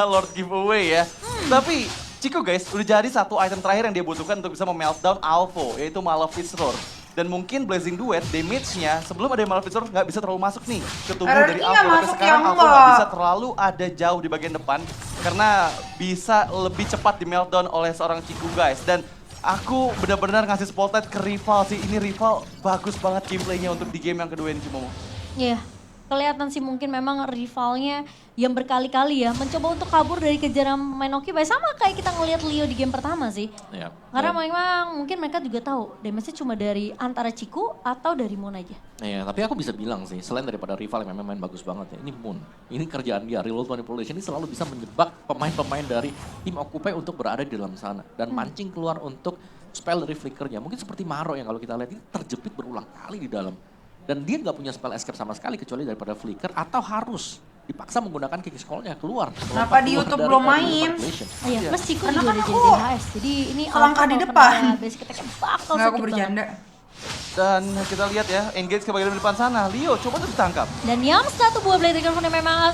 Lord giveaway ya. Tapi Ciku guys, udah jadi satu item terakhir yang dia butuhkan untuk bisa memeltdown Alpha, yaitu Malefice Roar. Dan mungkin Blazing Duet damage-nya sebelum ada Maleficent nggak bisa terlalu masuk nih ke tubuh RRQ dari nggak Alpha. Tapi masuk sekarang ya, Alpha nggak enggak. bisa terlalu ada jauh di bagian depan karena bisa lebih cepat di meltdown oleh seorang Ciku guys. Dan aku benar-benar ngasih spotlight ke rival sih. Ini rival bagus banget gameplaynya untuk di game yang kedua ini Cimomo. Iya, kelihatan sih mungkin memang rivalnya yang berkali-kali ya mencoba untuk kabur dari kejaran main Occupy. Sama kayak kita ngelihat Leo di game pertama sih. Ya. Karena memang mungkin mereka juga tahu damage-nya cuma dari antara Ciku atau dari Moon aja. Iya, tapi aku bisa bilang sih, selain daripada rival yang memang main bagus banget ya, ini Moon. Ini kerjaan dia, real world manipulation ini selalu bisa menjebak pemain-pemain dari tim Occupy untuk berada di dalam sana. Dan mancing keluar untuk spell dari flickernya. Mungkin seperti Maro yang kalau kita lihat ini terjepit berulang kali di dalam. Dan dia nggak punya spell escape sama sekali kecuali daripada flicker atau harus dipaksa menggunakan kick scroll-nya keluar. Kenapa di YouTube belum main? Iya, plus Ciku Karena juga kan udah aku jadi DHS. Jadi ini selangkah Alpha di kalau depan. kena basic attack bakal Nggak, aku sakit bercanda. banget. Dan kita lihat ya, engage ke bagian depan sana. Leo coba tuh ditangkap. Dan yang satu buah Blade Trigger yang memang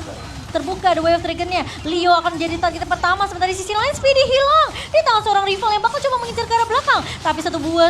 terbuka, the way of triggernya. Leo akan jadi target pertama, sementara di sisi lain Speedy hilang di tangan seorang rival yang bakal coba mengincar ke arah belakang. Tapi satu buah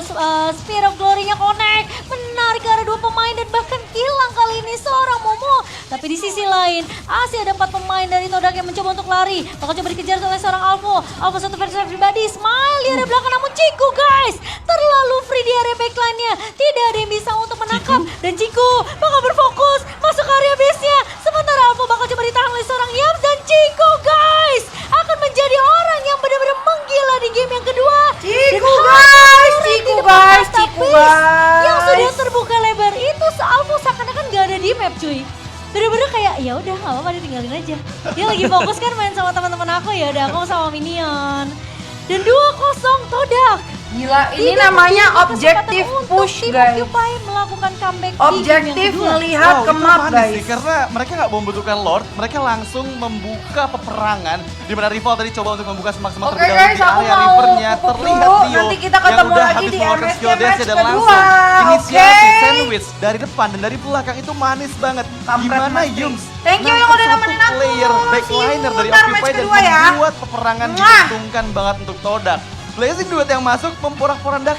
Spear of Glory-nya connect, menarik ke arah dua pemain dan bahkan hilang kali ini seorang Momo. Tapi di sisi lain, masih ada 4 pemain dari Todak yang mencoba untuk lari. Bakal coba dikejar oleh seorang Alpha. Alpha satu versi pribadi, Smile di area belakang, namun Ciku guys, terlalu free di area backline-nya. Tidak ada yang bisa untuk menangkap. Dan Ciku bakal berfokus masuk ke area base-nya. Sementara Alpha bakal coba ditahan oleh seorang Yams dan Ciku guys akan menjadi orang yang benar-benar menggila di game yang kedua. Ciku Dan guys, orang Ciku di depan guys, mata Ciku base yang sudah guys. terbuka lebar itu Alpha seakan-akan gak ada di map cuy. Bener-bener kayak ya udah nggak apa-apa ditinggalin aja. Dia lagi fokus kan main sama teman-teman aku, ya udah aku sama Minion. Dan 2-0 Todak. Gila, ini Tidak namanya memiliki objective kesempatan push untuk tim guys. Occupy melakukan comeback Objektif di game yang kedua. melihat ke itu map manis guys. sih, karena mereka nggak membutuhkan Lord, mereka langsung membuka peperangan di mana rival tadi coba untuk membuka semaksimal Oke terlebih guys, dahulu di aku area mau rivernya. pupuk Terlihat dulu, Tio nanti kita yang ketemu udah lagi habis di mengeluarkan MSC skill dash match dan kedua, langsung inisiasi oke? sandwich dari depan dan dari belakang itu manis banget. Kampret Gimana Mas Yums Thank you yang nangkep udah satu nemenin aku. player See backliner you dari ntar Occupy match dan kedua ya. membuat peperangan Mwah. diuntungkan banget untuk Todak. Blazing Duet yang masuk memporak-porandakan